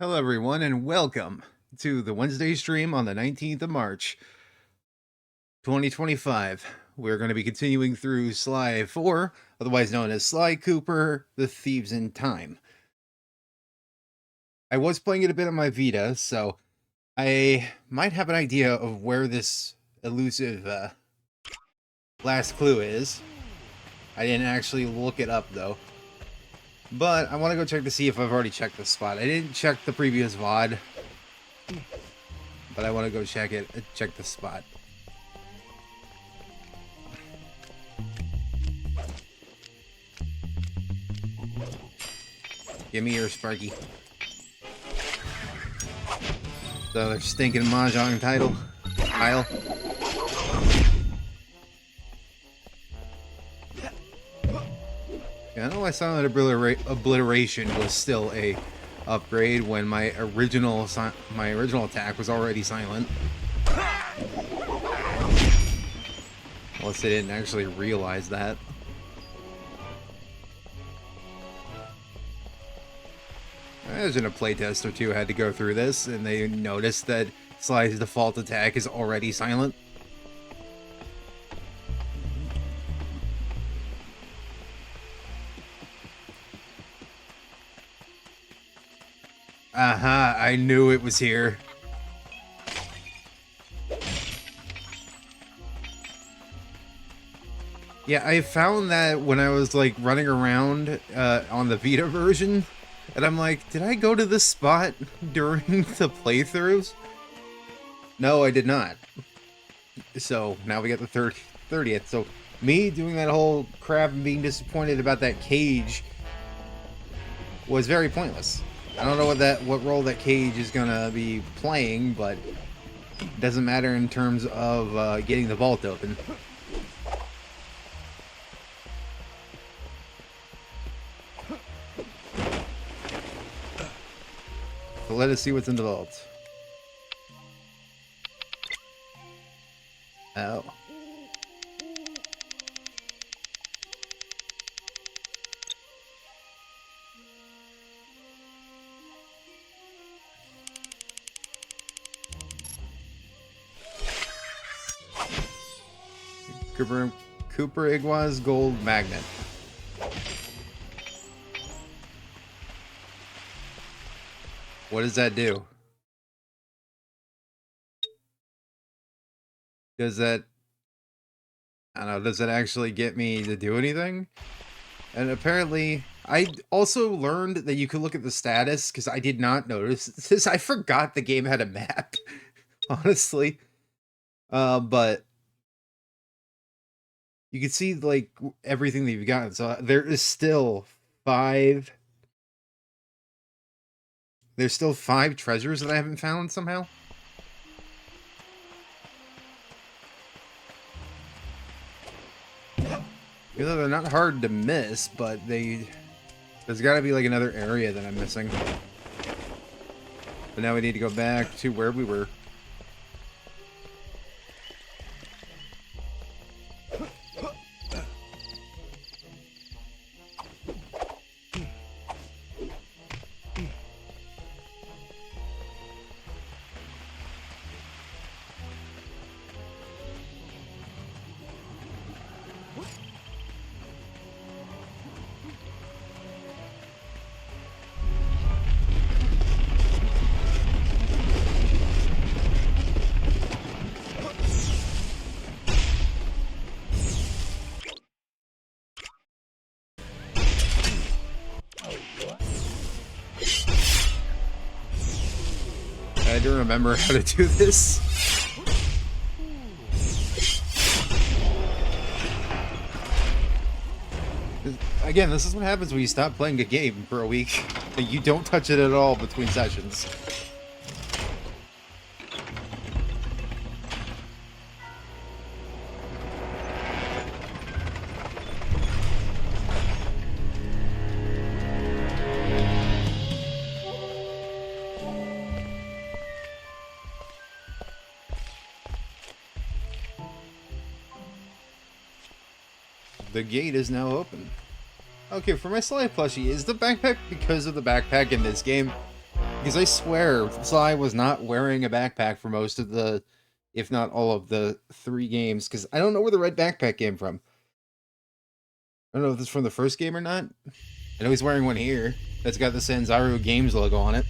Hello, everyone, and welcome to the Wednesday stream on the 19th of March, 2025. We're going to be continuing through Sly 4, otherwise known as Sly Cooper, the Thieves in Time. I was playing it a bit on my Vita, so I might have an idea of where this elusive last clue is. I didn't actually look it up, though. But I want to go check to see if I've already checked the spot. I didn't check the previous VOD, but I want to go check the spot. Give me your Sparky. The other stinking Mahjong tile. Yeah, I know I saw that obliteration was still a upgrade when my original attack was already silent. Unless they didn't actually realize that. I imagine a playtest or two had to go through this, and they noticed that Sly's default attack is already silent. Aha, I knew it was here. Yeah, I found that when I was like running around on the Vita version, and I'm like, did I go to this spot during the playthroughs? No, I did not. So now we got the 30th. So me doing that whole crap and being disappointed about that cage was very pointless. I don't know what role that cage is gonna be playing, but it doesn't matter in terms of getting the vault open. So let us see what's in the vault. Oh. Cooper Igua's gold magnet. What does that do? Does that... I don't know, does that actually get me to do anything? And apparently, I also learned that you could look at the status, because I did not notice this. I forgot the game had a map, honestly. But you can see, like, everything that you've gotten. So there is still 5... There's still 5 treasures that I haven't found somehow. You know, they're not hard to miss, but there's got to be like another area that I'm missing. But now we need to go back to where we were. I don't remember how to do this. Again, this is what happens when you stop playing a game for a week. You don't touch it at all between sessions. The gate is now open. Okay, for my Sly plushie, is the backpack because of the backpack in this game? Because I swear, Sly was not wearing a backpack for most of the, if not all of the 3 games, because I don't know where the red backpack came from. I don't know if this is from the first game or not. I know he's wearing one here that's got the Sanzaru Games logo on it.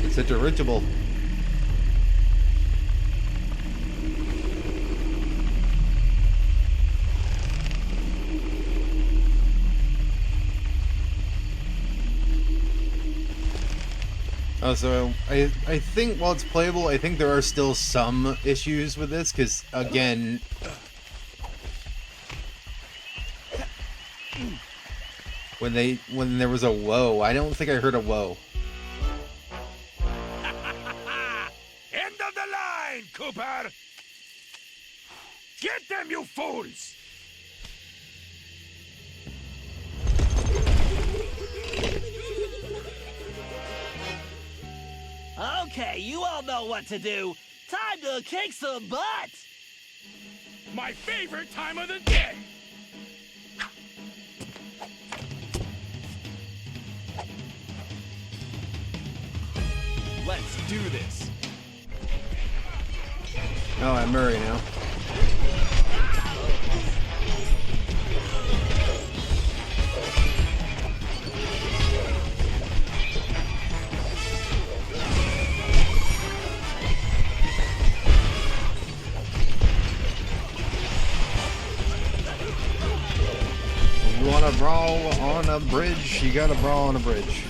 It's a dirigible. So I think while it's playable, I think there are still some issues with this, because again, when there was a whoa, I don't think I heard a whoa. End of the line, Cooper! Get them, you fools! Okay, you all know what to do. Time to kick some butt! My favorite time of the day! Let's do this. Oh, I'm Murray now. You wanna brawl on a bridge, you gotta brawl on a bridge.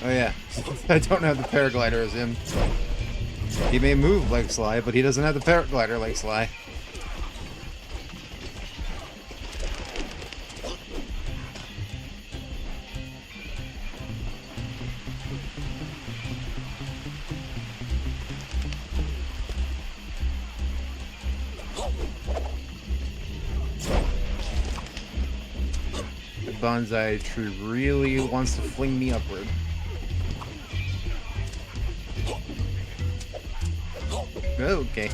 Oh yeah, I don't have the paraglider as him. He may move like Sly, but he doesn't have the paraglider like Sly. The bonsai tree really wants to fling me upward. Okay.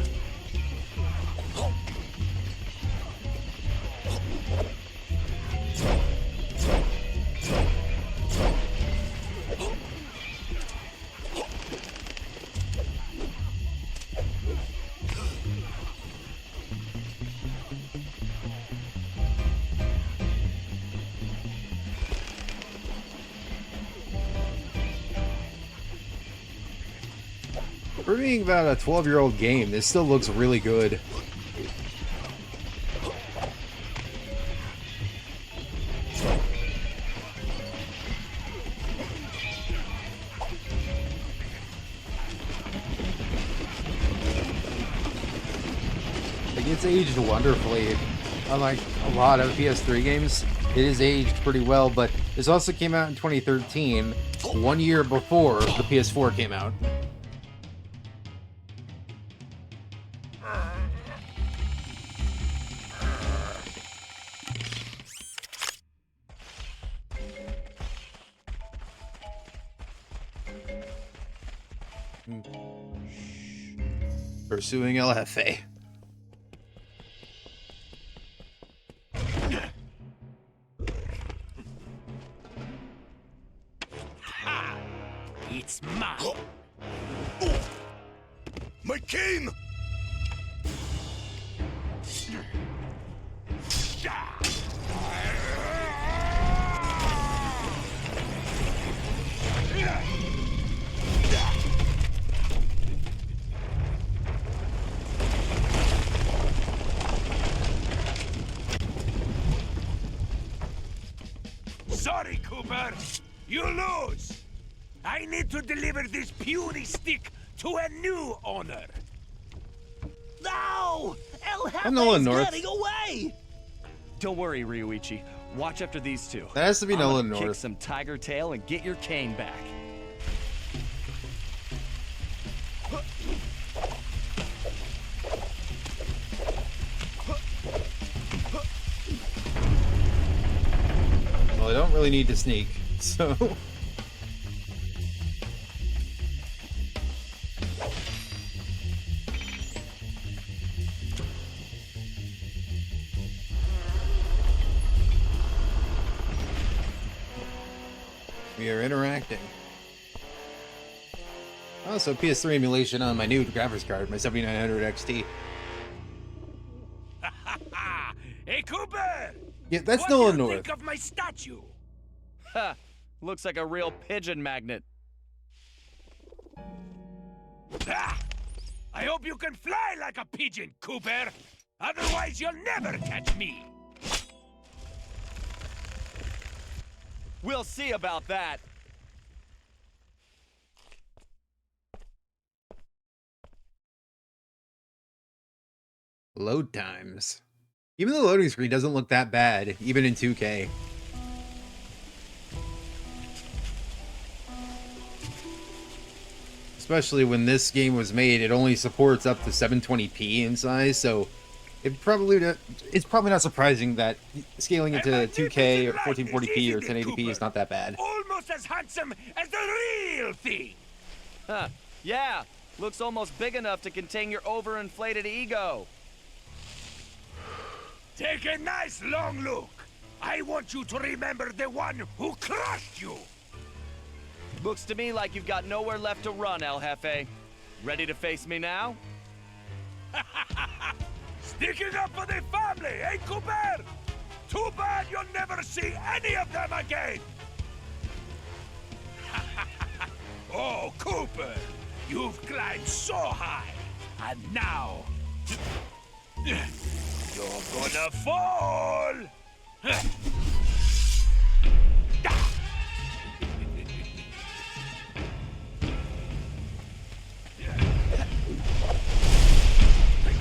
For being about a 12-year-old game, this still looks really good. Like, it's aged wonderfully. Unlike a lot of PS3 games, it is aged pretty well, but this also came out in 2013, 1 year before the PS4 came out. Pursuing LFA. It's mine! My cane! Sorry, Cooper. You lose! I need to deliver this puny stick to a new owner. No! El Nolan Jefe's North. getting away! Don't worry, Ryuichi. Watch after these two. That has to be I'm gonna Nolan kick North. some tiger tail and get your cane back. Well, I don't really need to sneak, so... We are interacting. Oh, so PS3 emulation on my new graphics card, my 7900 XT. Hey, Cooper! Yeah, that's what Nolan do you North. think of my statue? Ha! Looks like a real pigeon magnet. Ah! I hope you can fly like a pigeon, Cooper! Otherwise, you'll never catch me! We'll see about that. Load times. Even the loading screen doesn't look that bad, even in 2K. Especially when this game was made, it only supports up to 720p in size, so it's probably not surprising that scaling it to 2K or 1440p or 1080p is not that bad. Almost as handsome as the real thing! Huh. Yeah. Looks almost big enough to contain your overinflated ego. Take a nice long look. I want you to remember the one who crushed you. Looks to me like you've got nowhere left to run, El Jefe. Ready to face me now? Sticking up for the family, eh, Cooper? Too bad you'll never see any of them again. Oh, Cooper, you've climbed so high, and now you're gonna fall.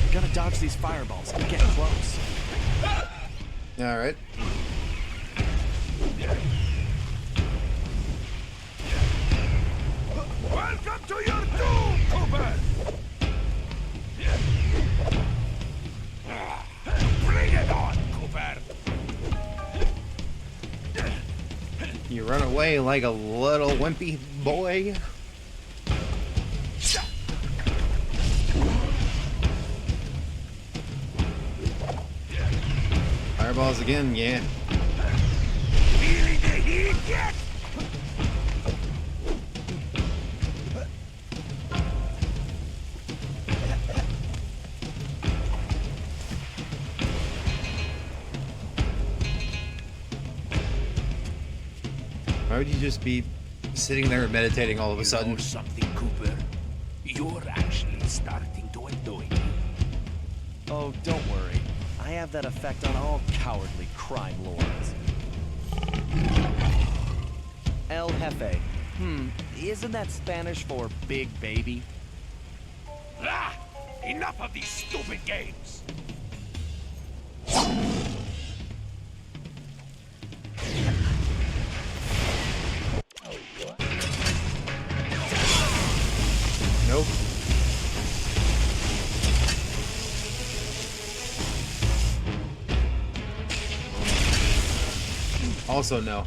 You gotta dodge these fireballs and get close. Alright. Welcome to your doom, Cooper! Bring it on, Cooper! You run away like a little wimpy boy. Fireballs again, yeah. Feeling the heat yet? Why would you just be sitting there meditating all of a sudden? You know something, Cooper? You're actually starting to annoy me. Oh, don't worry. I have that effect on all cowardly crime lords. El Jefe. Isn't that Spanish for big baby? Ah! Enough of these stupid games! Nope. Also no.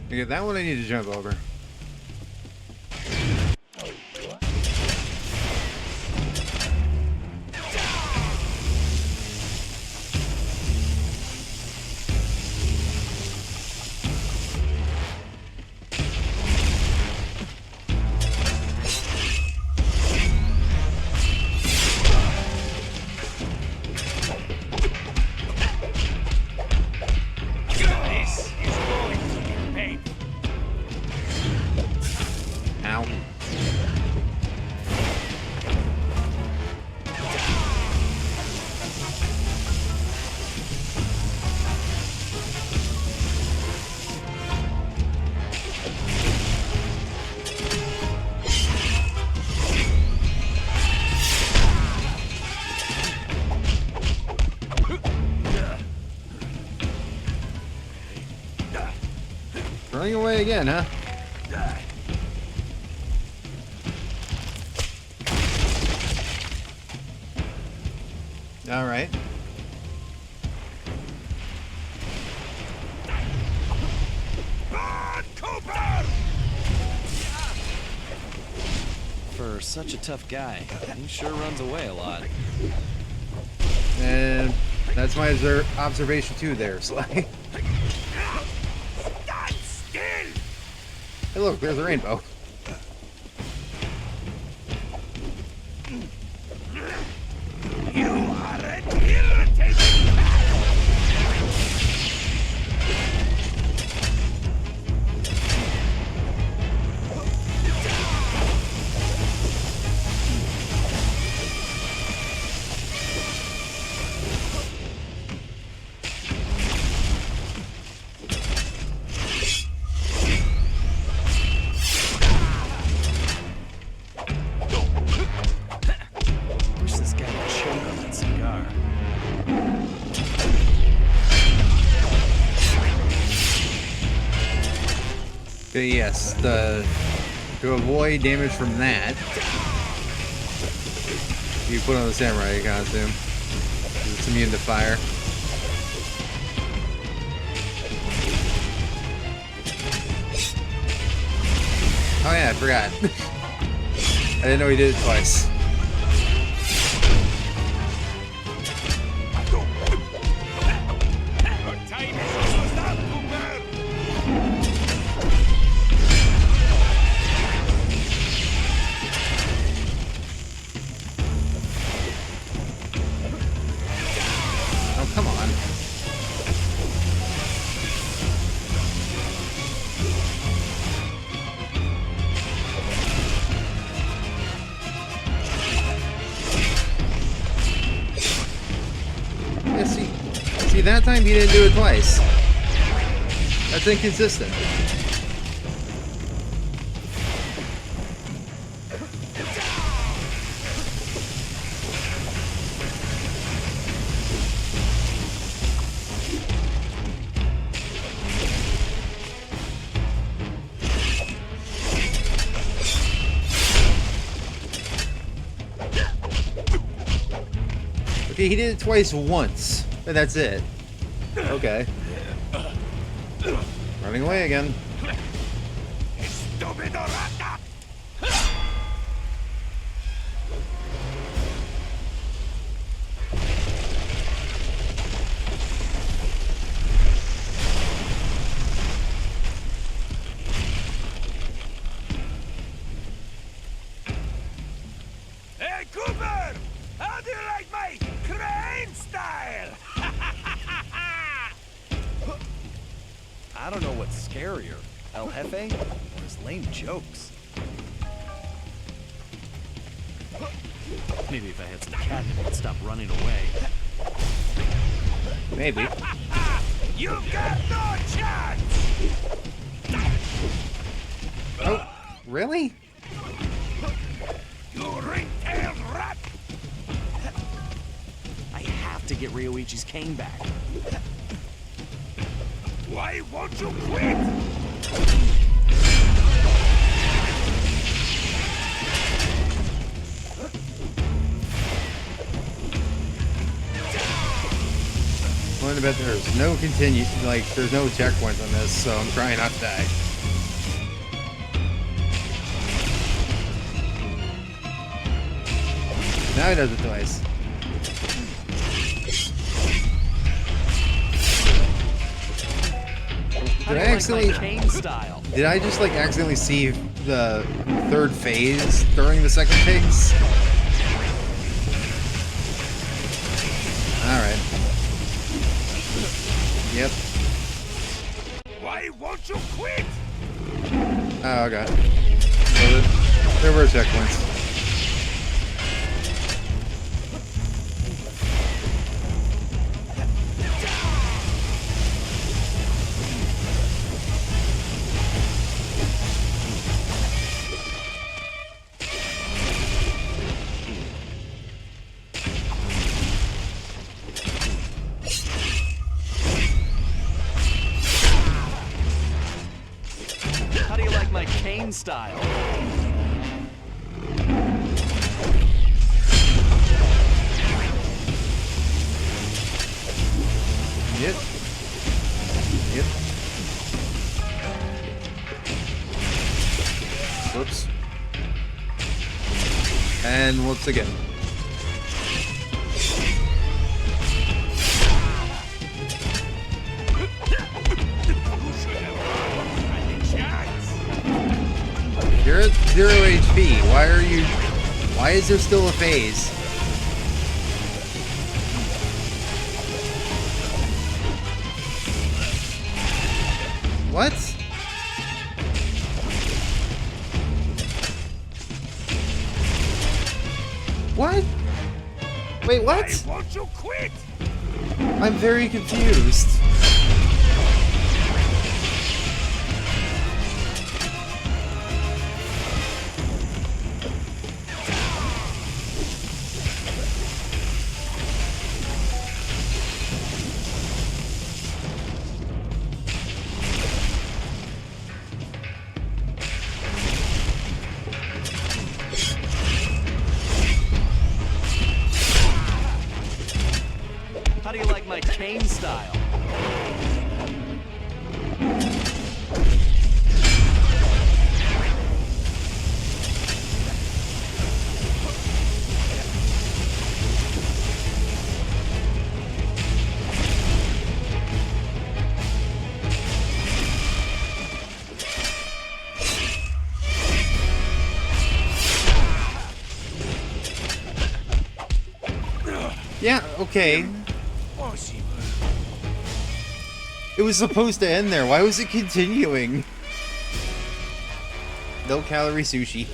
Okay, that one I need to jump over. Running away again, huh? All right. Cooper! For such a tough guy, he sure runs away a lot. And that's my observation too there, Sly. Stand still! Hey look, there's a rainbow. You are an irritating man! Wish this guy would choke on that cigar. Okay, yes, to avoid damage from that, you put on the samurai costume. 'Cause it's immune to fire. Oh yeah, I forgot. I didn't know he did it twice. Your time is almost up, Cooper! Oh, come on. Yeah, see, that time he didn't do it twice. That's inconsistent. Okay, he did it twice once, and that's it. Okay. Running away again. Estúpido rata! Hey, Cooper! How do you like my crane style? I don't know what's scarier, El Jefe or his lame jokes. Maybe if I had some catnip, I'd stop running away. Maybe. You got no chance! Oh, really? You ring-tailed rat! I have to get Ryoichi's cane back. Why won't you quit? I'm willing to bet there's no there's no checkpoints on this, so I'm trying not to die. Now he does it twice. Did I accidentally? Cane style. Did I just accidentally see the third phase during the second phase? All right. Yep. Why won't you quit? Oh, okay. So there were checkpoints. cane style. Yep. Yep. Whoops. And once again. You're at 0 HP. Why is there still a phase? What? What? Wait, what? Why won't you quit? I'm very confused. How do you like my cane style? Yeah, okay. It was supposed to end there. Why was it continuing? No calorie sushi.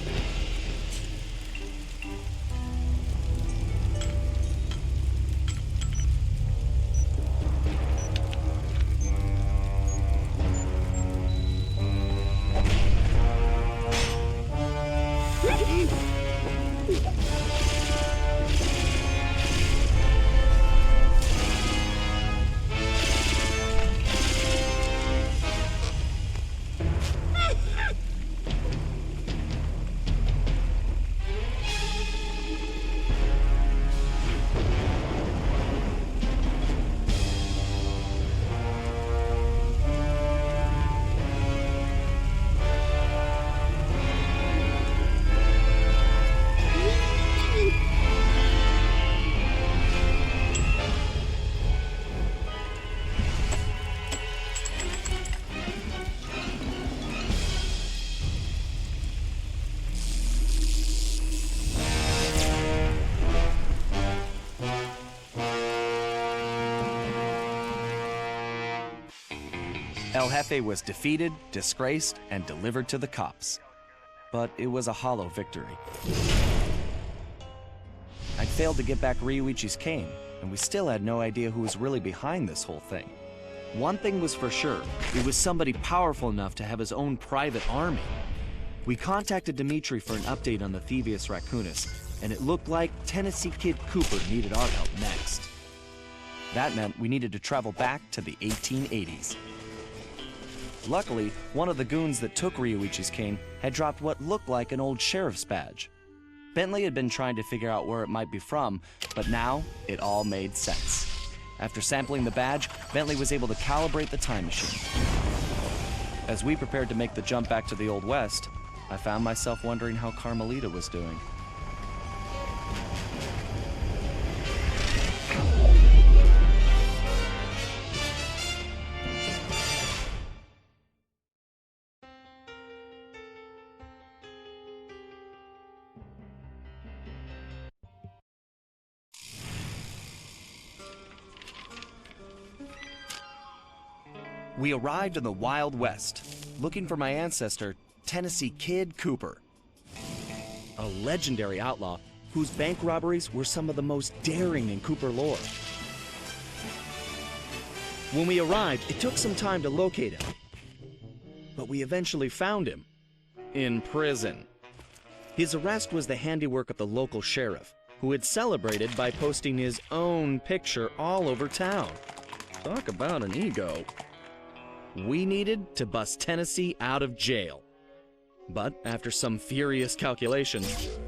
El Jefe was defeated, disgraced, and delivered to the cops. But it was a hollow victory. I'd failed to get back Ryuichi's cane, and we still had no idea who was really behind this whole thing. One thing was for sure, it was somebody powerful enough to have his own private army. We contacted Dimitri for an update on the Thieves Raccoonus, and it looked like Tennessee Kid Cooper needed our help next. That meant we needed to travel back to the 1880s. Luckily, one of the goons that took Ryuichi's cane had dropped what looked like an old sheriff's badge. Bentley had been trying to figure out where it might be from, but now it all made sense. After sampling the badge, Bentley was able to calibrate the time machine. As we prepared to make the jump back to the Old West, I found myself wondering how Carmelita was doing. We arrived in the Wild West, looking for my ancestor, Tennessee Kid Cooper. A legendary outlaw whose bank robberies were some of the most daring in Cooper lore. When we arrived, it took some time to locate him. But we eventually found him. In prison. His arrest was the handiwork of the local sheriff, who had celebrated by posting his own picture all over town. Talk about an ego. We needed to bust Tennessee out of jail. But after some furious calculation,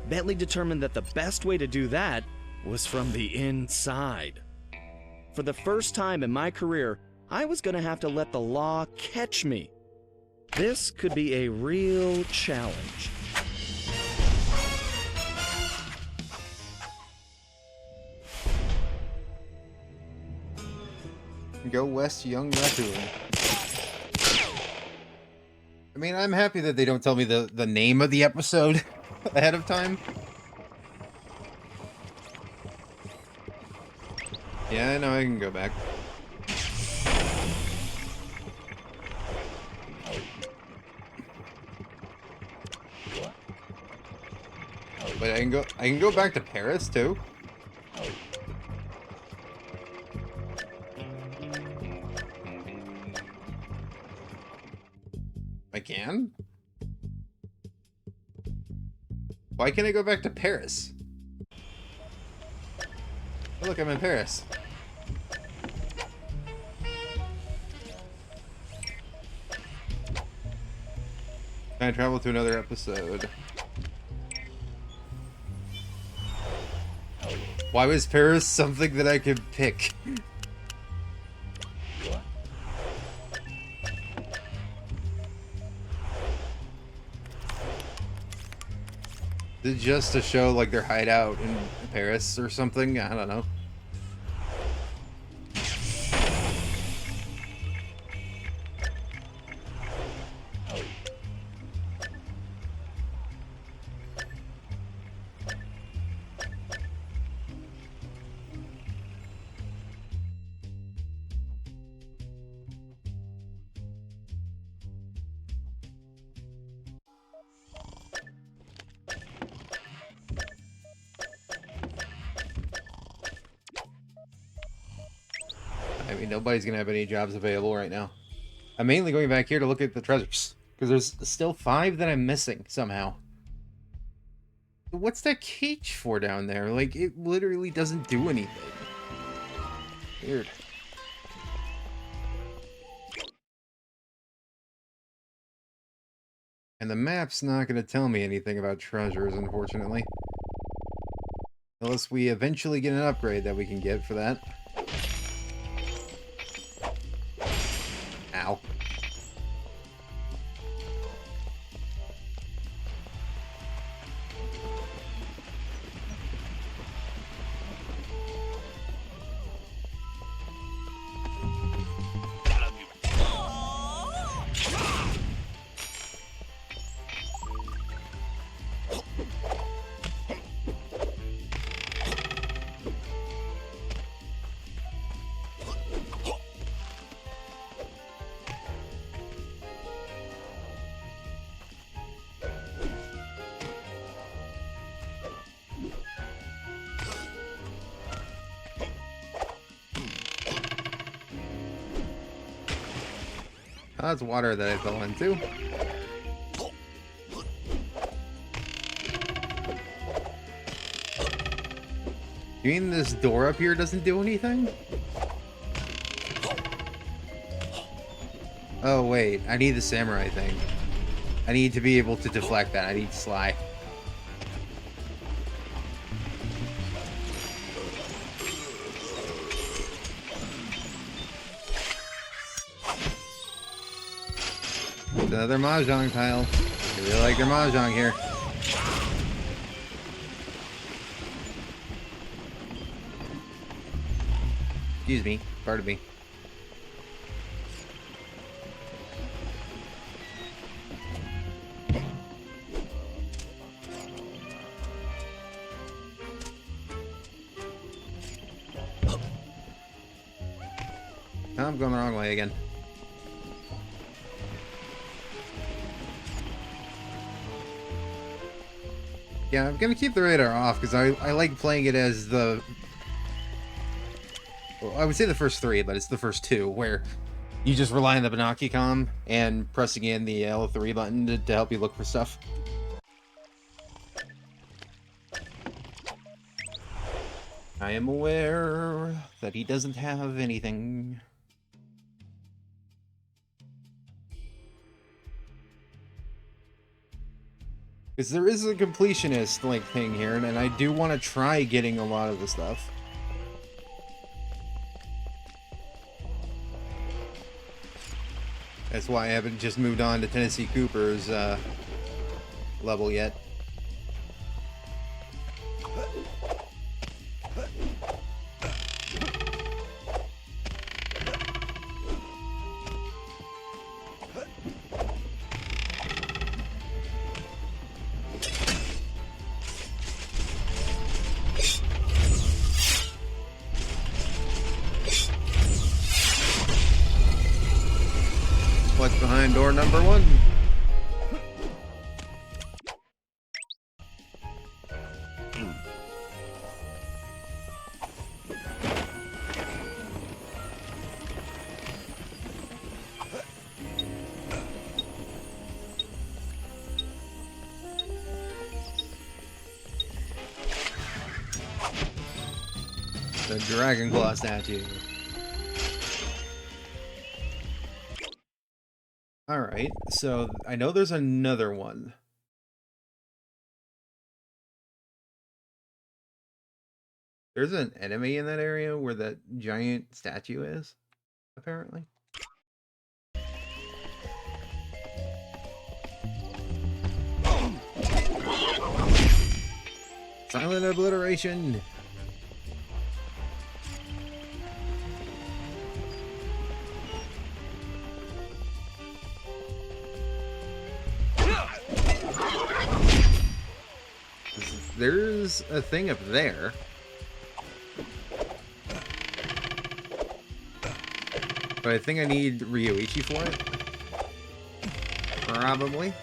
Bentley determined that the best way to do that was from the inside. For the first time in my career, I was going to have to let the law catch me. This could be a real challenge. Go West, young raccoon. I mean, I'm happy that they don't tell me the name of the episode ahead of time. Yeah, I know I can go back. But I can go back to Paris too. I can? Why can't I go back to Paris? Oh, look, I'm in Paris. Can I travel to another episode? Why was Paris something that I could pick? Is it just to show like their hideout in Paris or something? I don't know. I mean, nobody's gonna have any jobs available right now. I'm mainly going back here to look at the treasures, because there's still 5 that I'm missing somehow. What's that cage for down there? Like, it literally doesn't do anything. Weird. And the map's not gonna tell me anything about treasures, unfortunately. Unless we eventually get an upgrade that we can get for that. Ow. Oh, that's water that I fell into. You mean this door up here doesn't do anything? Oh wait, I need the samurai thing. I need to be able to deflect that. I need Sly. Another mahjong tile. I really like their mahjong here. Excuse me. Pardon me. Oh, I'm going the wrong way again. Yeah, I'm gonna keep the radar off because I like playing it as the... Well, I would say the first 3, but it's the first 2 where you just rely on the Binocucom and pressing in the L3 button to help you look for stuff. I am aware that he doesn't have anything. Because there is a completionist like thing here, and I do want to try getting a lot of the stuff. That's why I haven't just moved on to Tennessee Cooper's level yet. What's behind door number 1? The Dragon Claw statue. Alright, so I know there's another one. There's an enemy in that area where that giant statue is, apparently. Silent obliteration! There's a thing up there. But I think I need Ryoichi for it. Probably.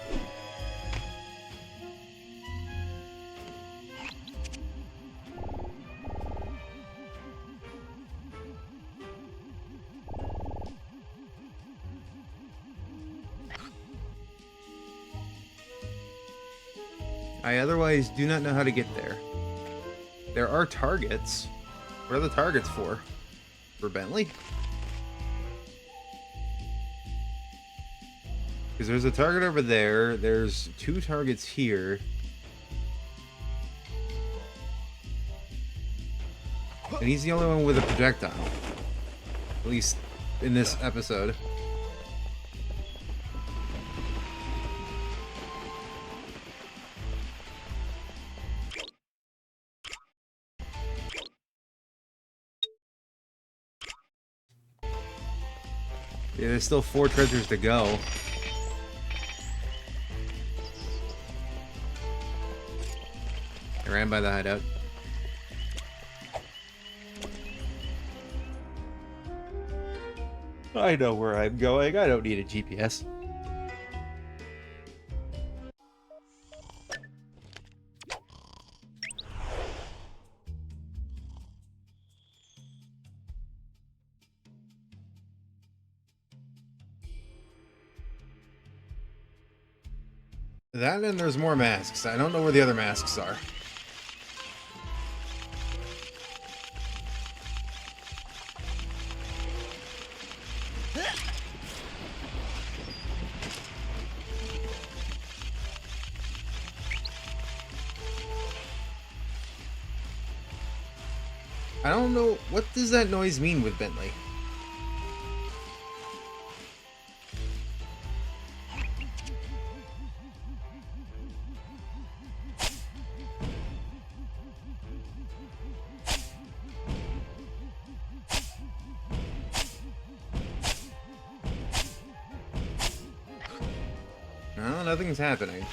I otherwise do not know how to get there. There are targets. What are the targets for? For Bentley? Because there's a target over there. There's 2 targets here. And he's the only one with a projectile. At least in this episode. Yeah, there's still 4 treasures to go. I ran by the hideout. I know where I'm going. I don't need a GPS. That and there's more masks. I don't know where the other masks are. I don't know. What does that noise mean with Bentley? No, nothing's happening.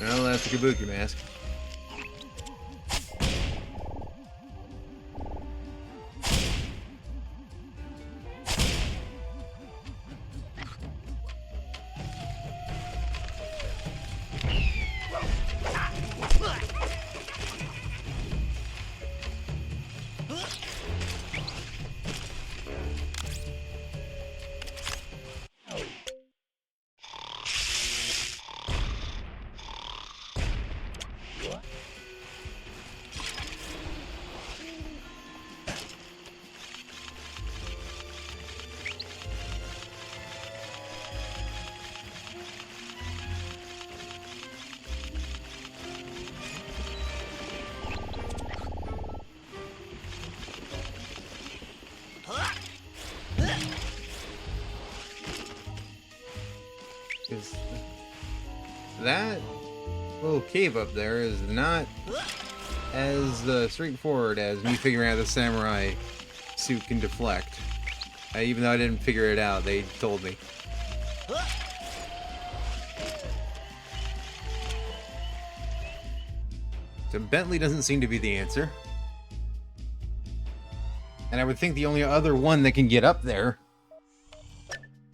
Well, that's a kabuki mask. that little cave up there is not as straightforward as me figuring out the samurai suit can deflect. Even though I didn't figure it out, they told me. So Bentley doesn't seem to be the answer. And I would think the only other one that can get up there,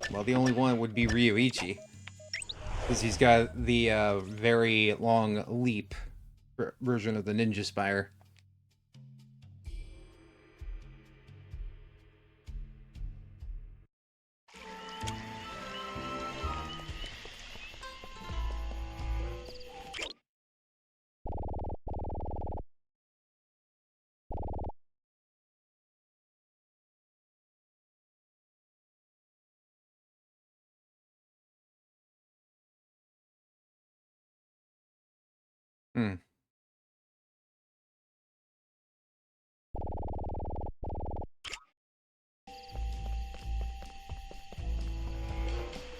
well, the only one would be Ryoichi. Because he's got the very long leap version of the Ninja Spire. Hmm.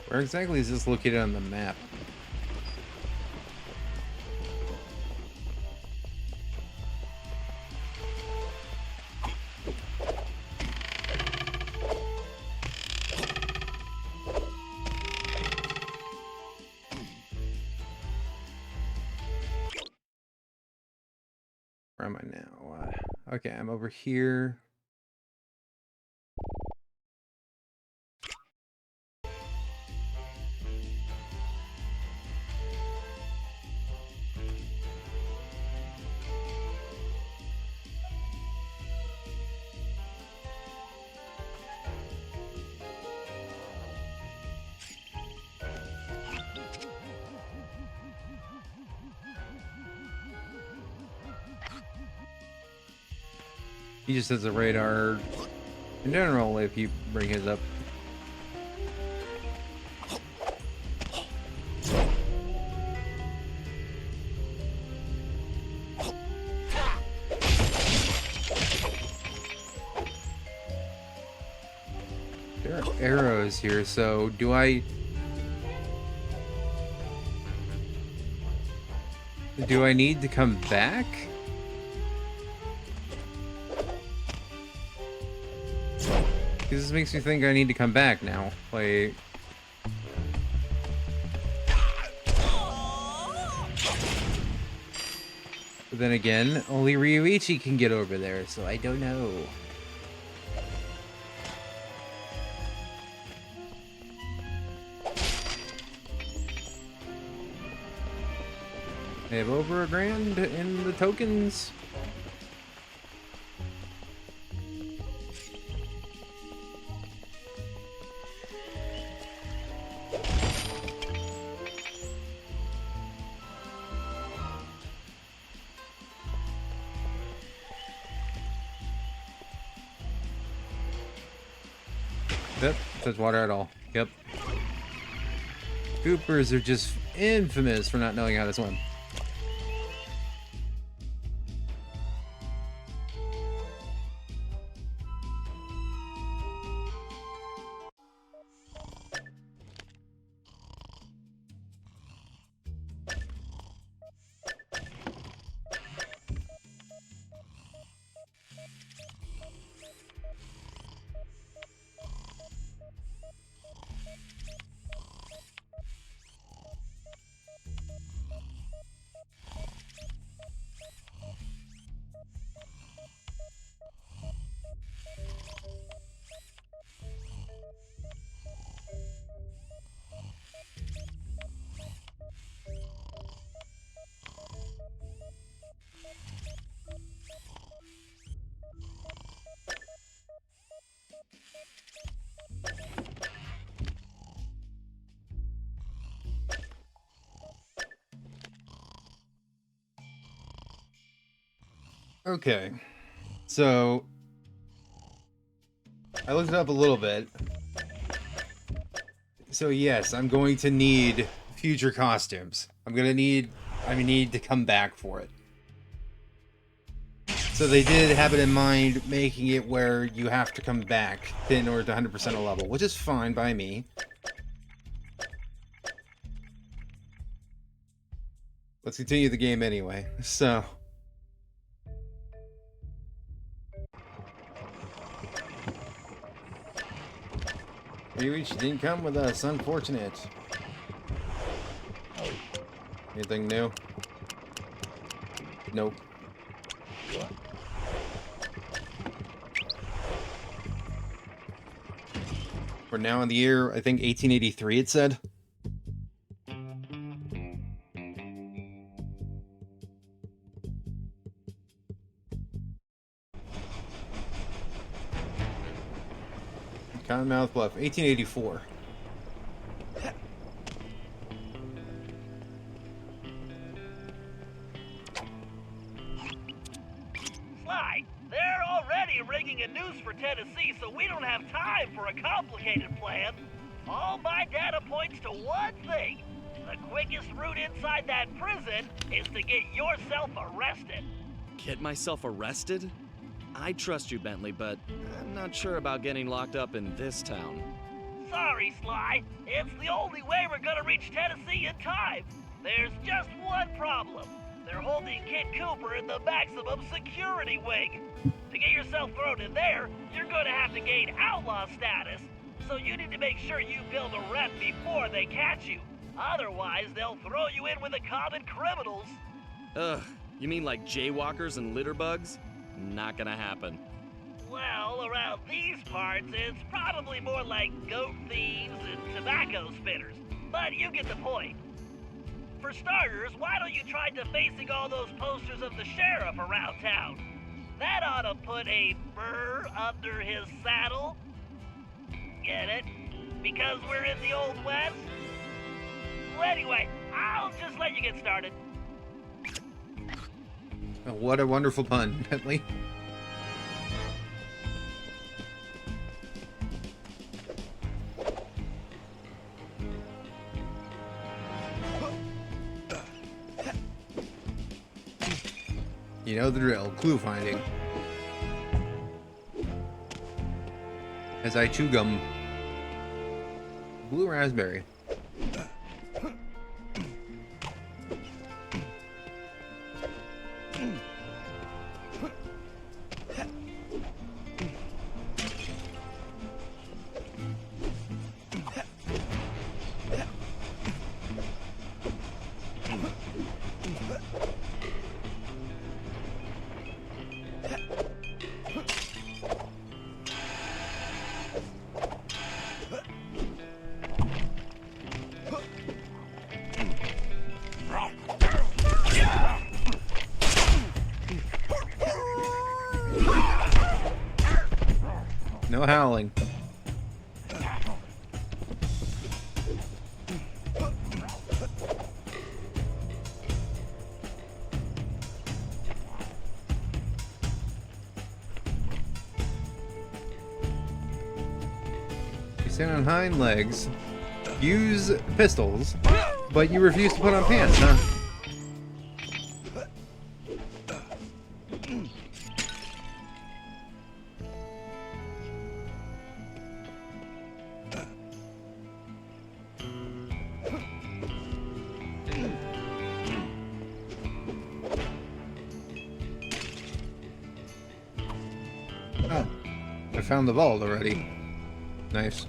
Where exactly is this located on the map? Where am I now? Okay, I'm over here. He just has a radar in general if you bring his up. There are arrows here, so do I need to come back? Because this makes me think I need to come back now. Like... But then again, only Ryoichi can get over there, so I don't know. They have over $1,000 in the tokens. Yep, says water at all. Yep. Coopers are just infamous for not knowing how to swim. Okay, so I looked it up a little bit. So yes, I'm going to need future costumes. I need to come back for it. So they did have it in mind, making it where you have to come back in order to 100% a level, which is fine by me. Let's continue the game anyway. So. Reach didn't come with us, unfortunate. Anything new? Nope. We're now in the year, I think 1883 it said. Cottonmouth Bluff, 1884. Sly, they're already rigging a noose for Tennessee, so we don't have time for a complicated plan. All my data points to one thing. The quickest route inside that prison is to get yourself arrested. Get myself arrested? I trust you, Bentley, but I'm not sure about getting locked up in this town. Sorry, Sly. It's the only way we're gonna reach Tennessee in time. There's just one problem. They're holding Kid Cooper in the maximum security wing. To get yourself thrown in there, you're gonna have to gain outlaw status. So you need to make sure you build a rep before they catch you. Otherwise, they'll throw you in with the common criminals. Ugh, you mean like jaywalkers and litterbugs? Not gonna happen. Well, around these parts, it's probably more like goat thieves and tobacco spinners. But you get the point. For starters, why don't you try defacing all those posters of the sheriff around town? That ought to put a burr under his saddle. Get it? Because we're in the Old West? Well, anyway, I'll just let you get started. Oh, what a wonderful pun, Bentley. You know the drill. Clue finding. As I chew gum. Blue raspberry. No howling. You stand on hind legs, use pistols, but you refuse to put on pants, huh? Oh, I found the vault already. Nice.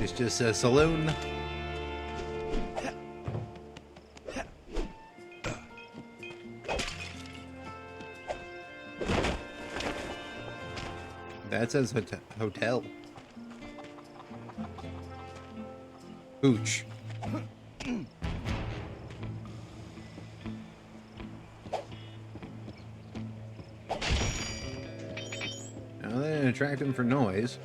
It's just a saloon. That says hotel. Hooch. Now they didn't attract him for noise.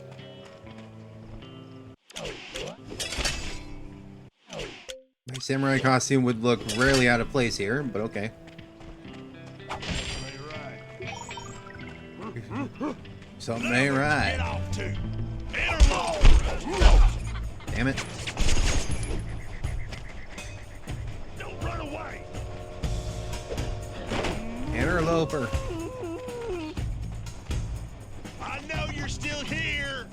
My samurai costume would look rarely out of place here, but okay. Something ain't Get right. off to. Interloper. Damn it. Don't run away. Interloper. I know you're still here.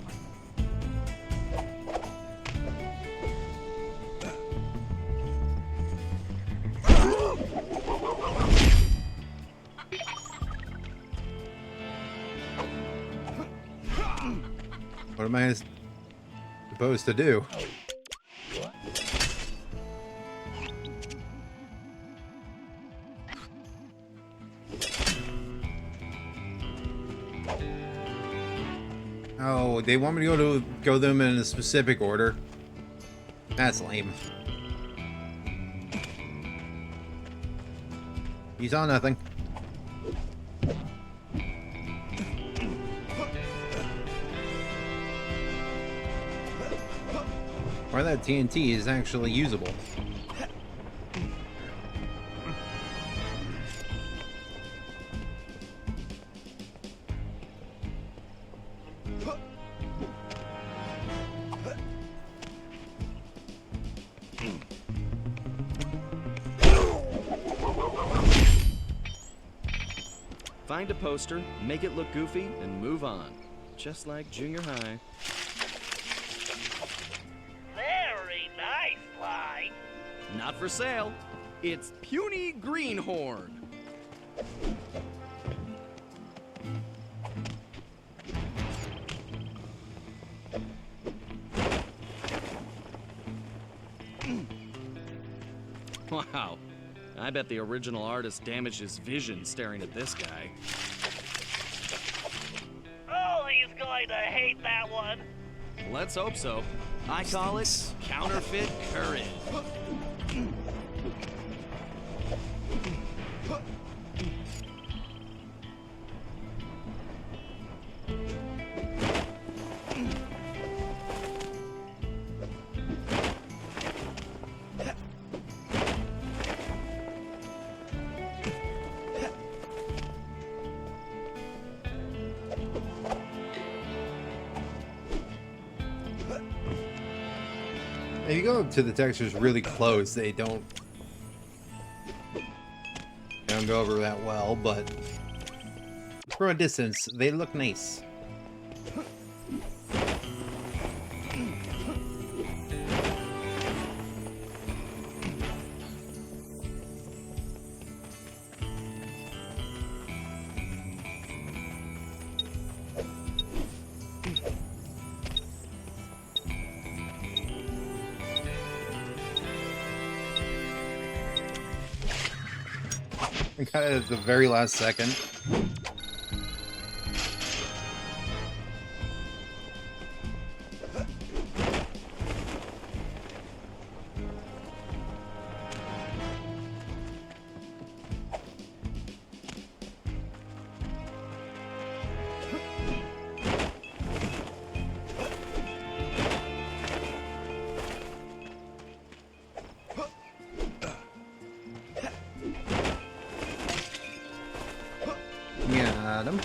What am I supposed to do? Oh, they want me to go them in a specific order. That's lame. He saw nothing. Or that TNT is actually usable. Find a poster, make it look goofy, and move on. Just like junior high. Very nice, Sly. Not for sale. It's puny greenhorn. Wow. I bet the original artist damaged his vision staring at this guy. Oh, he's going to hate that one. Let's hope so. I call it counterfeit courage. If you go up to the textures really close, they don't go over that well, but from a distance, they look nice. I got it at the very last second. Got him.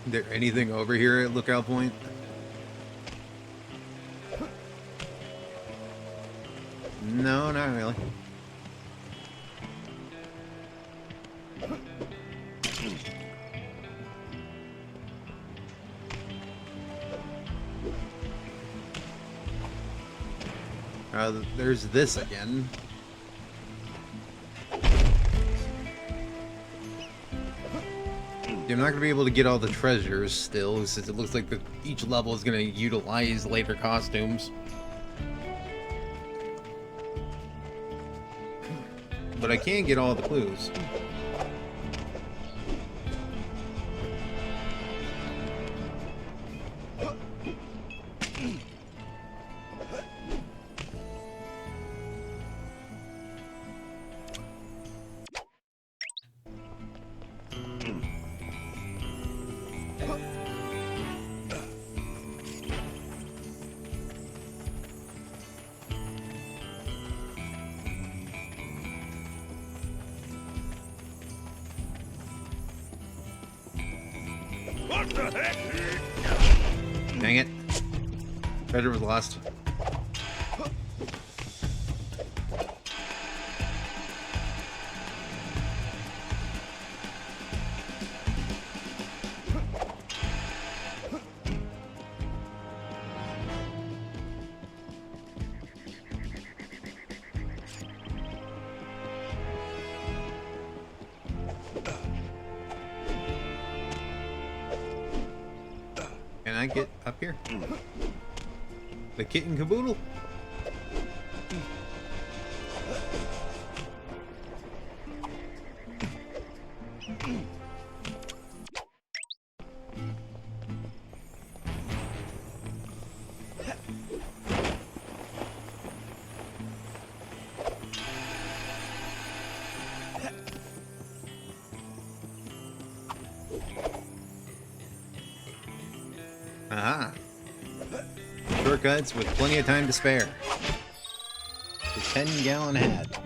Is there anything over here at Lookout Point? No, not really. There's this again. I'm not going to be able to get all the treasures still, since it looks like each level is going to utilize later costumes. But I can get all the clues. What the heck? Dang it. Treasure was lost. Can I get up here? The kitten caboodle? Aha. Shortcuts with plenty of time to spare. The 10-gallon hat.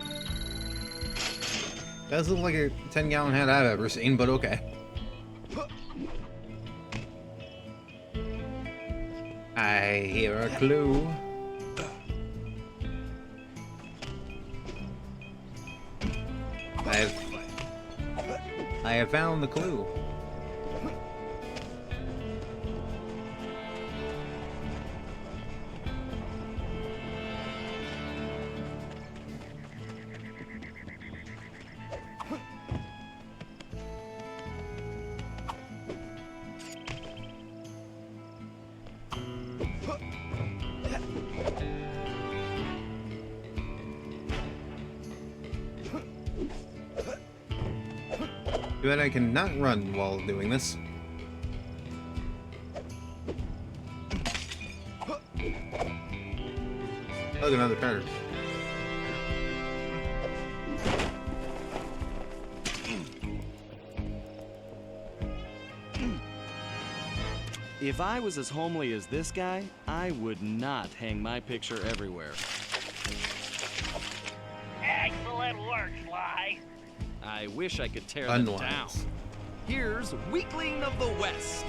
Does look like a 10-gallon hat I've ever seen, but okay. I hear a clue. I have found the clue. Too bad I cannot run while doing this. Look, another treasure. If I was as homely as this guy, I would not hang my picture everywhere. Excellent work, Sly. I wish I could tear them down. Here's Weakling of the West.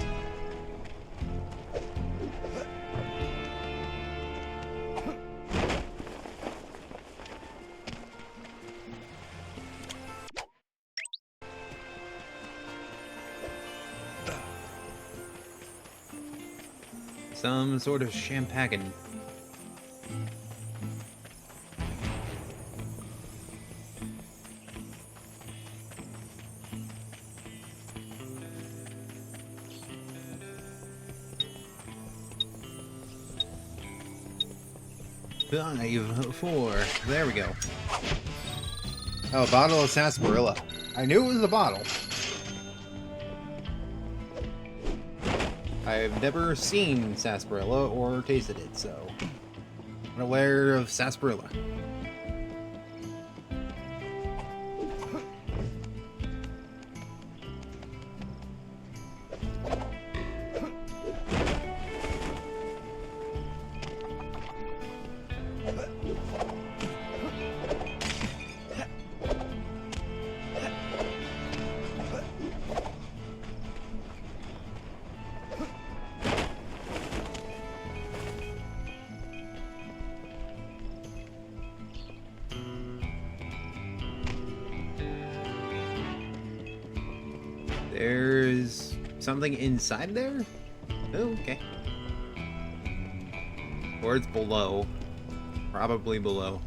Some sort of champagne. Five, four. There we go. Oh, a bottle of sarsaparilla. I knew it was a bottle. I've never seen sarsaparilla or tasted it, so I'm aware of sarsaparilla. There's something inside there? Oh, okay. Or it's below. Probably below.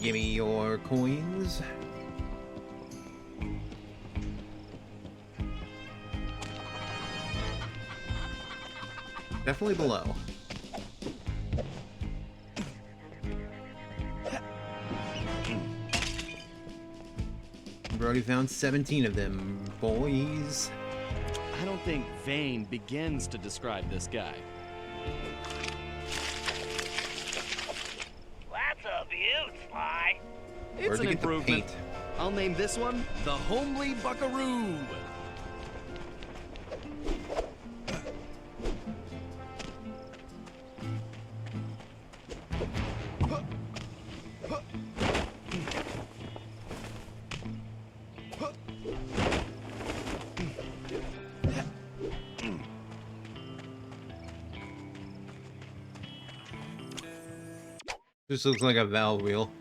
Give me your coins. Definitely below. We've already found 17 of them, boys. I don't think vain begins to describe this guy. That's a beaut, Sly. It's Where'd an you get the improvement. paint? I'll name this one the Homely Buckaroo. This looks like a valve wheel.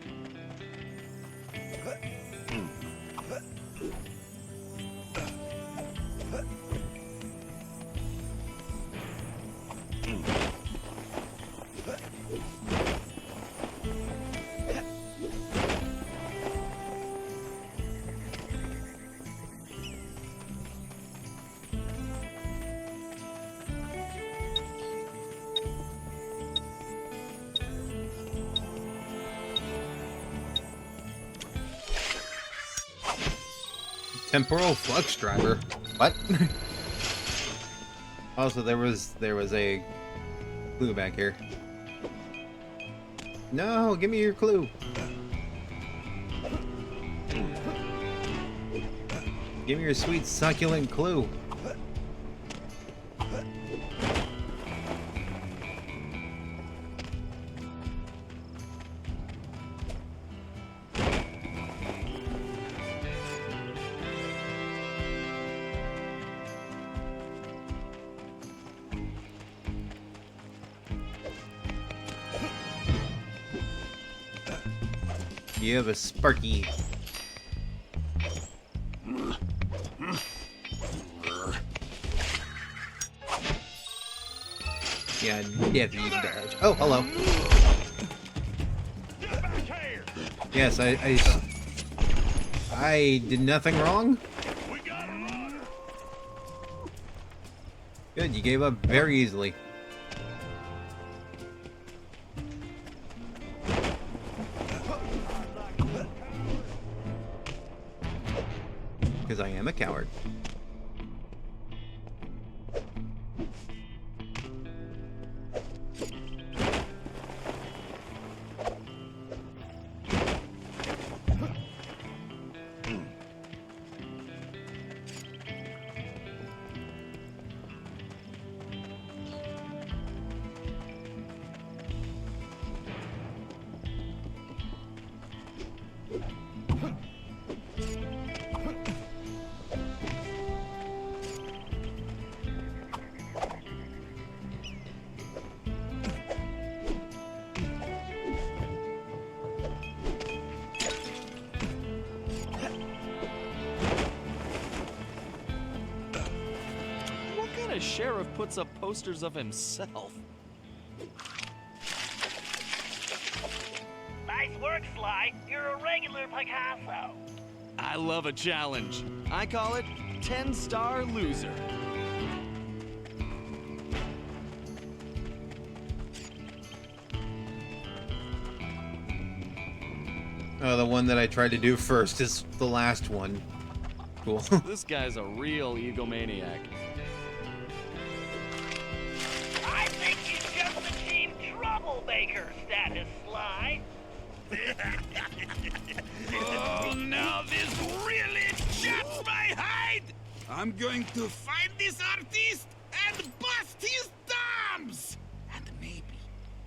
Temporal flux driver. What? Also, there was a clue back here. No, give me your clue. Give me your sweet succulent clue. You have a Sparky. Yeah, Debbie dodge. Oh, hello. Yes, I did nothing wrong. Good, you gave up very easily. Because I am a coward. The sheriff puts up posters of himself. Nice work, Sly. You're a regular Picasso. I love a challenge. I call it 10-star loser. Oh, the one that I tried to do first is the last one. Cool. This guy's a real egomaniac. I think you just achieved troublemaker status, Sly. Oh, now this really chaps my hide! I'm going to find this artist and bust his thumbs! And maybe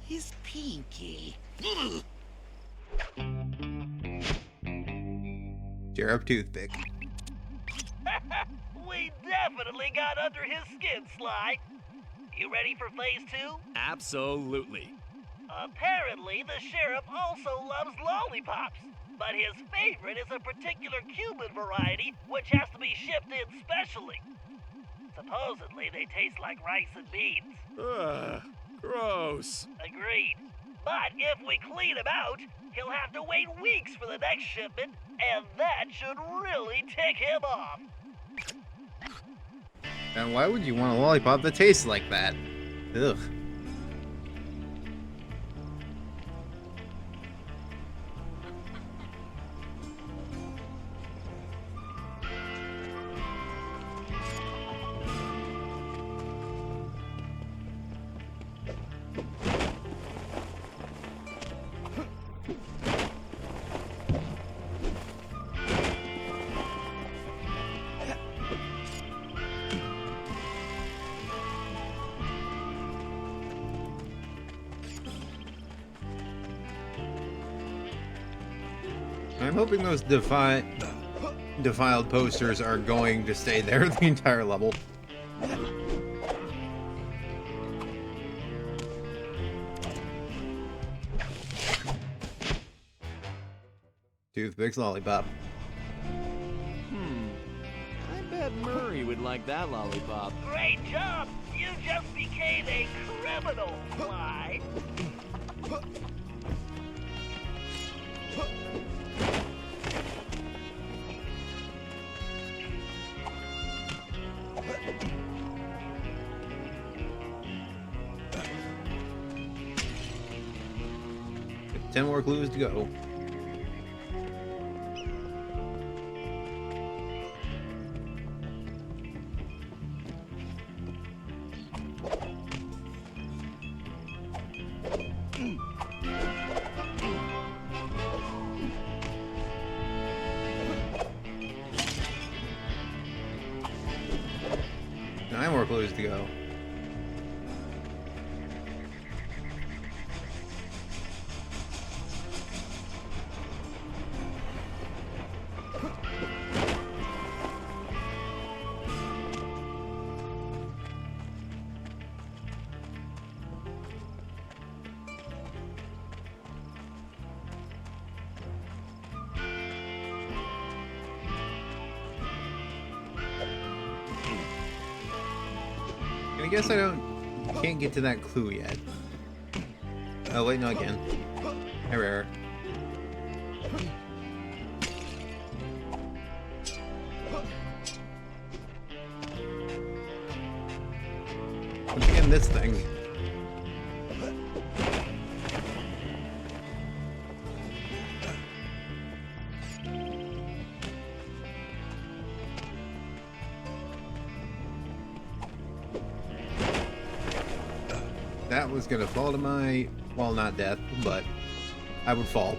his pinky. Sheriff Toothpick. We definitely got under his skin, Sly. You ready for phase 2? Absolutely. Apparently, the sheriff also loves lollipops, but his favorite is a particular Cuban variety which has to be shipped in specially. Supposedly, they taste like rice and beans. Ugh, gross. Agreed. But if we clean him out, he'll have to wait weeks for the next shipment, and that should really tick him off. And why would you want a lollipop that tastes like that? Ugh. I'm hoping those defiled posters are going to stay there the entire level. Toothpicks, lollipop. I bet Murray would like that lollipop. Great job! You just became a criminal, Sly. Got 10 more clues to go. Nine more clues to go. I guess can't get to that clue yet. Oh wait, no, again. Error. Once again, this thing. That was gonna fall to my, well, not death, but I would fall.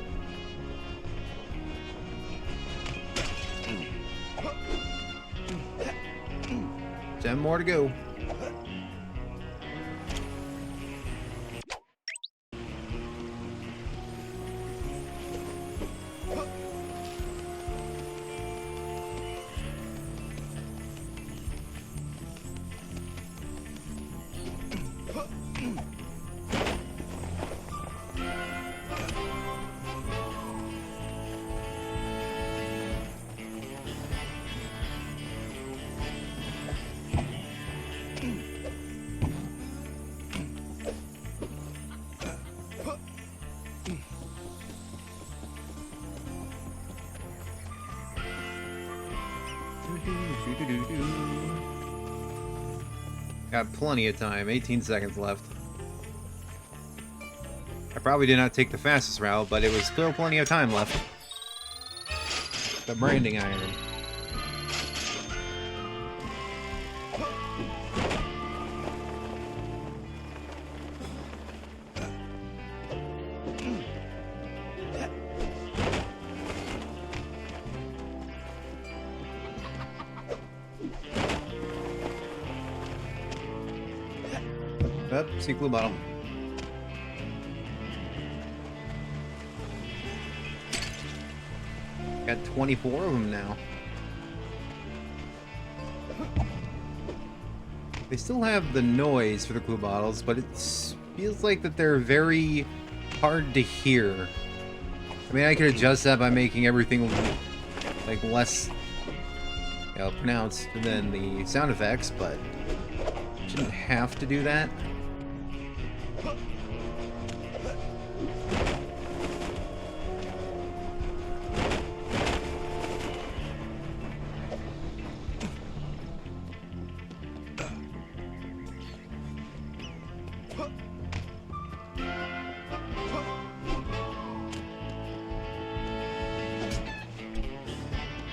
Ten more to go. Got plenty of time, 18 seconds left. I probably did not take the fastest route, but it was still plenty of time left. The branding iron. Up, see glue bottle. Got 24 of them now. They still have the noise for the glue bottles, but it feels like that they're very hard to hear. I mean, I could adjust that by making everything like less, you know, pronounced than the sound effects, but shouldn't have to do that.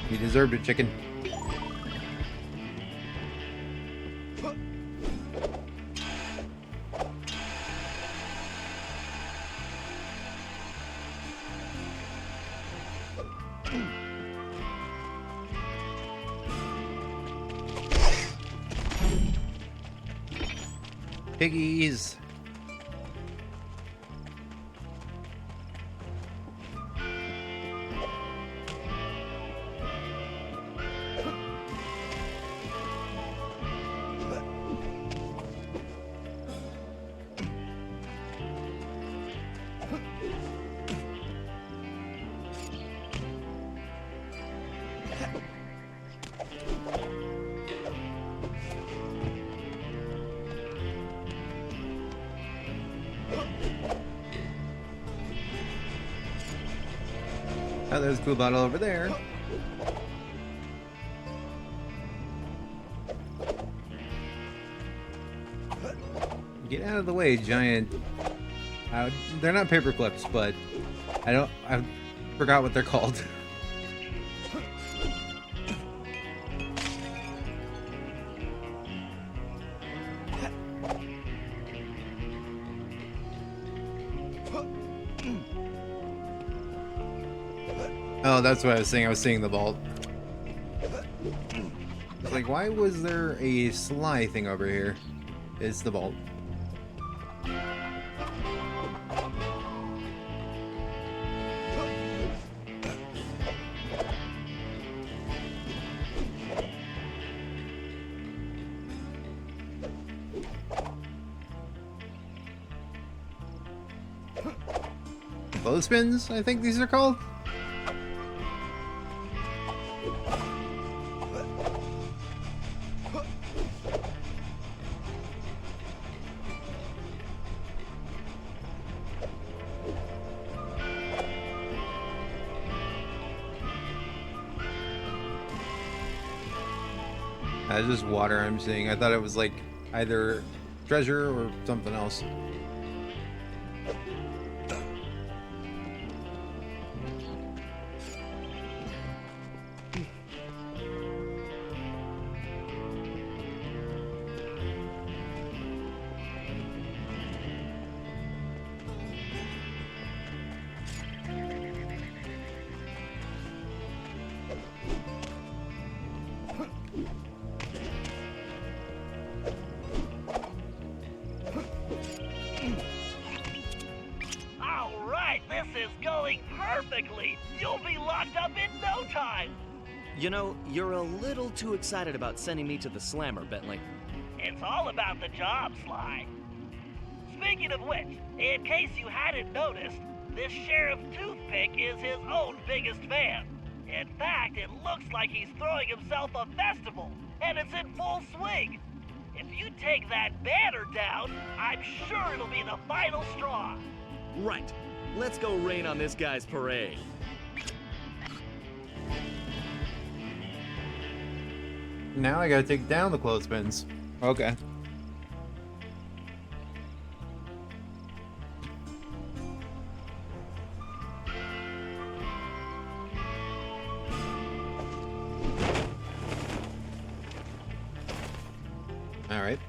You deserved it, chicken. Piggies. Oh, there's a cool bottle over there. Get out of the way, giant. They're not paper clips, but I forgot what they're called. Oh, that's what I was saying. I was seeing the vault. It's like, why was there a Sly thing over here? It's the vault. Clothespins, I think these are called. That's just water I'm seeing. I thought it was like either treasure or something else. Perfectly! You'll be locked up in no time! You know, you're a little too excited about sending me to the slammer, Bentley. It's all about the job, Sly. Speaking of which, in case you hadn't noticed, this Sheriff Toothpick is his own biggest fan. In fact, it looks like he's throwing himself a festival, and it's in full swing. If you take that banner down, I'm sure it'll be the final straw. Right. Let's go rain on this guy's parade. Now I gotta take down the clothespins. Okay. All right.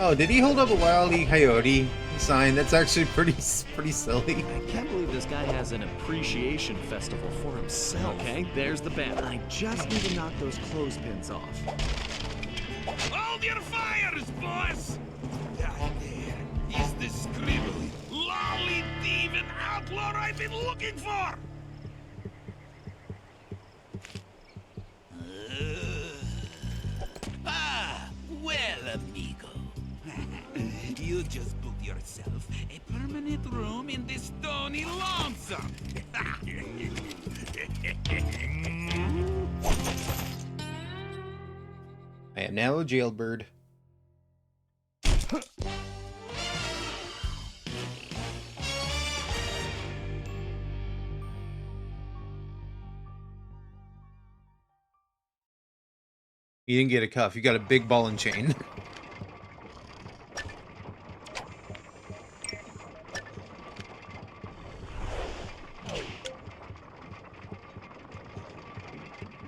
Oh, did he hold up a Wile E. Coyote sign? That's actually pretty silly. I can't believe this guy has an appreciation festival for himself. Okay, there's the banner. I just need to knock those clothespins off. Hold your fires, boss! Down there is the scribbly, lolly thieving outlaw I've been looking for! Well, amigo. You just booked yourself a permanent room in the Stony Lonesome. I am now a jailbird. You didn't get a cuff, you got a big ball and chain.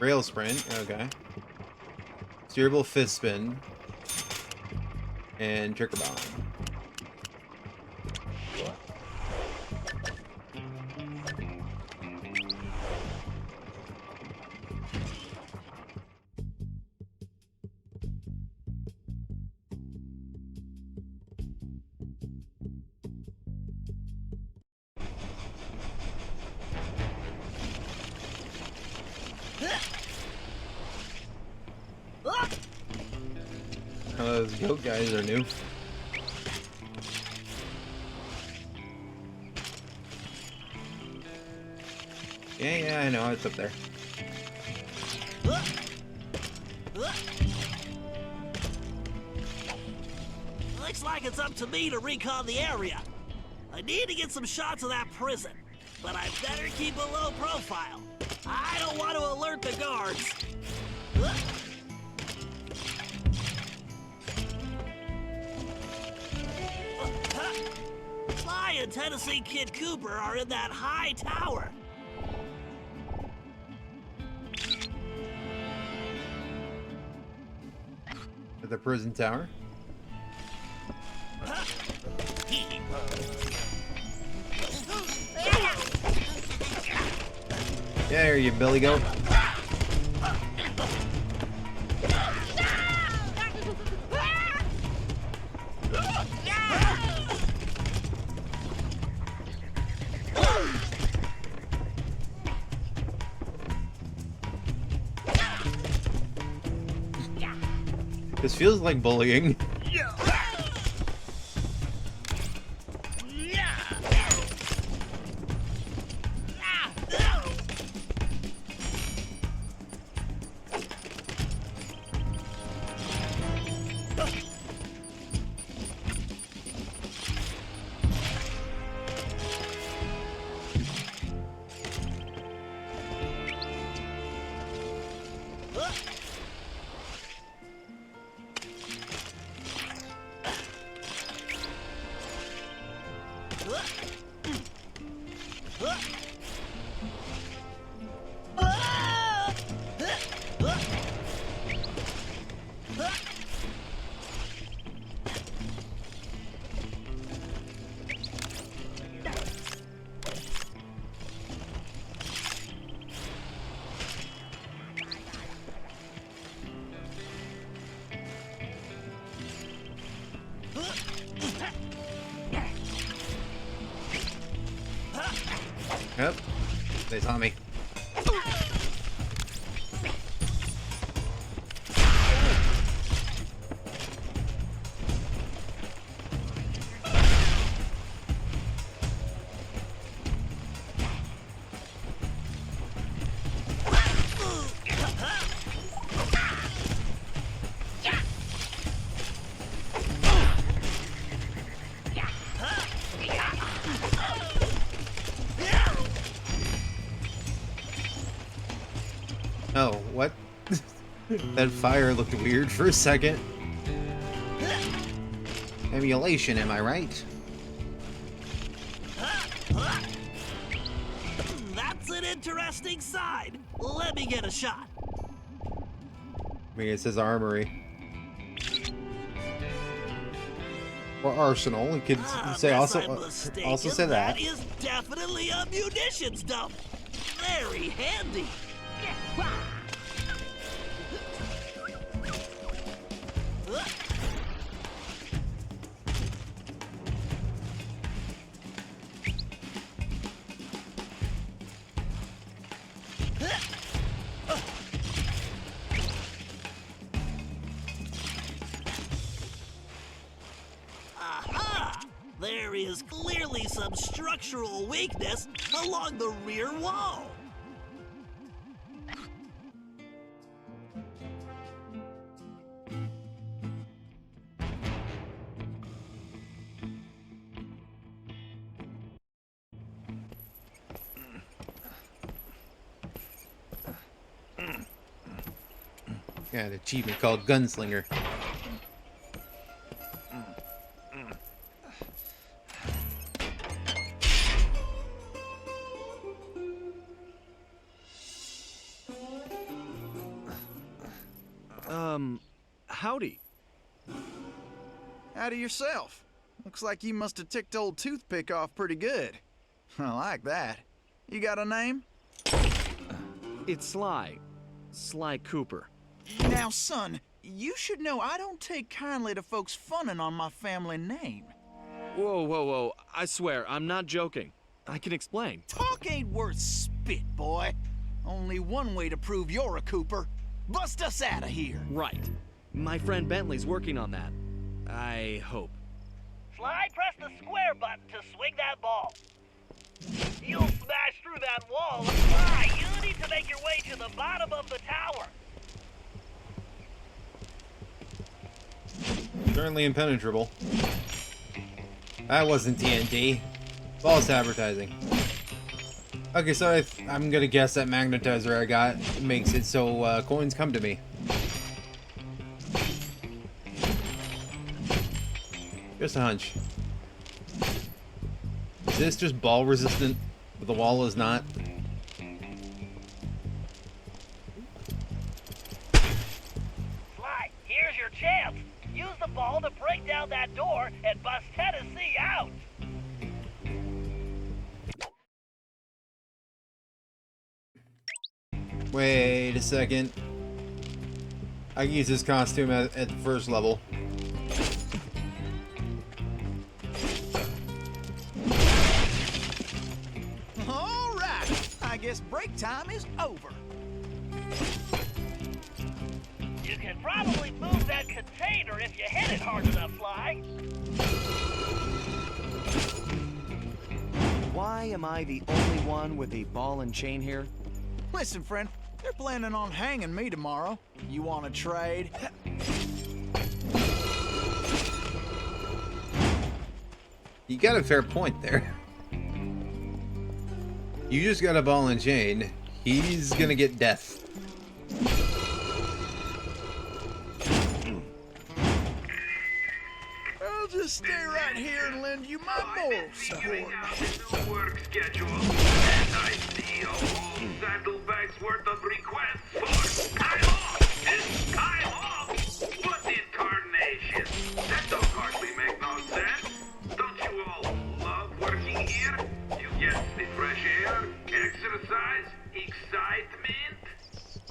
Rail sprint, okay. Steerable fist spin. And trigger bomb. Those goat guys are new. Yeah, I know. It's up there. Looks like it's up to me to recon the area. I need to get some shots of that prison, but I better keep a low profile. I don't want to alert the guards. Sly and Tennessee Kid Cooper are in that high tower. At the prison tower. Yeah, there you Billy Goat. This feels like bullying. Yep, they saw me. Oh, what? That fire looked weird for a second. Emulation, am I right? That's an interesting sign. Let me get a shot. I mean, it says armory. Or arsenal. You could say also say that. That is definitely a munitions dump. Very handy. Aha! There is clearly some structural weakness along the rear wall. Got an achievement called Gunslinger. Howdy. Howdy yourself. Looks like you must have ticked old Toothpick off pretty good. I like that. You got a name? It's Sly. Sly Cooper. Now, son, you should know I don't take kindly to folks funning on my family name. Whoa. I swear, I'm not joking. I can explain. Talk ain't worth spit, boy. Only one way to prove you're a Cooper. Bust us out of here. Right. My friend Bentley's working on that. I hope. Sly, press the square button to swing that ball. You'll smash through that wall and fly. You need to make your way to the bottom of the tower. Certainly impenetrable. That wasn't TNT. False advertising. Okay, so I'm gonna guess that magnetizer I got makes it so coins come to me. Just a hunch. Is this just ball resistant, but the wall is not? Sly, here's your chance. Use the ball to break down that door and bust Tennessee out. Wait a second. I can use this costume at the first level. All right. I guess break time is over. You can probably move that container if you hit it hard enough, Sly. Why am I the only one with a ball and chain here? Listen, friend, they're planning on hanging me tomorrow. You want to trade? You got a fair point there. You just got a ball and chain. He's gonna get death. I'll just stay right here and lend you my moral support. The work schedule, and I see a whole saddlebags worth of requests for time off. It's time off. What in tarnation? That don't hardly make no sense. Don't you all love working here? You get the fresh air, exercise, excitement.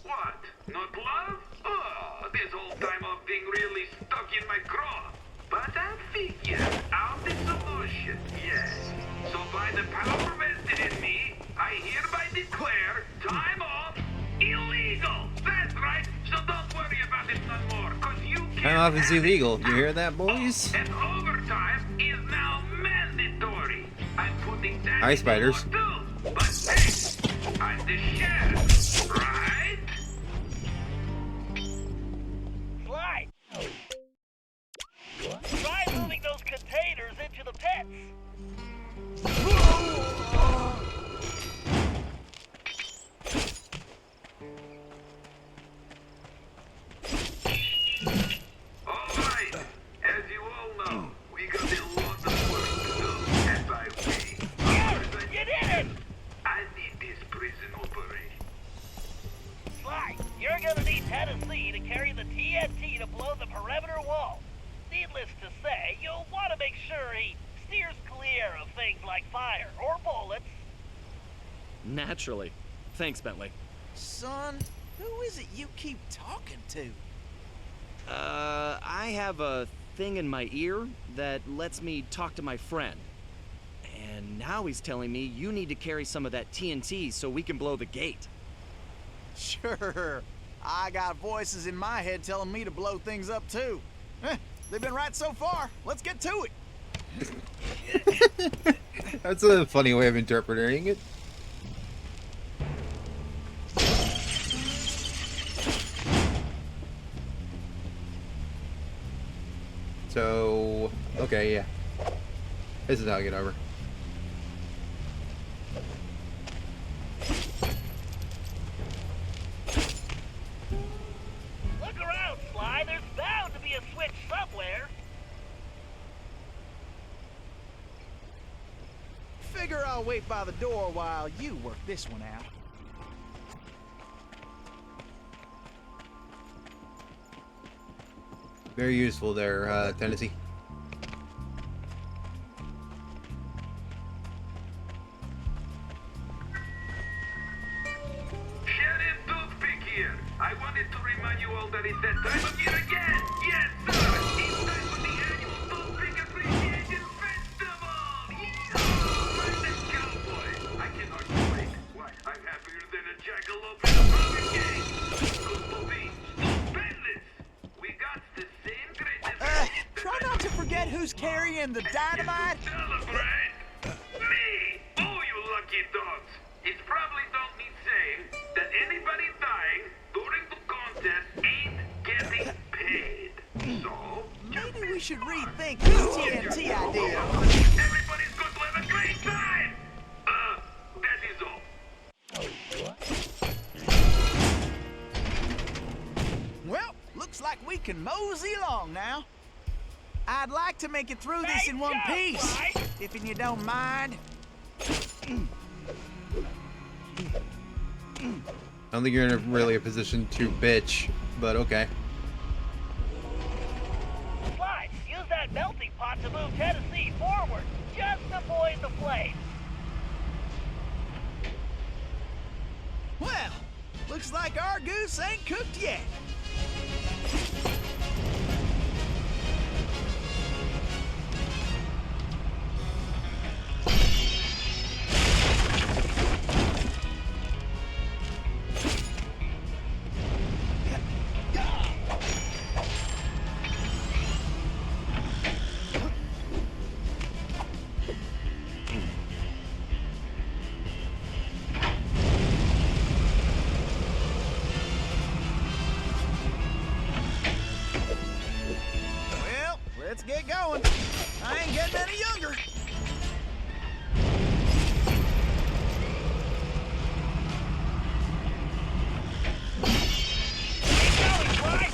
What? Not love? Oh, this whole time off thing really stuck in my craw. But I figured out the solution, yes. So by the power vested in me, I hereby declare time off illegal. That's right, so don't worry about it no more, cause you can't. Time off is have it. illegal. You hear that, boys? And overtime is now mandatory. I'm putting that Hi, in spiders. law too. But hey, I'm the sheriff, right? Sly! Try moving those containers into the pits. Alright, as you all know, we got a lot of work to do, and by we, Yes, you did it! I need this prison operation. Sly, you're gonna need Tennessee to carry the TNT to blow the perimeter wall. Needless to say, you'll want to make sure he steers clear of things like fire or bullets. Naturally. Thanks, Bentley. Son, who is it you keep talking to? I have a thing in my ear that lets me talk to my friend. And now he's telling me you need to carry some of that TNT so we can blow the gate. Sure. I got voices in my head telling me to blow things up too. They've been right so far. Let's get to it. That's a funny way of interpreting it. So, okay, yeah. This is how I get over. Look around, Sly. There's bound to be a switch somewhere. Figure I'll wait by the door while you work this one out. Very useful there, Tennessee. Sheriff Toothpick here. I wanted to remind you all that it's that time of year again. Yes, sir. It's time for the annual Toothpick Appreciation Festival. Yeehaw! Right then, cowboy. I can hardly wait. Why, I'm happier than a jackalope in a power game. Coastal Beach, stupendous. We got the same greatness. Try not to forget who's carrying the dynamite. Celebrate. Me. Oh, you monkey dogs. It probably don't need saying that anybody dying during the contest ain't getting paid. So, Maybe we should rethink this TNT idea. everybody's going to have a great time. That is all. Well, looks like we can mosey along now. I'd like to make it through this in one piece, if you don't mind. I don't think you're in really a position to bitch, but okay. Sly, use that melting pot to move Tennessee forward. Just avoid the flames. Well, looks like our goose ain't cooked yet. Let's get going. I ain't getting any younger. Keep going, Sly.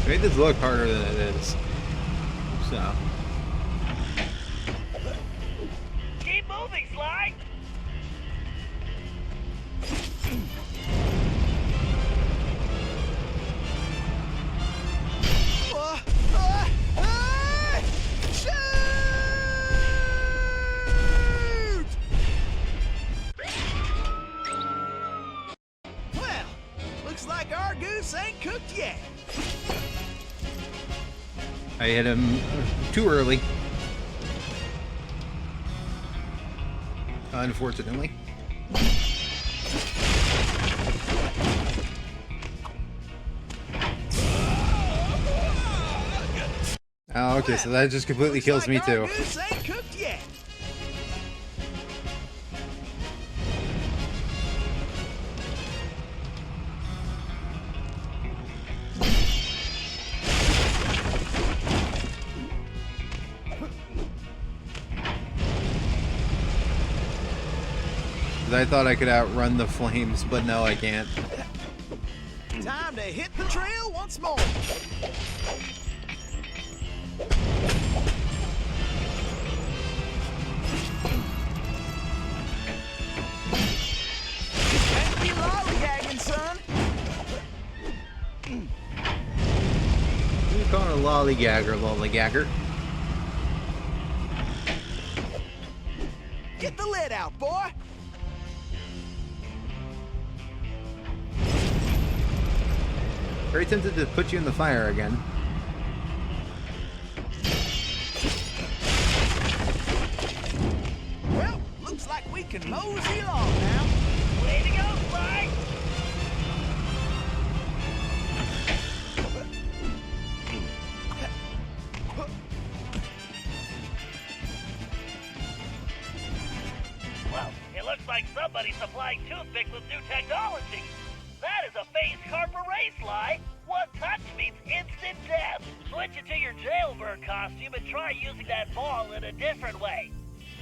Made this look harder than it is. So. Keep moving, Sly. Shoot! Well, looks like our goose ain't cooked yet. I hit him too early. Unfortunately. Oh, okay, so that just completely kills me too. Our goose ain't cooked yet. I thought I could outrun the flames, but no, I can't. Time to hit the trail once more. Can't be lollygagging, son. You call it a lollygagger. Get the lid out, boy. Very tempted to put you in the fire again. Well, looks like we can mosey along now. Way to go, Sly. Well, it looks like somebody's supplying toothpicks with new technology. That is a face carper race, Sly. One touch means instant death. Switch it to your jailbird costume and try using that ball in a different way.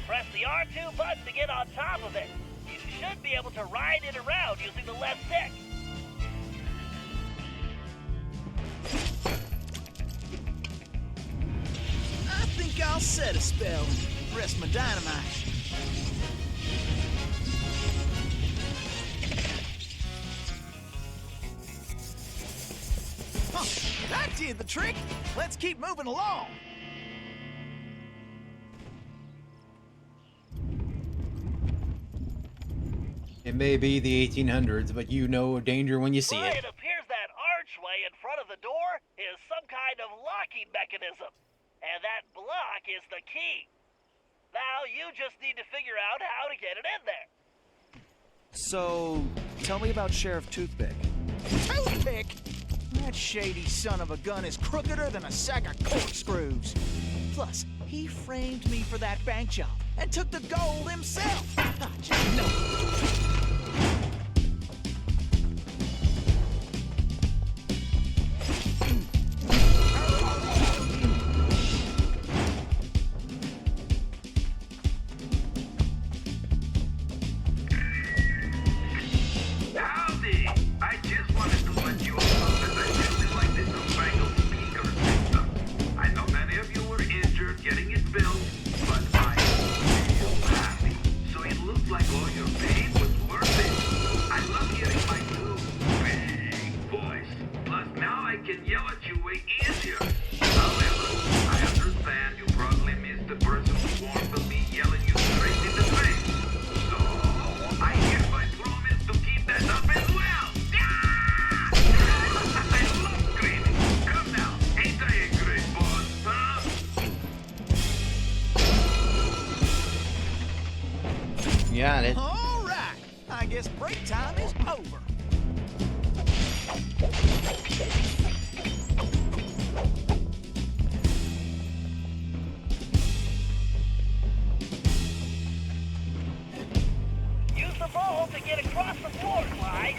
Press the R2 button to get on top of it. You should be able to ride it around using the left stick. I think I'll set a spell and rest my dynamite. That did the trick. Let's keep moving along. It may be the 1800s, but you know danger when you see Well, it. it appears that archway in front of the door is some kind of locking mechanism. And that block is the key. Now you just need to figure out how to get it in there. So, tell me about Sheriff Toothpick. Toothpick? That shady son of a gun is crookeder than a sack of corkscrews. Plus, he framed me for that bank job and took the gold himself. Ah, just no. Howdy! I just wanted to let you all know that I really like this newfangled speaker system. I know many of you were injured getting it built, but I am happy. So it looks like all your pain was worth it. I love hearing my new big voice. Plus now I can yell at you way easier. However, I understand you probably missed the person who warned of me yelling you straight in the face. So I hereby promise to keep that up as well. I love screaming. Come now, ain't I a great boss, huh? Got it. All right. I guess break time is over. Use the ball to get across the floor, Sly.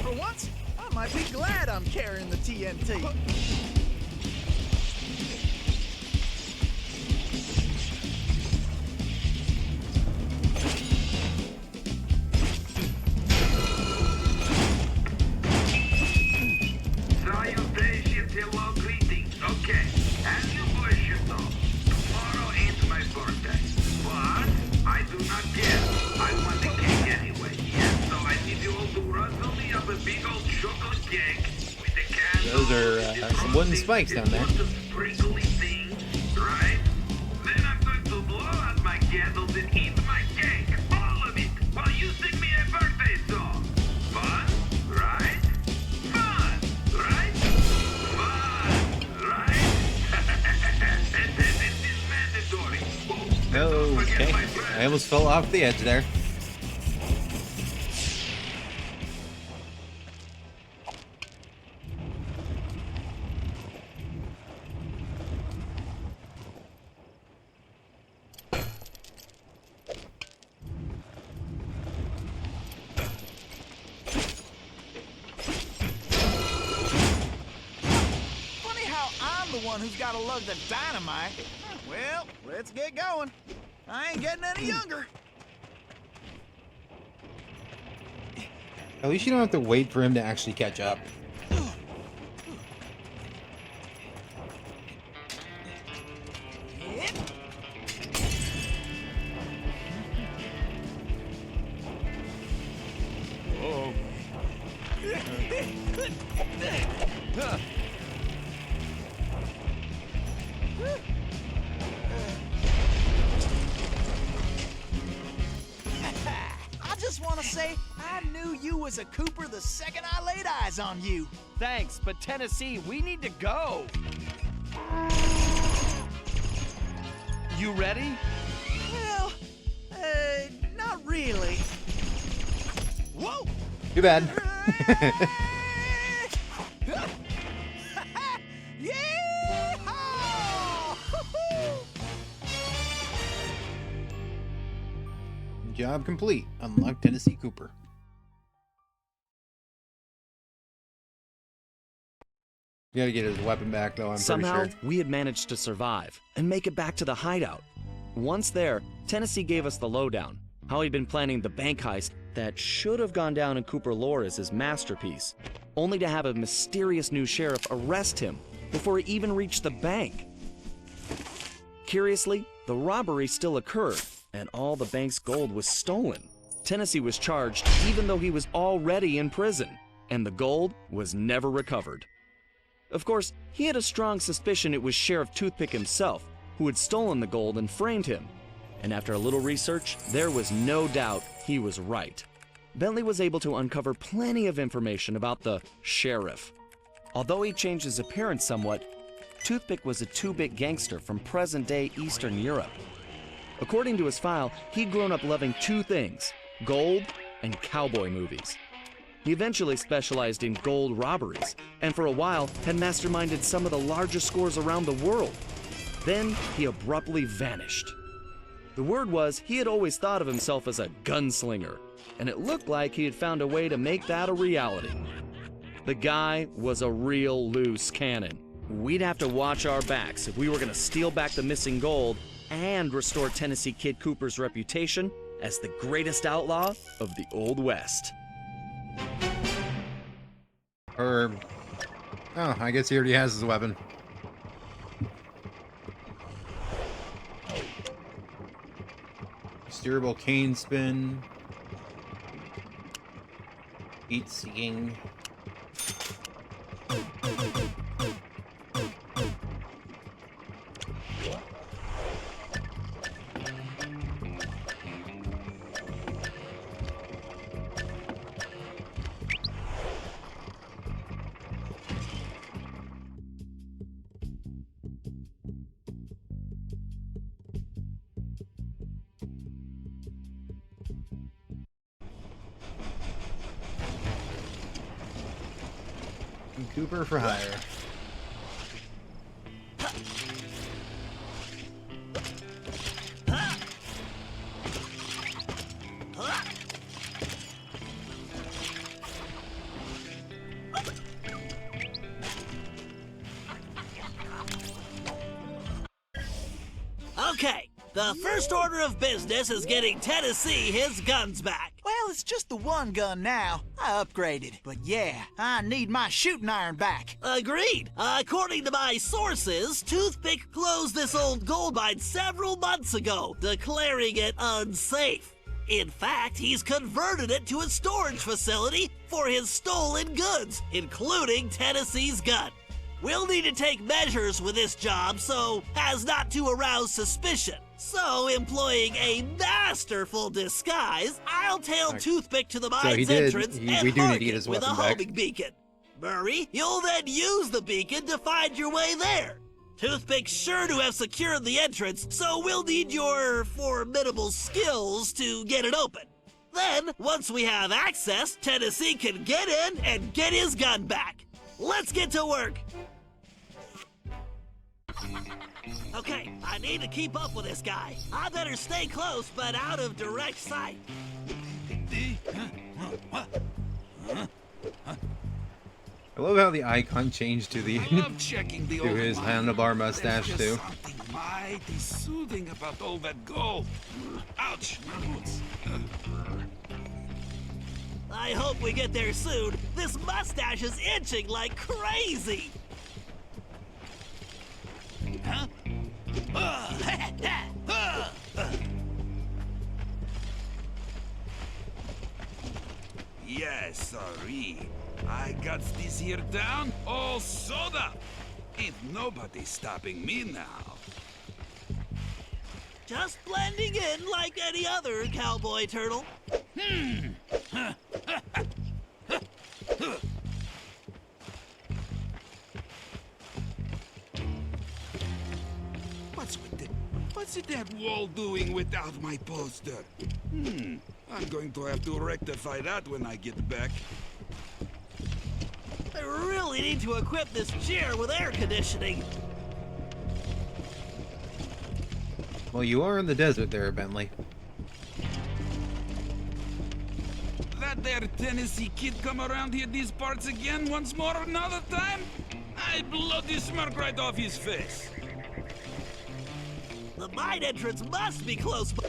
For once, I might be glad I'm carrying the TNT. Salutations, hello, greetings. Okay, as you boys should know, tomorrow ain't my birthday. But I do not care. I want the cake anyway. Yeah, so I need you all to rustle me up a big old chocolate cake with the candles. Those are some wooden spikes down there. Some sprinkly things, right? Then I'm going to blow out my candles and eat my cake. All of it. While you sing me a birthday song. Fun, right? Fun, right? Fun, right? Attendance is mandatory. Oh, don't forget Okay. my friend. I almost fell off the edge there. Funny how I'm the one who's got to lug the dynamite. Well, let's get going. I ain't getting any younger. At least you don't have to wait for him to actually catch up. I just want to say I knew you was a Cooper the second I laid eyes on you. Thanks, but Tennessee, we need to go. You ready? Well, not really. Whoa! Too bad. Job complete. Unlock Tennessee Cooper. You gotta get his weapon back, though, I'm Somehow, pretty sure. we had managed to survive and make it back to the hideout. Once there, Tennessee gave us the lowdown, how he'd been planning the bank heist that should have gone down in Cooper lore as his masterpiece, only to have a mysterious new sheriff arrest him before he even reached the bank. Curiously, the robbery still occurred, and all the bank's gold was stolen. Tennessee was charged even though he was already in prison, and the gold was never recovered. Of course, he had a strong suspicion it was Sheriff Toothpick himself who had stolen the gold and framed him. And after a little research, there was no doubt he was right. Bentley was able to uncover plenty of information about the sheriff. Although he changed his appearance somewhat, Toothpick was a two-bit gangster from present-day Eastern Europe. According to his file, he'd grown up loving two things: gold and cowboy movies. He eventually specialized in gold robberies, and for a while had masterminded some of the largest scores around the world. Then he abruptly vanished. The word was he had always thought of himself as a gunslinger, and it looked like he had found a way to make that a reality. The guy was a real loose cannon. We'd have to watch our backs if we were gonna steal back the missing gold and restore Tennessee Kid Cooper's reputation as the greatest outlaw of the Old West. Or, oh, I guess he already has his weapon. Steerable cane spin. Heat seeking. Cooper for hire. Okay, the first order of business is getting Tennessee his guns back. Well, it's just the one gun now. I upgraded. But yeah, I need my shooting iron back. Agreed. According to my sources, Toothpick closed this old gold mine several months ago, declaring it unsafe. In fact, he's converted it to a storage facility for his stolen goods, including Tennessee's gun. We'll need to take measures with this job so as not to arouse suspicion. So, employing a masterful disguise, I'll tail Toothpick to the mine's entrance and mark it with a homing beacon. Murray, you'll then use the beacon to find your way there. Toothpick's sure to have secured the entrance, so we'll need your formidable skills to get it open. Then, once we have access, Tennessee can get in and get his gun back. Let's get to work. Okay, I need to keep up with this guy. I better stay close, but out of direct sight. I love how the icon changed to the I love checking the to old his mine. handlebar mustache There's too. just something mighty soothing about all that gold. Ouch, my boots. I hope we get there soon. This mustache is itching like crazy. Huh? Yes, sorry. I got this here down all soda. Ain't nobody stopping me now. Just blending in like any other cowboy turtle. What's that wall doing without my poster? I'm going to have to rectify that when I get back. I really need to equip this chair with air conditioning. Well, you are in the desert there, Bentley. That there Tennessee kid come around here these parts again once more another time? I blow this smirk right off his face. The mine entrance must be close by.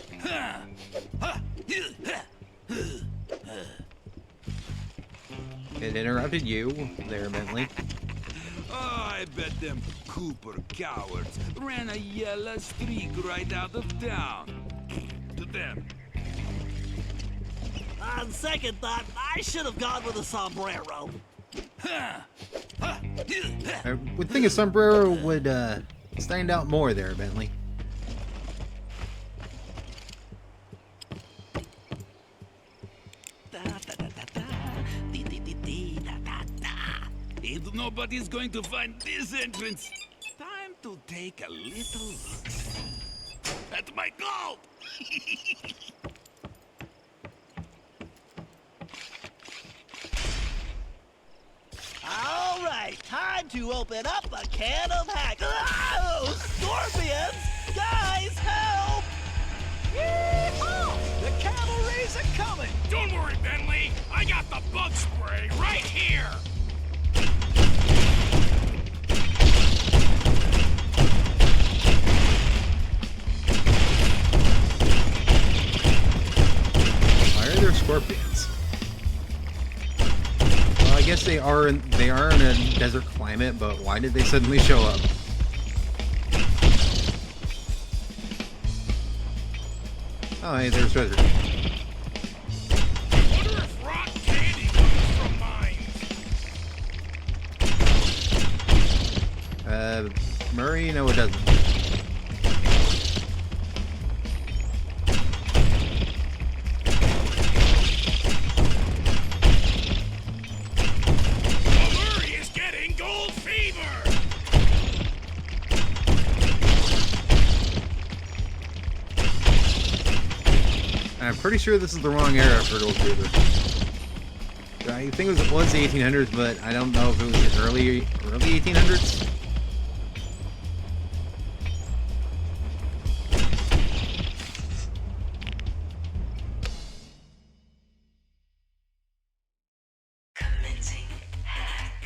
It interrupted you there, Bentley. Oh, I bet them Cooper cowards ran a yellow streak right out of town. To them. On second thought, I should have gone with a sombrero. I would think a sombrero would stand out more there, Bentley. If nobody's going to find this entrance, time to take a little look at my gold. All right, time to open up a can of hack. Oh, scorpions! Guys, help! Yeehaw! The cavalry's a-coming! Don't worry, Bentley. I got the bug spray right here. Why are there scorpions? Well, I guess they are in a desert climate, but why did they suddenly show up? Oh, hey, there's treasure. Wonder if rock candy comes from mines. Murray? No, it doesn't. Murray is getting gold fever. I'm pretty sure this is the wrong era for gold fever. I think it was the 1800s, but I don't know if it was the early 1800s. Commencing hack.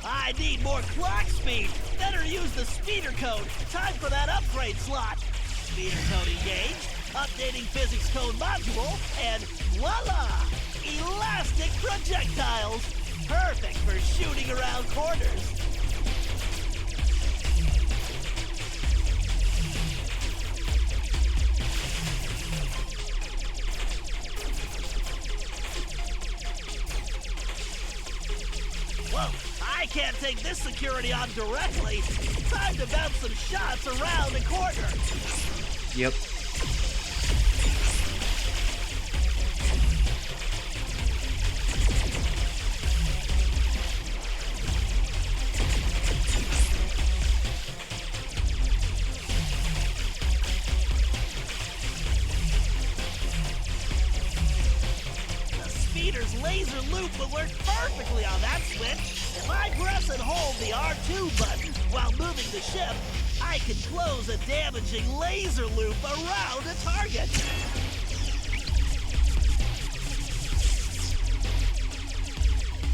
I need more clock speed. Better use the speeder code. Time for that upgrade slot. Speeder code engaged. Updating physics code module, and voila! Elastic projectiles. Perfect for shooting around corners. Whoa, I can't take this security on directly. Time to bounce some shots around the corner. Yep. The speeder's laser loop will work perfectly on that switch. If I press and hold the R2 button while moving the ship, I can close a damaging laser loop around a target.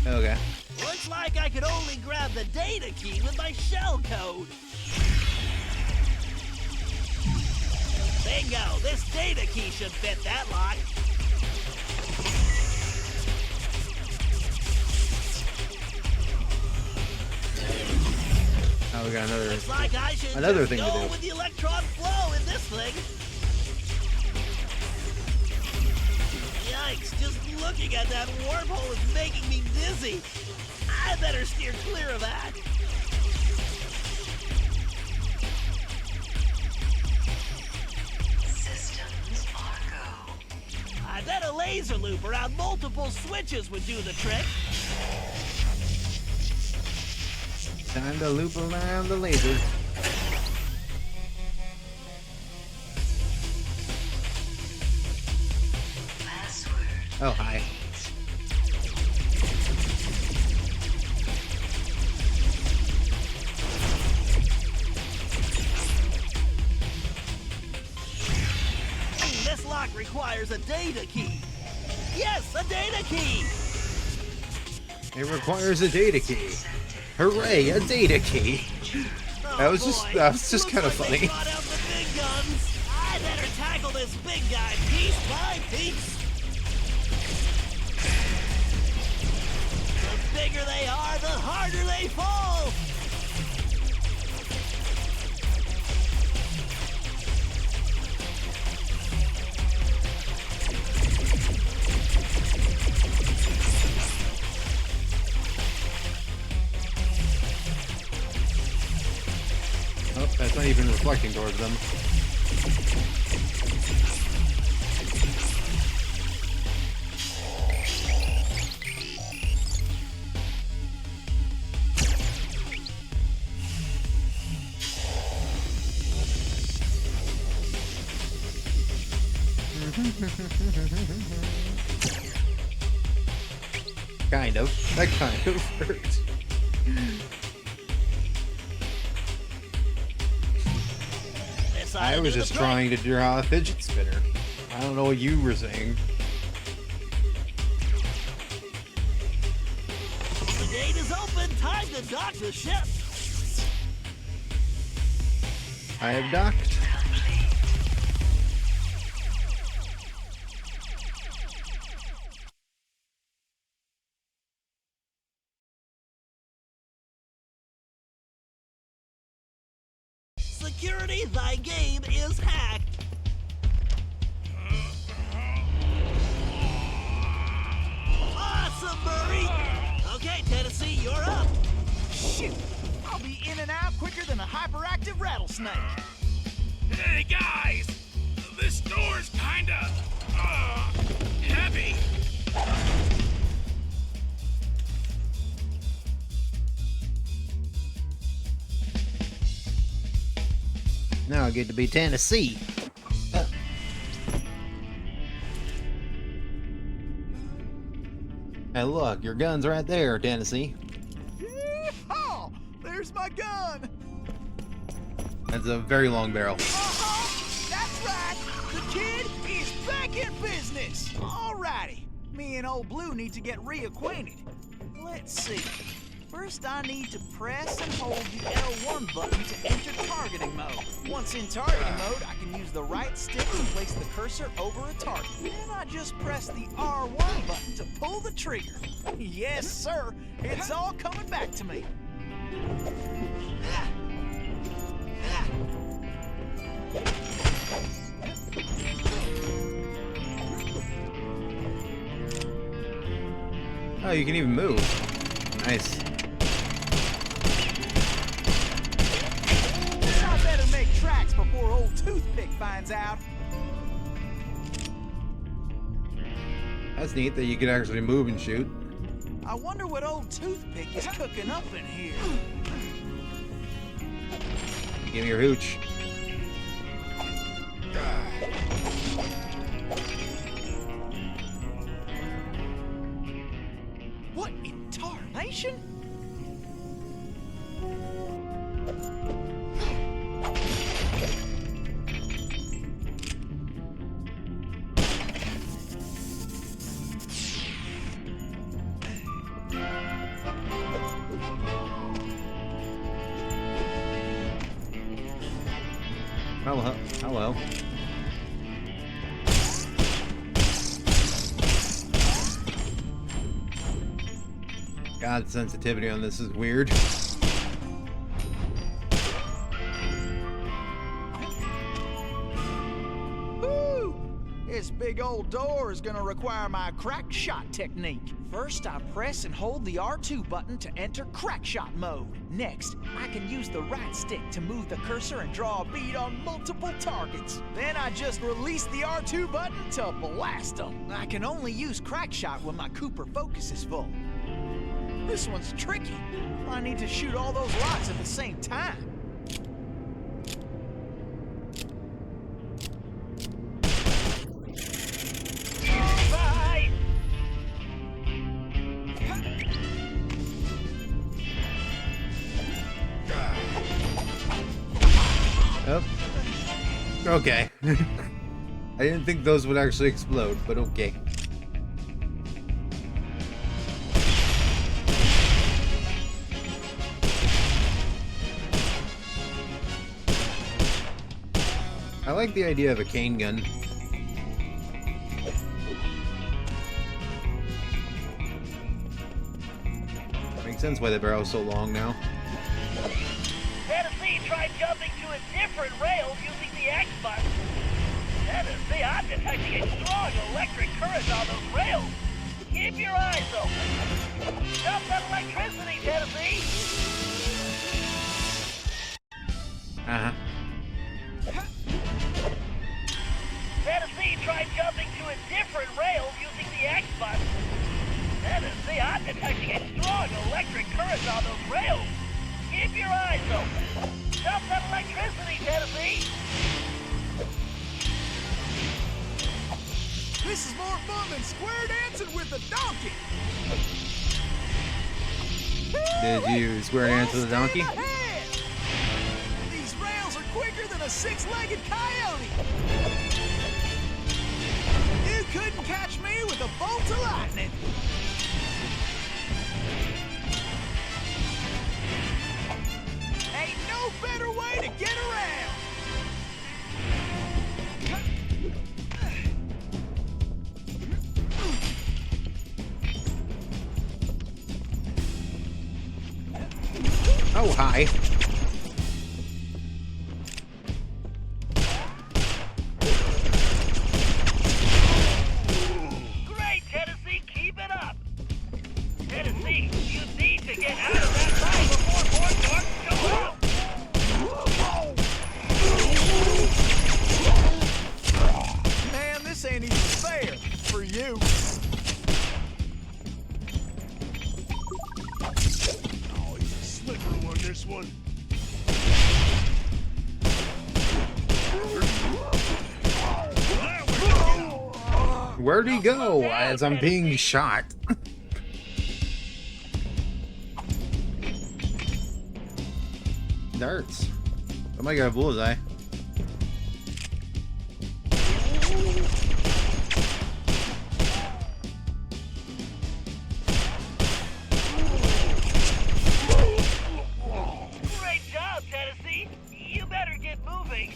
Okay. Looks like I could only grab the data key with my shell code. Bingo! This data key should fit that lock. Oh, we got Looks like I should another just thing to go do. with the electron flow in this thing. Yikes, just looking at that wormhole is making me dizzy. I better steer clear of that. Systems are go. I bet a laser loop around multiple switches would do the trick. Time to loop around the laser. Password. Oh, hi. This lock requires a data key. Yes, a data key! It requires a data key. Hooray, a data key. That was just Looks kind of like they funny. brought out the big guns. I better tackle this big guy piece by piece. The bigger they are, the harder they fall. Oh, that's not even reflecting towards them. Kind of. That kind of worked. I was just trying to draw a fidget spinner. I don't know what you were saying. The gate is open. Time to dock the ship. I have docked. Security, thy game is hacked. Awesome, Murray. Okay, Tennessee, you're up. Shoot! I'll be in and out quicker than a hyperactive rattlesnake. Hey guys, this door's kinda heavy. Now I get to be Tennessee. Hey, look, your gun's right there, Tennessee. Yeehaw! There's my gun. That's a very long barrel. That's right. The kid is back in business. Alrighty. Me and Old Blue need to get reacquainted. Let's see. First, I need to press and hold the L1 button to enter targeting mode. Once in targeting mode, I can use the right stick to place the cursor over a target. Then I just press the R1 button to pull the trigger. Yes, sir. It's all coming back to me. Oh, you can even move. Nice. I better make tracks before Old Toothpick finds out. That's neat that you can actually move and shoot. I wonder what Old Toothpick is cooking up in here. Give me your hooch. What in tarnation? Hello. Hello. God, sensitivity on this is weird. Woo! This big old door is gonna require my crack shot technique. First, I press and hold the R2 button to enter crack shot mode. Next, I can use the right stick to move the cursor and draw a bead on multiple targets. Then I just release the R2 button to blast them. I can only use crack shot when my Cooper focus is full. This one's tricky. I need to shoot all those lots at the same time. Bye. Oh. Okay. I didn't think those would actually explode, but okay. I like the idea of a cane gun. Makes sense why the barrel's so long now. Tennessee tried jumping to a different rail using the X button. Tennessee, I'm detecting a strong electric current on those rails. Keep your eyes open. Jump that electricity, Tennessee. Uh-huh. Tennessee tried jumping to a different rail using the X button. Tennessee, I'm detecting a strong electric current on those rails. Keep your eyes open. Jump that electricity, Tennessee. This is more fun than square dancing with a donkey. Did you square dance to the donkey? Ahead! These rails are quicker than a six-legged coyote. You couldn't catch me with a bolt of lightning. Ain't no better way to get around. Oh, hi. Great, Tennessee, keep it up. Tennessee, you need to get out of that line before more dogs show up. Man, this ain't even fair for you. Oh, he's a slipper on this one. Where'd he go as I'm being shot? Darts. Somebody got a bullseye. Great job, Tennessee. You better get moving.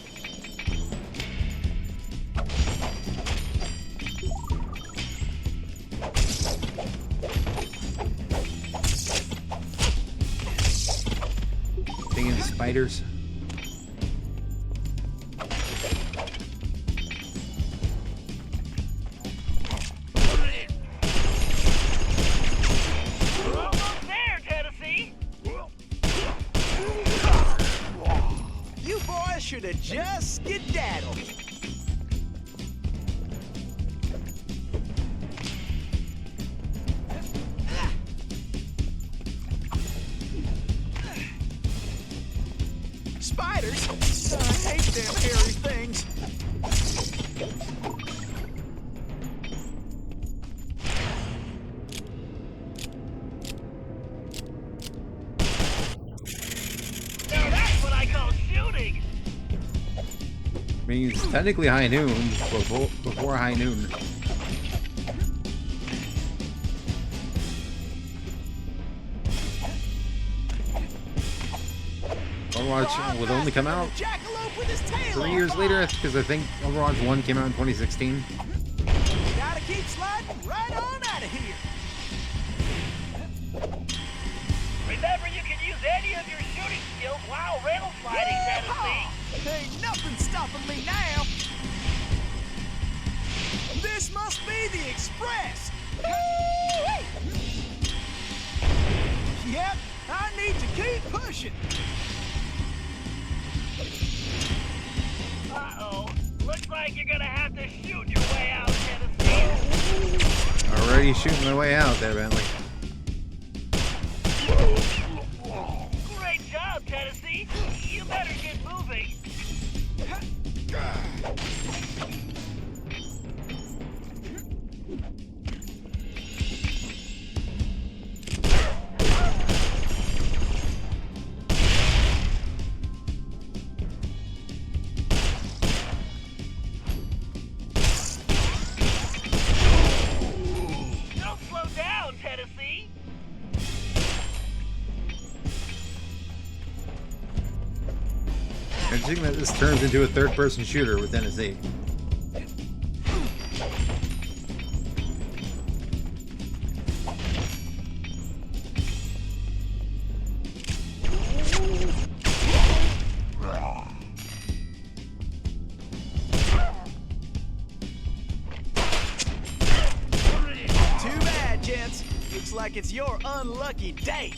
Thinking of spiders. We're almost there, Tennessee. You boys should have just skedaddled. Spiders? I hate them hairy things. Now that's what I call shooting. I mean, it's technically high noon, before high noon. Overwatch would only come out Jackalope with his tail 3 on years fire. later, because I think Overwatch 1 came out in 2016. Gotta keep sliding right on out of here. Remember, you can use any of your shooting skills while rail sliding, Tennessee. Ain't nothing stopping me now. This must be the express. Yep, I need to keep pushing. Uh-oh. Looks like you're gonna have to shoot your way out, Tennessee. Already shooting my way out there, Bentley. Great job, Tennessee. You better get moving. Don't slow down, Tennessee. Interesting that this turns into a third-person shooter with Tennessee. Too bad, gents. Looks like it's your unlucky day.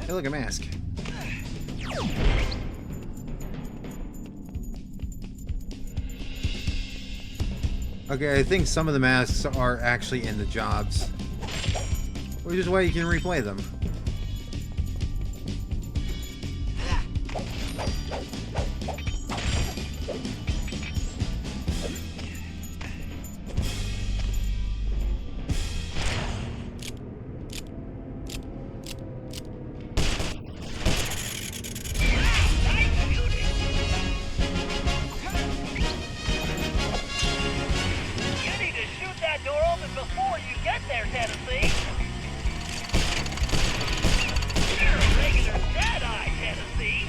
Hey, look, a mask. Okay, I think some of the masks are actually in the jobs, which is why you can replay them. You need to shoot that door open before you get there, Tennessee. You're a regular dead-eye, Tennessee.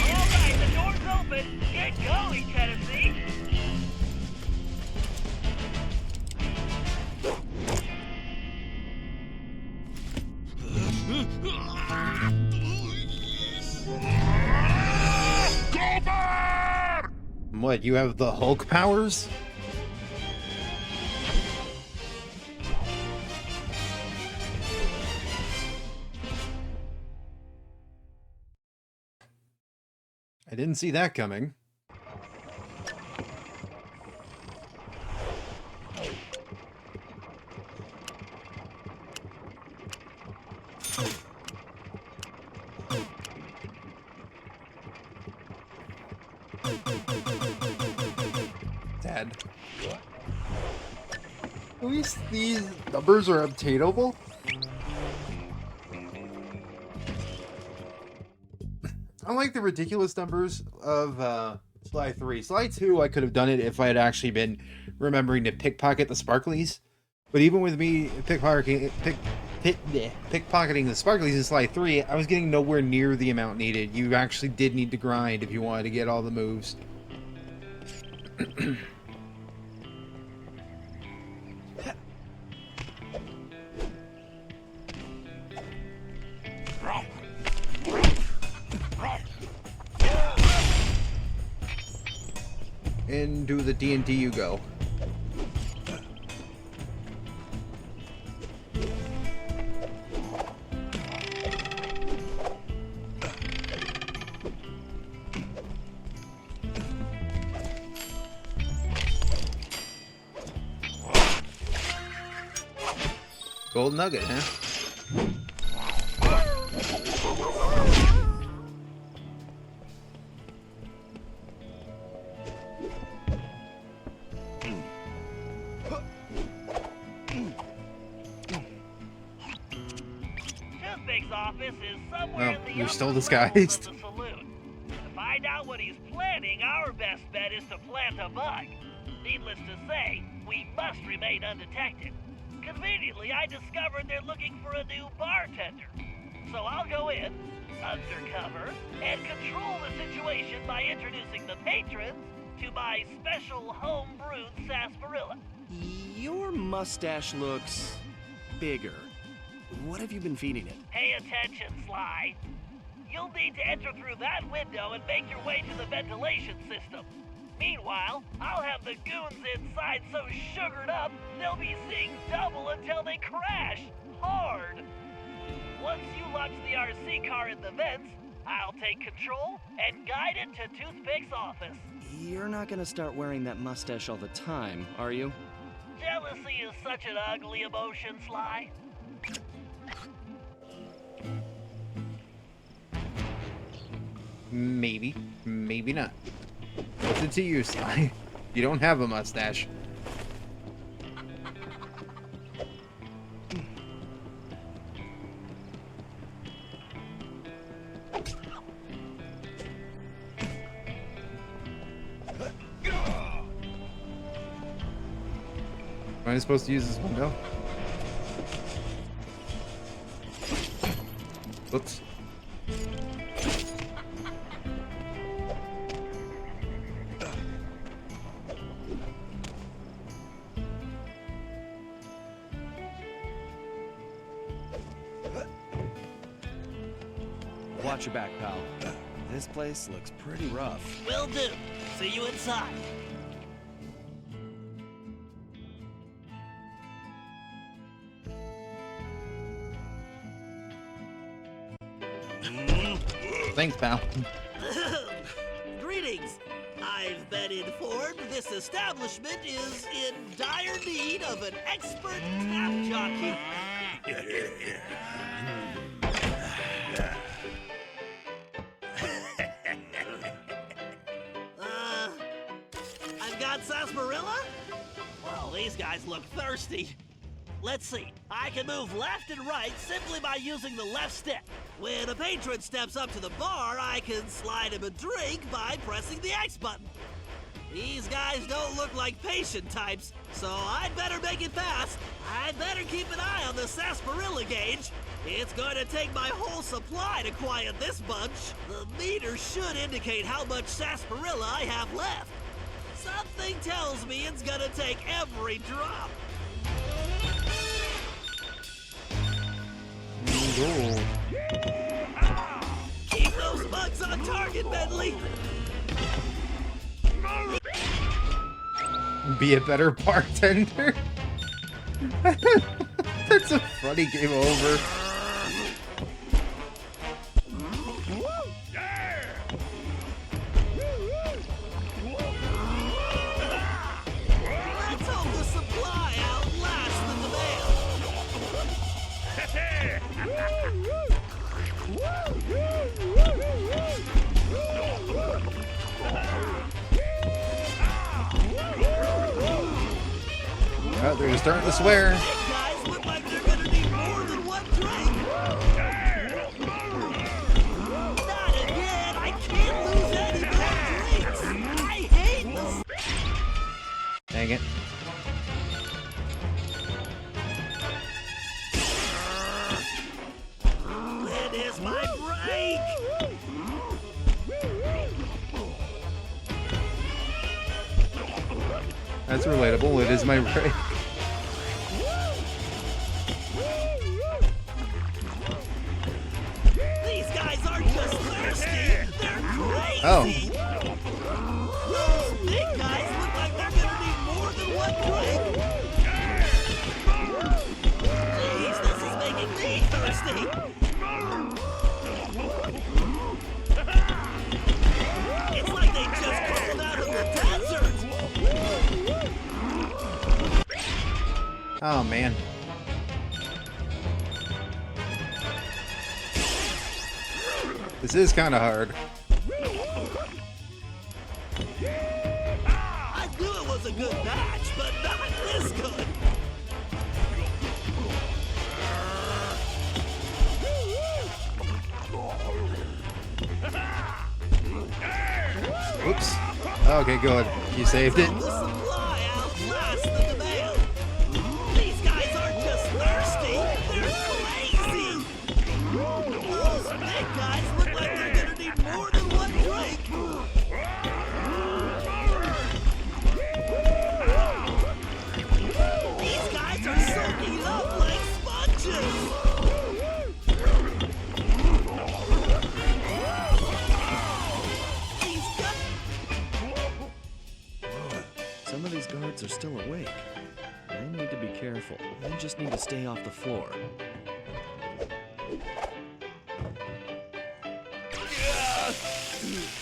All right, the door's open. Get going, Tennessee. What, you have the Hulk powers? I didn't see that coming. Dad. At least these numbers are obtainable. I like the ridiculous numbers of Sly 3. Sly 2, I could have done it if I had actually been remembering to pickpocket the sparklies. But even with me pickpocketing the sparklies in Sly 3, I was getting nowhere near the amount needed. You actually did need to grind if you wanted to get all the moves. Into the D&D you go. Gold nugget, huh? Toothpick's office is somewhere in the you're upper still levels disguised. of the saloon. To find out what he's planning, our best bet is to plant a bug. Needless to say, we must remain undetected. Conveniently, I discovered they're looking for a new bartender. So I'll go in, undercover, and control the situation by introducing the patrons to my special home-brewed sarsaparilla. Your mustache looks bigger. What have you been feeding it? Pay attention, Sly. You'll need to enter through that window and make your way to the ventilation system. Meanwhile, I'll have the goons inside so sugared up, they'll be seeing double until they crash hard. Once you launch the RC car in the vents, I'll take control and guide it to Toothpick's office. You're not gonna start wearing that mustache all the time, are you? Jealousy is such an ugly emotion, Sly. Maybe. Maybe not. What's it to you, Sly? You don't have a mustache. Am I supposed to use this window? Oops. Watch your back, pal. This place looks pretty rough. Will do. See you inside. Thanks, pal. Greetings. I've been informed this establishment is in dire need of an expert tap jockey. I've got sarsaparilla? Well, these guys look thirsty. Let's see. I can move left and right simply by using the left stick. When a patron steps up to the bar, I can slide him a drink by pressing the X button. These guys don't look like patient types, so I'd better make it fast. I'd better keep an eye on the sarsaparilla gauge. It's going to take my whole supply to quiet this bunch. The meter should indicate how much sarsaparilla I have left. Something tells me it's gonna take every drop. Ooh. Keep those bugs on target, Bentley. Be a better bartender. That's a funny game over. Let's hope the supply outlasts the Oh, they're just starting to swear. Hey guys, look like they're gonna need more than one drink. Not again! I can't lose any more drinks. I hate this. Dang it. When is my break? That's relatable. It is my break. These guys aren't just thirsty, they're crazy! Oh. Those big guys look like they're gonna need more than one drink! Jeez, this is making me thirsty! It's like they just crawled out of the desert! Oh man. This is kind of hard. I knew it was a good batch, but not this good! Oops. Okay, good. You saved it. The supply outlasts the demand. These guys aren't just thirsty, they're crazy. Those big guys look like they're gonna need more than one drink. These guys are soaking up like sponges. These guys. Some of these guards are still awake. I need to be careful. I just need to stay off the floor.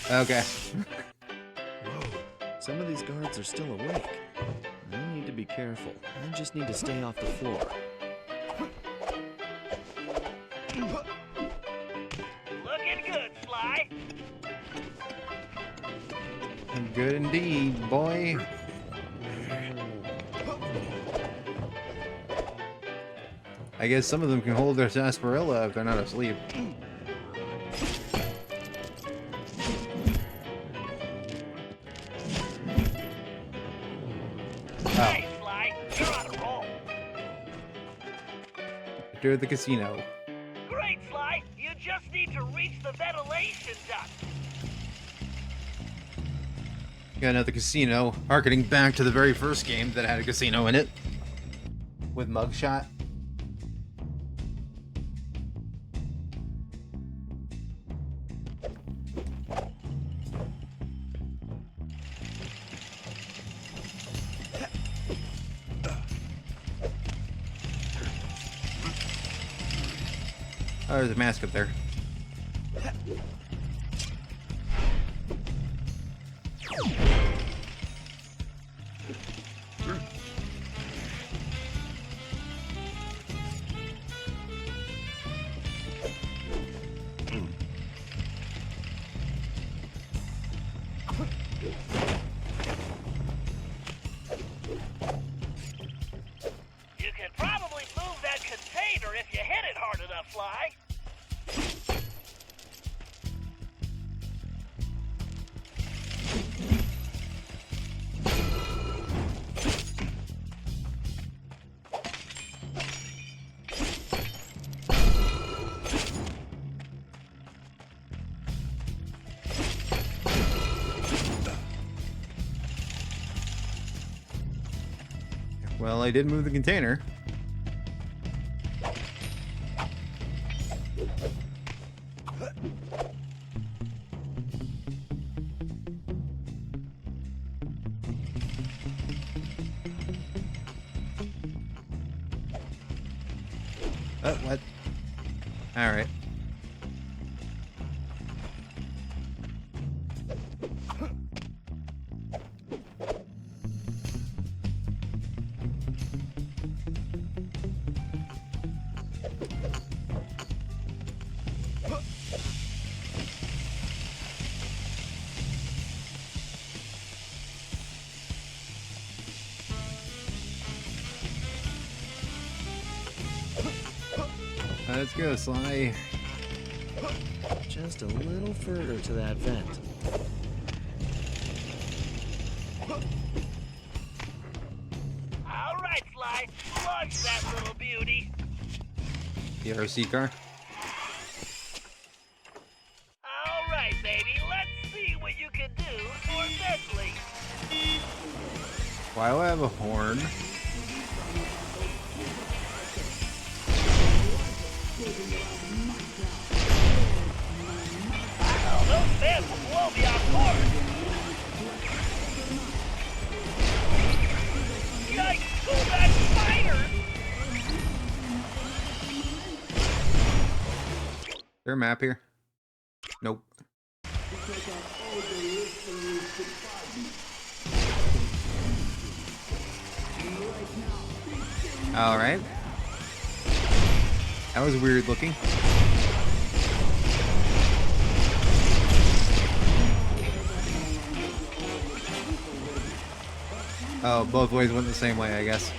Okay. Some of these guards are still awake. I need to be careful. I just need to stay off the floor. Looking good, Sly. Good indeed, boy. I guess some of them can hold their sarsaparilla if they're not asleep. Hey, Sly, you're on a roll. Enter the casino. Great, Sly. You just need to reach the ventilation duct. Got another casino, harkening back to the very first game that had a casino in it. With Mugshot. Oh, there's a mask up there. You can probably move that container if you hit it hard enough, Sly. Well, I did move the container. What? All right. Let's go, Sly. Just a little further to that vent. All right, Sly. Launch that little beauty. The RC car. All right, baby. Let's see what you can do for Nestle. Why do I have a horn? Wow, those fans will blow me off course. Yikes, go back, spider! Is there a map here? Nope. All right. That was weird looking. Oh, both ways went the same way, I guess.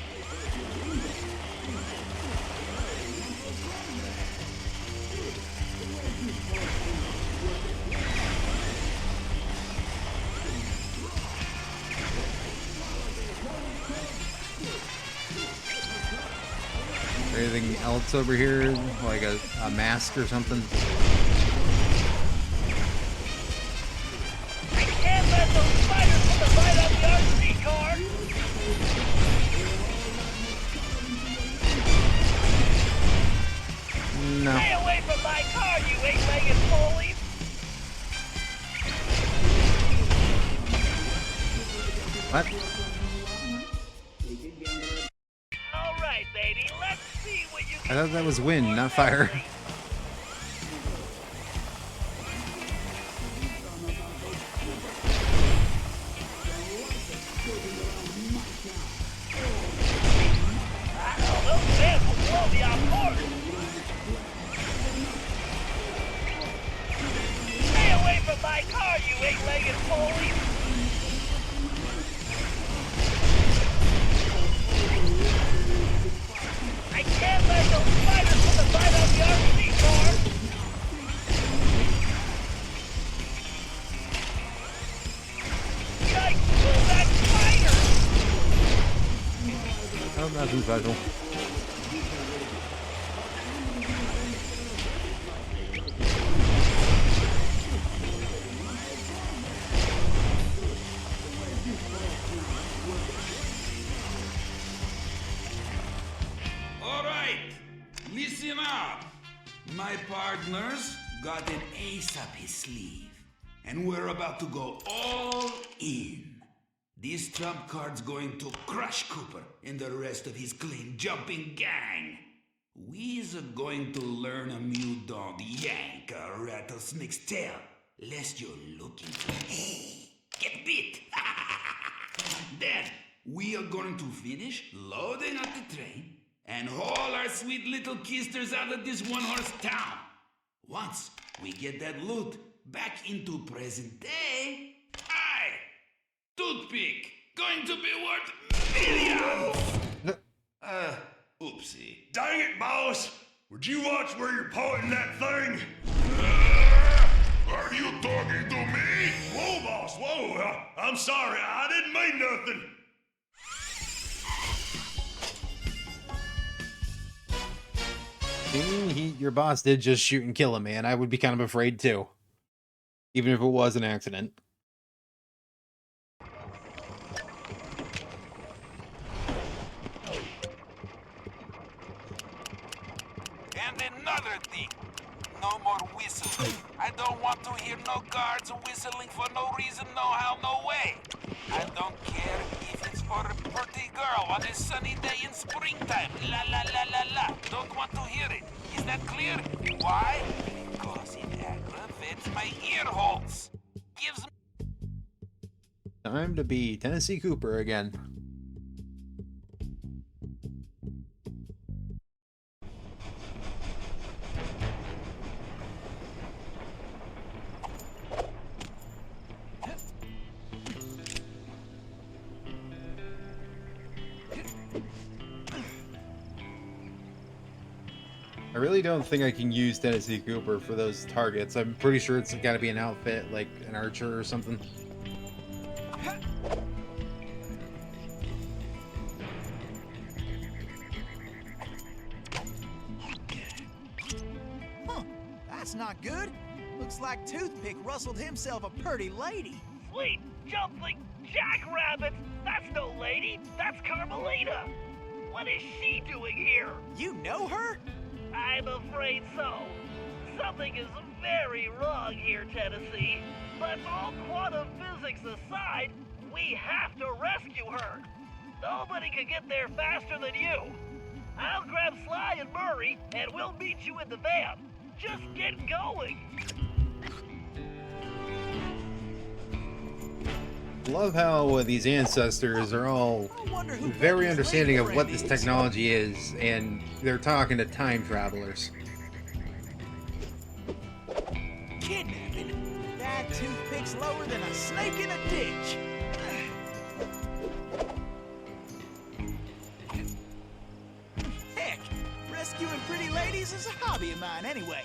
Anything else over here? Like a mask or something? I can't let those spiders put the bite on the RC car! No. Stay away from my car, you eight-legged bullies! What? All right, baby, let's see what you I can thought that do was wind, for not fire. Nestle. Those fans will blow me off course. Stay away from my car, you eight-legged bullies! I can't let those spiders put the bite on the RC car! Yikes, pull that spider! Oh, nothing special. All right, listen up. My partner's got an ace up his sleeve, and we're about to go all in. This trump card's going to crush Cooper and the rest of his clean jumping gang. We's going to learn 'em you don't yank around. rattlesnake's tail, lest you're looking to get bit. Then we are going to finish loading up the train and haul our sweet little kisters out of this one-horse town. Once we get that loot back into present day, toothpick, going to be worth millions! Oopsie. Dang it, boss! Would you watch where you're pointing that thing? Are you talking to me? Whoa, boss, whoa! I'm sorry, I didn't mean nothing. Your boss did just shoot and kill a man. I would be kind of afraid too. Even if it was an accident. And another thing, no more whistling. I don't want to hear no guards whistling for no reason, no how, no way. I don't care if it's for a pretty girl on a sunny day in springtime. La la la la la. Don't want to hear it. Is that clear? Why? Because it aggravates my ear holes. Gives me... Time to be Tennessee Cooper again. I really don't think I can use Tennessee Cooper for those targets. I'm pretty sure it's got to be an outfit, like an archer or something. Huh, that's not good. Looks like Toothpick rustled himself a pretty lady. Sweet jumping jackrabbits! That's no lady, that's Carmelita! What is she doing here? You know her? I'm afraid so. Something is very wrong here, Tennessee. But all quantum physics aside, we have to rescue her. Nobody can get there faster than you. I'll grab Sly and Murray, and we'll meet you in the van. Just get going. Love how these ancestors are all very understanding of what this technology is, and they're talking to time travelers. Kidnapping? That Toothpick's lower than a snake in a ditch. Heck, rescuing pretty ladies is a hobby of mine anyway.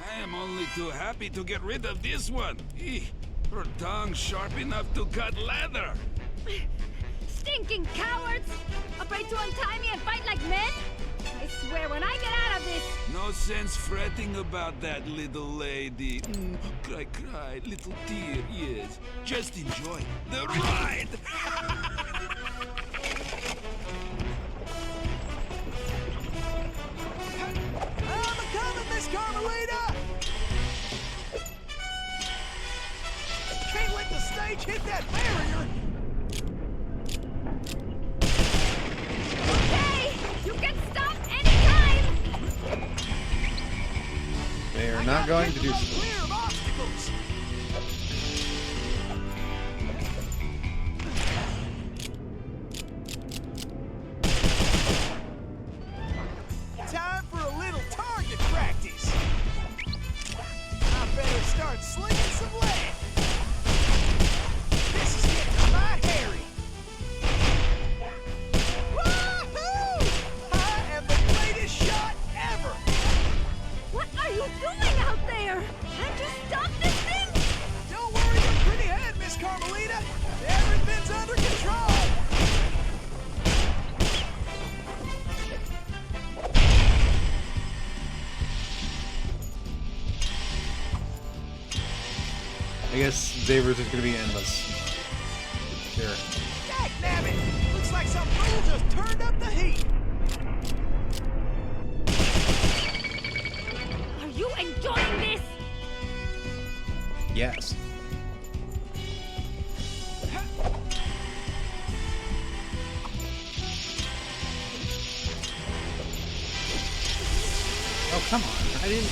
I am only too happy to get rid of this one. Her tongue's sharp enough to cut leather. Stinking cowards! Afraid to untie me and fight like men? I swear when I get out of this... No sense fretting about that, little lady. Cry, cry, little tear, yes. Just enjoy the ride. I'm a-coming, Miss Carmelita! Can't let the stage hit that barrier! Okay! You can stop anytime! They are not going to do so. Clear of obstacles! Time for a little target practice! I better start slinging some lead! This is getting my hairy! Woohoo! I am the greatest shot ever! What are you doing out there? Can't you stop this thing? Don't worry your pretty head, Miss Carmelita! Everything's under control! I guess Xaver's is going to be endless. Sure. Dagnabbit! Looks like some fool just turned up the heat! Are you enjoying this? Yes. Oh, come on. I didn't...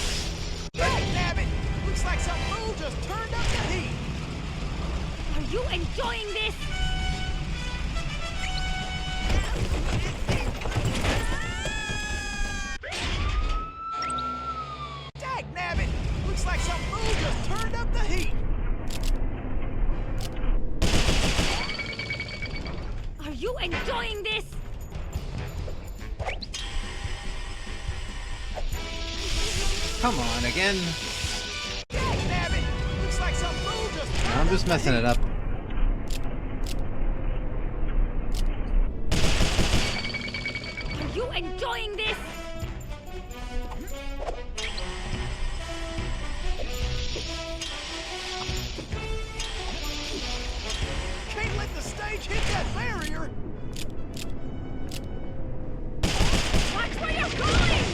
Dagnabbit! Looks like some fool just turned up the heat. Are you enjoying this? Dagnabbit! Looks like some fool just turned up the heat. Are you enjoying this? Come on, again. Dagnabbit! Looks like some fool just turned I'm just messing it up. Are you enjoying this? Can't let the stage hit that barrier. Watch where you're going!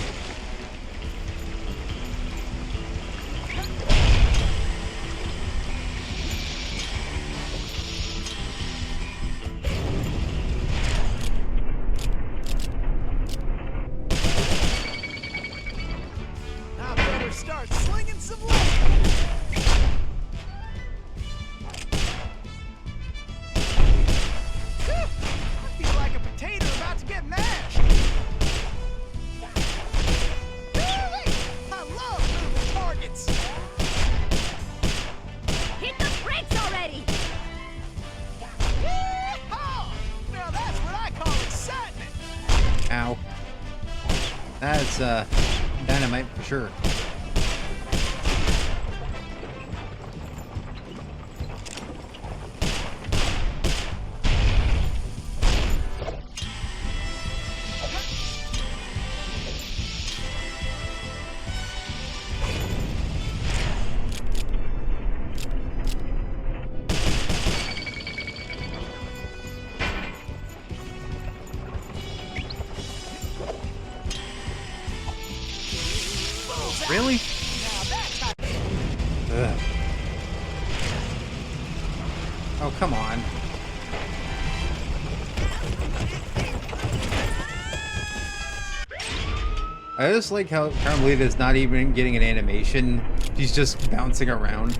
I better start slinging some light. Phew, I feel like a potato about to get mashed. Woo-wee, I love moving targets. Hit the brakes already! Yeehaw! Now that's what I call excitement. Ow. That's, dynamite for sure. Really? Now that's how... Ugh. Oh, come on. I just like how Carmelita's not even getting an animation. She's just bouncing around.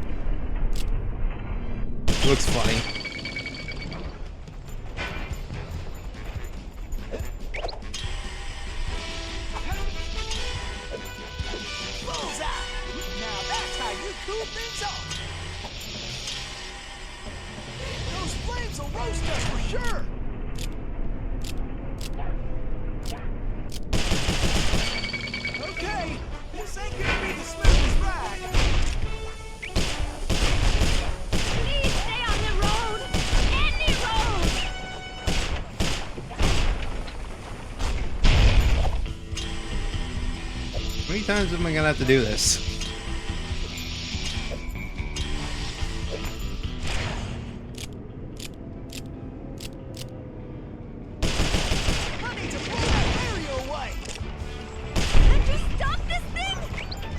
It looks funny. Bullseye! Now that's how you cool things off. Those flames will roast us for sure. Okay, this ain't gonna be the smoothest ride. Please stay on the road! Any road! How many times am I gonna have to do this? I need to pull that barrier away. Can't you stop this thing?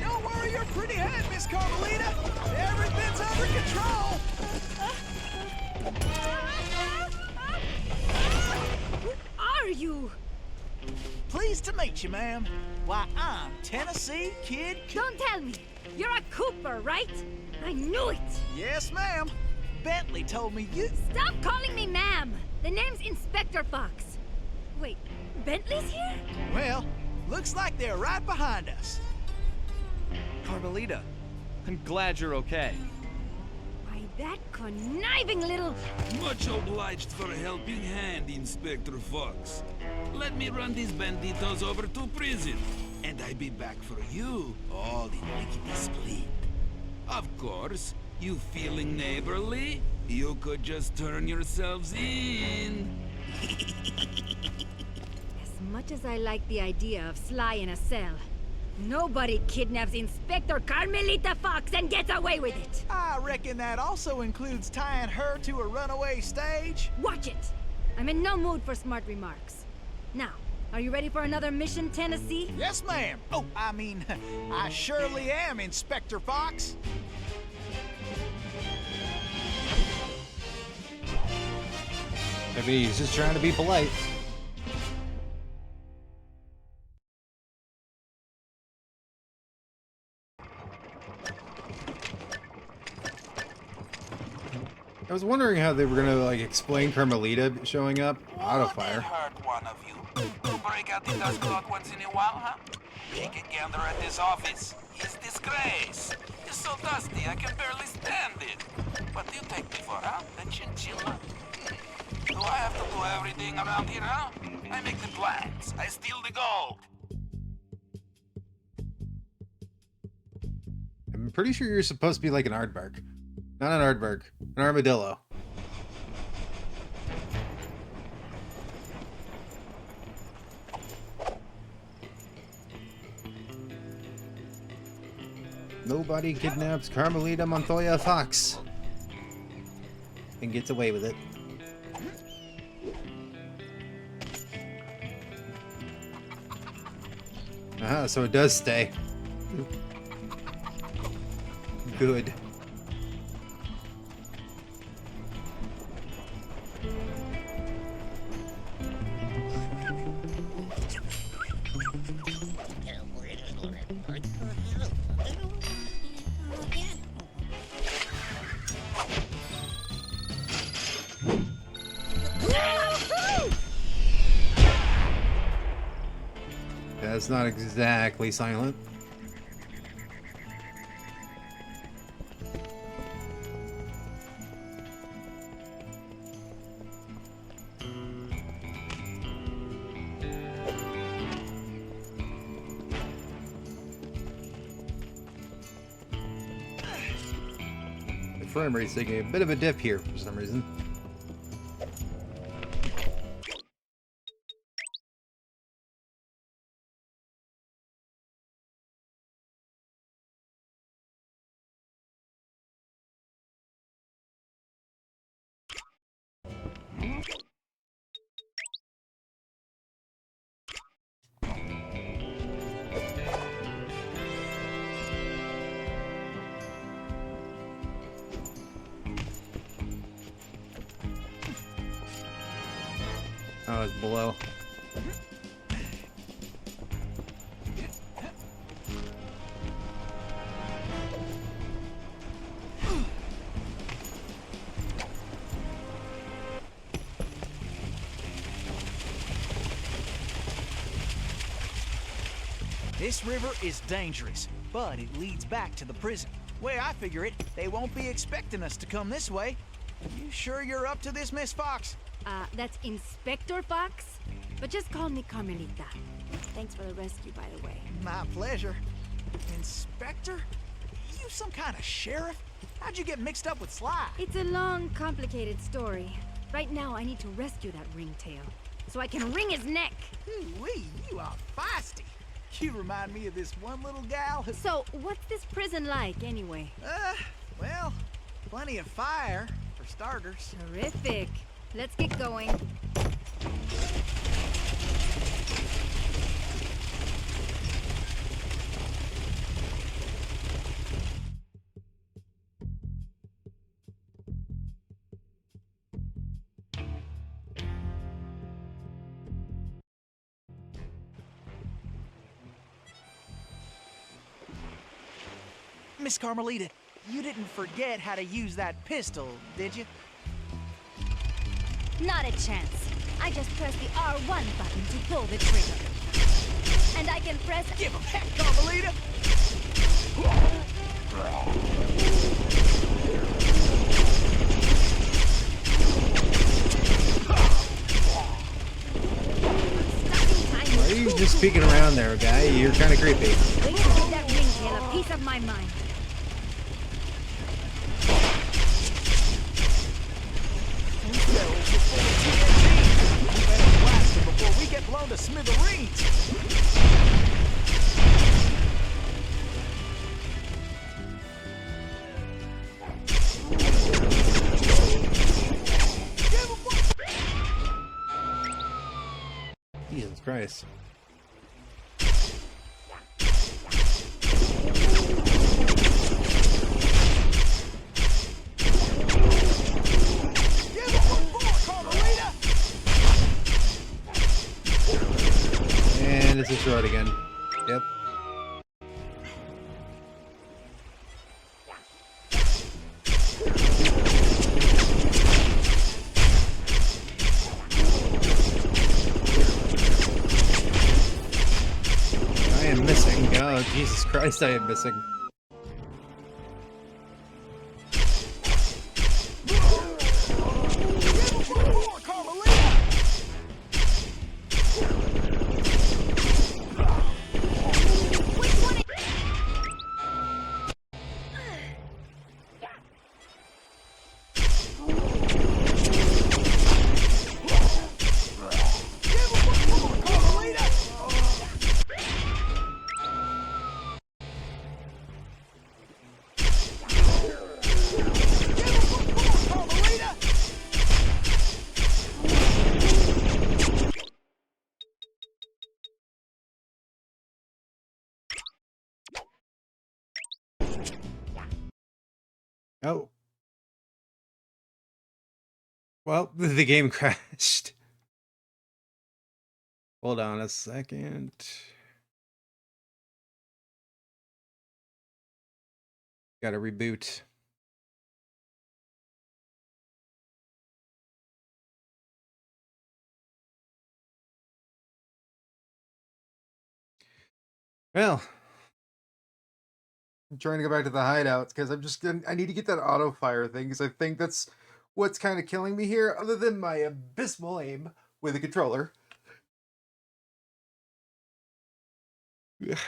Don't worry your pretty head, Miss Carmelita. Everything's under control. Who are you? Pleased to meet you, ma'am. Why, I'm Tennessee Kid. Don't tell me. You're a Cooper, right? I knew it. Yes, ma'am. Bentley told me you... Stop calling me ma'am. The name's Inspector Fox. Wait, Bentley's here? Well, looks like they're right behind us. Carmelita, I'm glad you're okay. Why, that conniving little... Much obliged for a helping hand, Inspector Fox. Let me run these banditos over to prison, and I be back for you, all in lickety split. Of course, you feeling neighborly? You could just turn yourselves in. As much as I like the idea of Sly in a cell, nobody kidnaps Inspector Carmelita Fox and gets away with it. I reckon that also includes tying her to a runaway stage. Watch it. I'm in no mood for smart remarks. Now, are you ready for another mission, Tennessee? Yes, ma'am. Oh, I mean, I surely am, Inspector Fox. Maybe he's just trying to be polite. I was wondering how they were gonna like explain Carmelita showing up. Auto fire. hurt one of you. To break out the dust cloth once in a while, huh? Make a gander at this office. It's disgrace. It's so dusty I can barely stand it. What do you take me for, huh? A chinchilla? Do I have to do everything around here, huh? I make the plans. I steal the gold. I'm pretty sure you're supposed to be like an aardvark. Not an aardvark, an armadillo. Nobody kidnaps Carmelita Montoya Fox and gets away with it. Ah, so it does stay. Good. That's not exactly silent. The frame rate's taking a bit of a dip here for some reason. Oh, it's below. This river is dangerous, but it leads back to the prison. Way I figure it, they won't be expecting us to come this way. You sure you're up to this, Miss Fox? That's Inspector Fox? But just call me Carmelita. Thanks for the rescue, by the way. My pleasure. Inspector? You some kind of sheriff? How'd you get mixed up with Sly? It's a long, complicated story. Right now, I need to rescue that ringtail, so I can wring his neck. Ooh-wee, you are feisty. You remind me of this one little gal who... So, what's this prison like, anyway? Well, plenty of fire, for starters. Terrific. Let's get going. Miss Carmelita, you didn't forget how to use that pistol, did you? Not a chance. I just press the R1 button to pull the trigger. And I can press... Give him heck, Carmelita! Why are you just peeking around there, guy? You're kind of creepy. Wait to give that ringtail a piece of my mind. Before we get blown to smithereens. Jesus Christ. this road again. Yep. I am missing. Oh, Jesus Christ, I am missing. Oh. Well, the game crashed. Hold on a second. Gotta reboot. Well, I'm trying to go back to the hideouts because I need to get that auto fire thing because I think that's what's kind of killing me here, other than my abysmal aim with a controller. Ugh.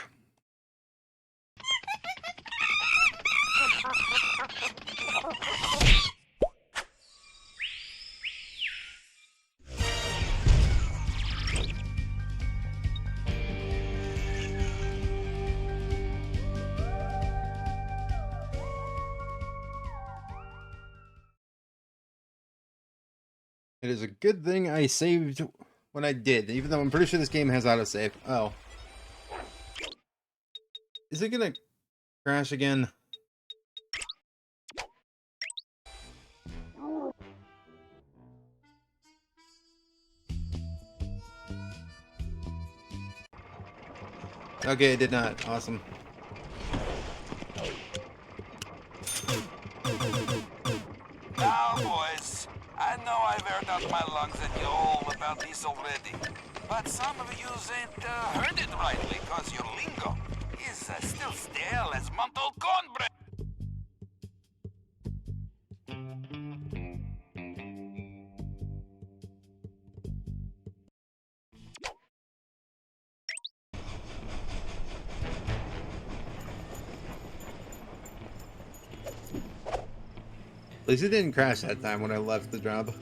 It is a good thing I saved when I did, even though I'm pretty sure this game has autosave. Oh. Is it gonna crash again? Okay, it did not. Awesome. Now, boys, I know I've aired out my lungs at you all about this already, but some of you ain't heard it right because your lingo is still stale as month-old cornbread. At least it didn't crash that time when I left the job.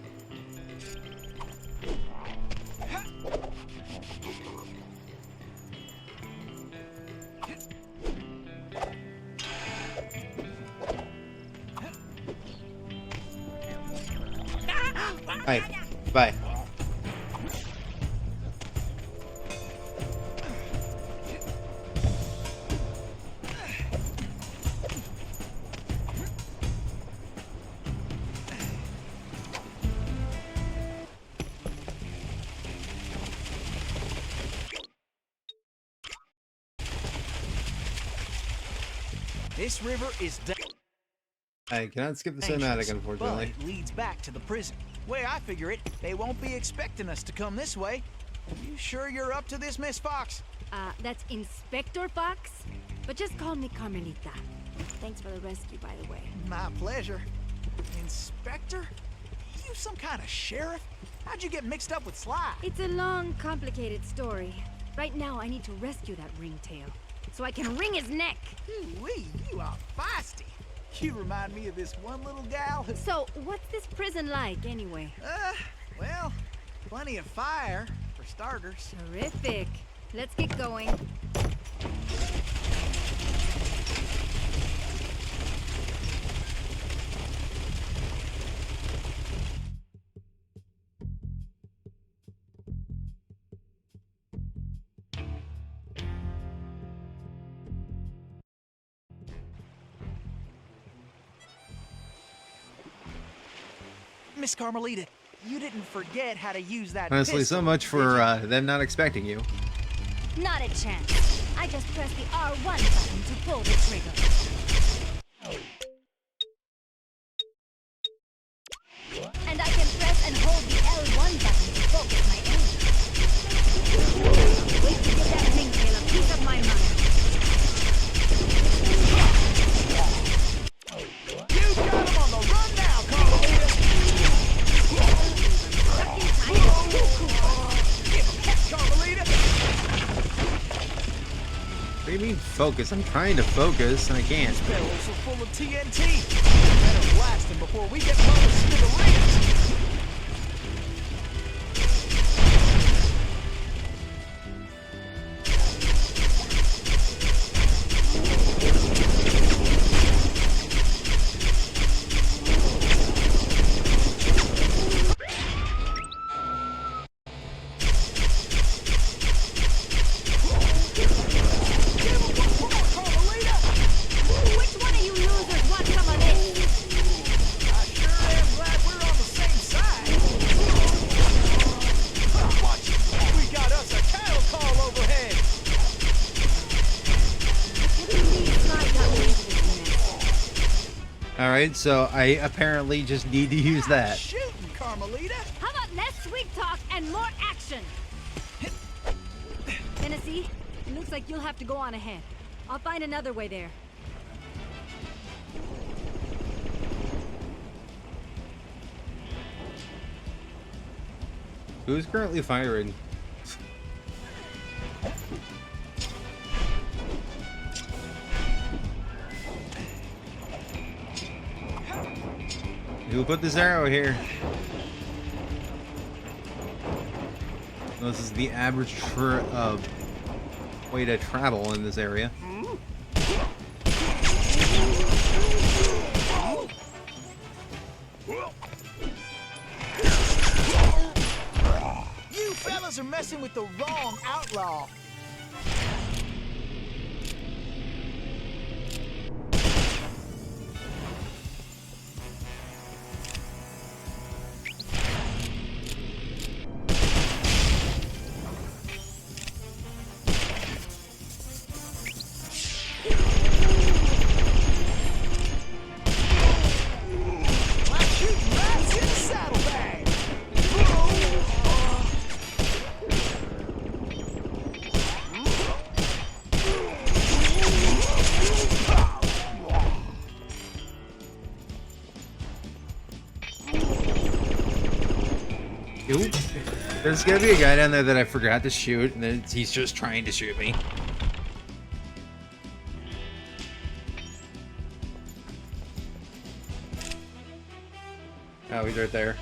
Hi. Bye. This river is I cannot skip the cinematic, unfortunately. but it leads back to the prison. Way I figure it, they won't be expecting us to come this way. You sure you're up to this, Miss Fox? That's Inspector Fox, but just call me Carmelita. Thanks for the rescue, by the way. My pleasure. Inspector? You some kind of sheriff? How'd you get mixed up with Sly? It's a long, complicated story. Right now, I need to rescue that ringtail, so I can wring his neck. Ooh-wee, you are feisty. You remind me of this one little gal who... So, what's this prison like, anyway? Well, plenty of fire, for starters. Terrific. Let's get going. Miss Carmelita, you didn't forget how to use that Honestly, pistol, so much did for you? them not expecting you. Not a chance. I just press the R1 button to pull the trigger. And I can press and hold the L1 button to focus my aim. Wait to give that ringtail a piece of my mind. You got him on the run now, Carmelita! Stuck in time to Give him heck, Carmelita! What do you mean focus? I'm trying to focus and I can't. Barrels are full of TNT. Better blast him before we get blown to smithereens. Which one of you losers wants some of this? I sure am glad we're on the same side. Watch it. We got us a cattle call overhead. Alright, so I apparently just need to use that. Shooting, Carmelita. How about less sweet talk and more action? Tennessee, it looks like you'll have to go on ahead. I'll find another way there. Who's currently firing? Who put this arrow here? This is the average way to travel in this area. You fellas are messing with the wrong outlaw. I'm shooting rats in a saddlebag. Oop. There's gonna be a guy down there that I forgot to shoot, and then he's just trying to shoot me. Oh, he's right there.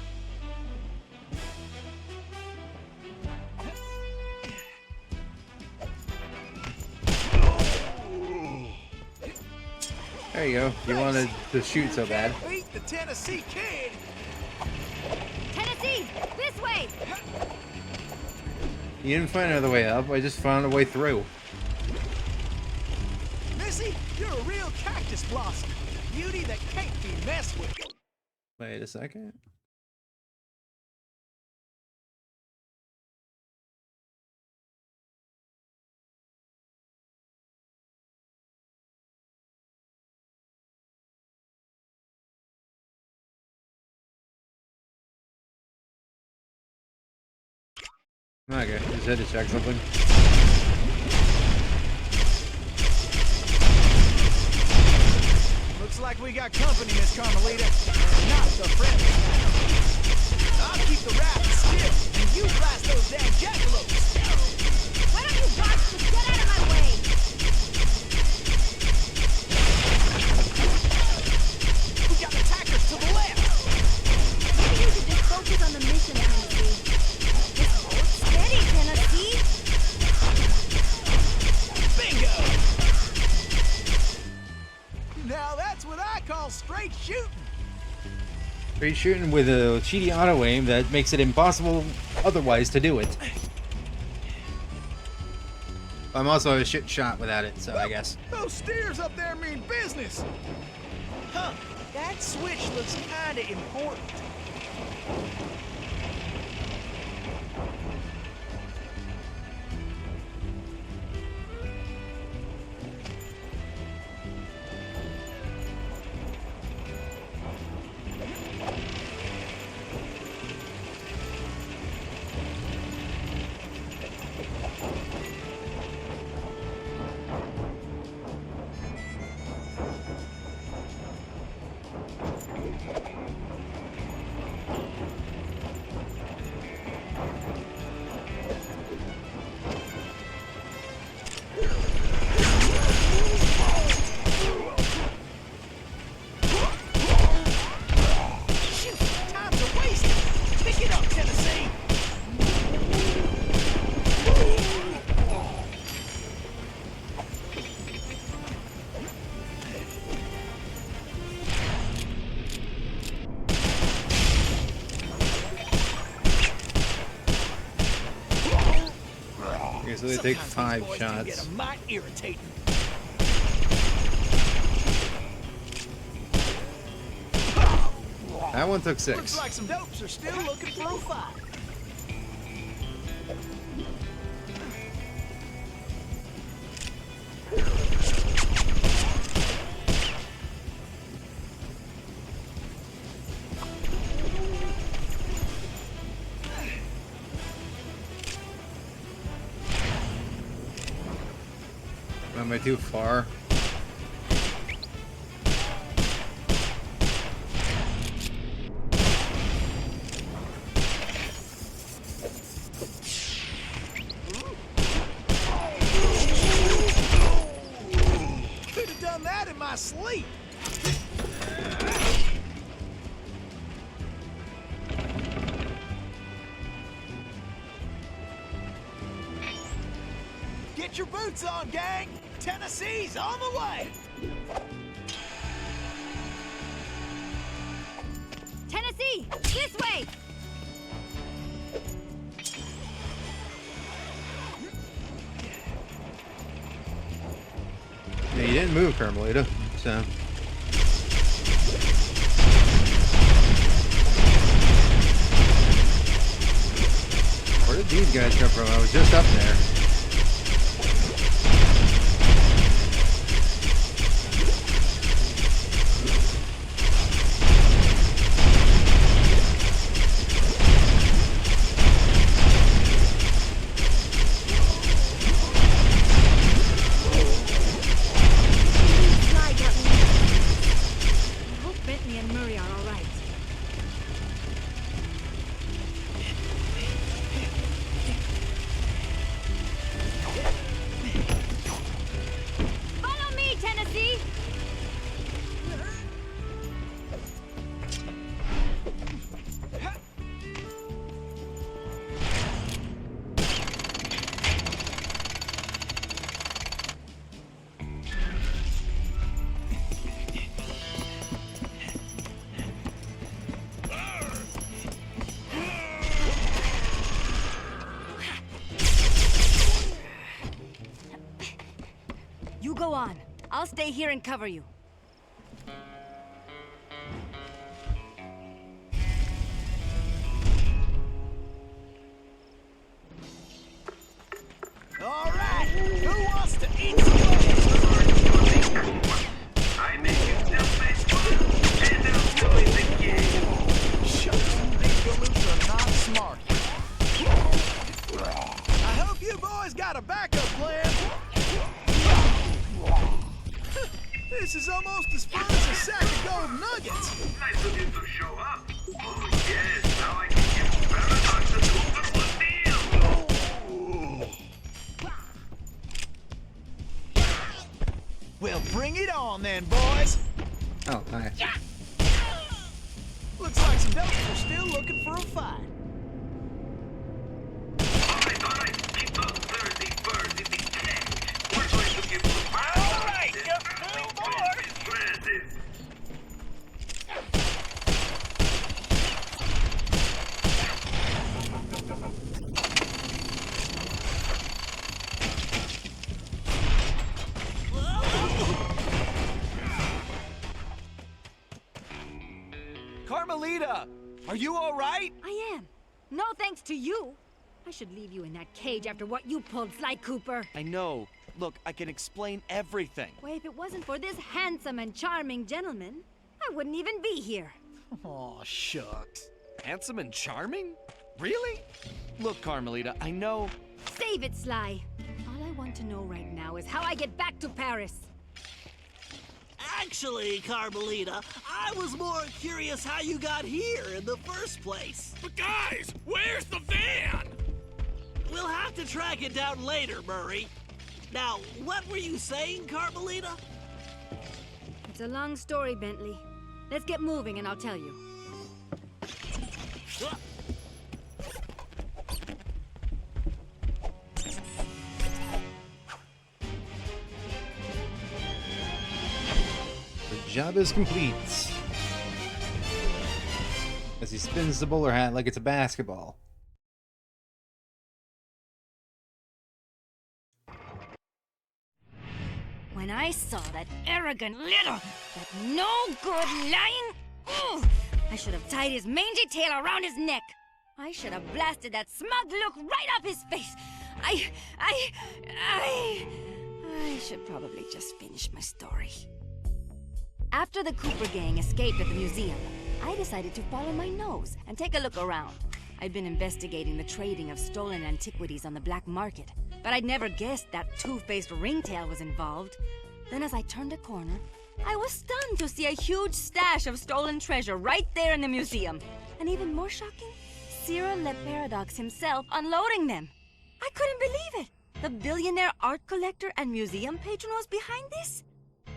There you go. You wanted to shoot so bad. Beat the Tennessee kid. Tennessee, this way! You didn't find another way up. I just found a way through. Missy, you're a real cactus blossom. Beauty that can't be messed with. Wait a second. Okay, just had to check something. Looks like we got company, Miss Carmelita. Not the friendly kind. I'll keep the rapids still, and you blast those damn jackalopes. Why don't you guards just get out of my way? We got attackers to the left. Maybe you should just focus on the mission, Tennessee. Just hold steady, Tennessee. Bingo! Now that's what I call straight shooting. Straight shooting with a cheaty auto aim that makes it impossible otherwise to do it. I'm also a shit shot without it, so I guess. Those steers up there mean business. Huh, that switch looks kinda important. So they take Sometimes 5 these boys can shots. get a mite irritating. That one took 6. Looks like some dopes are still looking for a fight. Am I too far? Could have done that in my sleep. Get your boots on, gang! Tennessee's on the way! Tennessee, this way! Yeah, you didn't move, Carmelita, so. Where did these guys come from? I was just up there. Sly got me. I hope Bentley and Murray are all right. Follow me, Tennessee! You go on. I'll stay here and cover you. All right, who wants to eat some lettuce? I make you still face fun, and I'm doing the game. Shucks, these galoops are not smart. I hope you boys got a backup plan. This is almost as fun as a sack of gold nuggets. Nice of you to show up. Oh yes, now I can give Paradox a 2-for-1 deal. Well, bring it on then, boys. Oh, nice. Looks like some dopes are still looking for a fight. All right, keep those dirty birds in the cage. We're going to give you Paradox. All right, just 2 more. Presents. Carmelita, are you all right? I am. No thanks to you. I should leave you in that cage after what you pulled, Sly Cooper. I know. Look, I can explain everything. Why, if it wasn't for this handsome and charming gentleman, I wouldn't even be here. Oh, shucks. Handsome and charming? Really? Look, Carmelita, I know. Save it, Sly. All I want to know right now is how I get back to Paris. Actually, Carmelita, I was more curious how you got here in the first place. But guys, where's the van? We'll have to track it down later, Murray. Now, what were you saying, Carmelita? It's a long story, Bentley. Let's get moving and I'll tell you. The job is complete. As he spins the bowler hat like it's a basketball. When I saw that arrogant little, that no-good lying... Ugh, I should have tied his mangy tail around his neck. I should have blasted that smug look right off his face. I should probably just finish my story. After the Cooper gang escaped at the museum, I decided to follow my nose and take a look around. I'd been investigating the trading of stolen antiquities on the black market, but I'd never guessed that two-faced ringtail was involved. Then as I turned a corner, I was stunned to see a huge stash of stolen treasure right there in the museum. And even more shocking, Cyril Le Paradox himself unloading them. I couldn't believe it. The billionaire art collector and museum patron was behind this?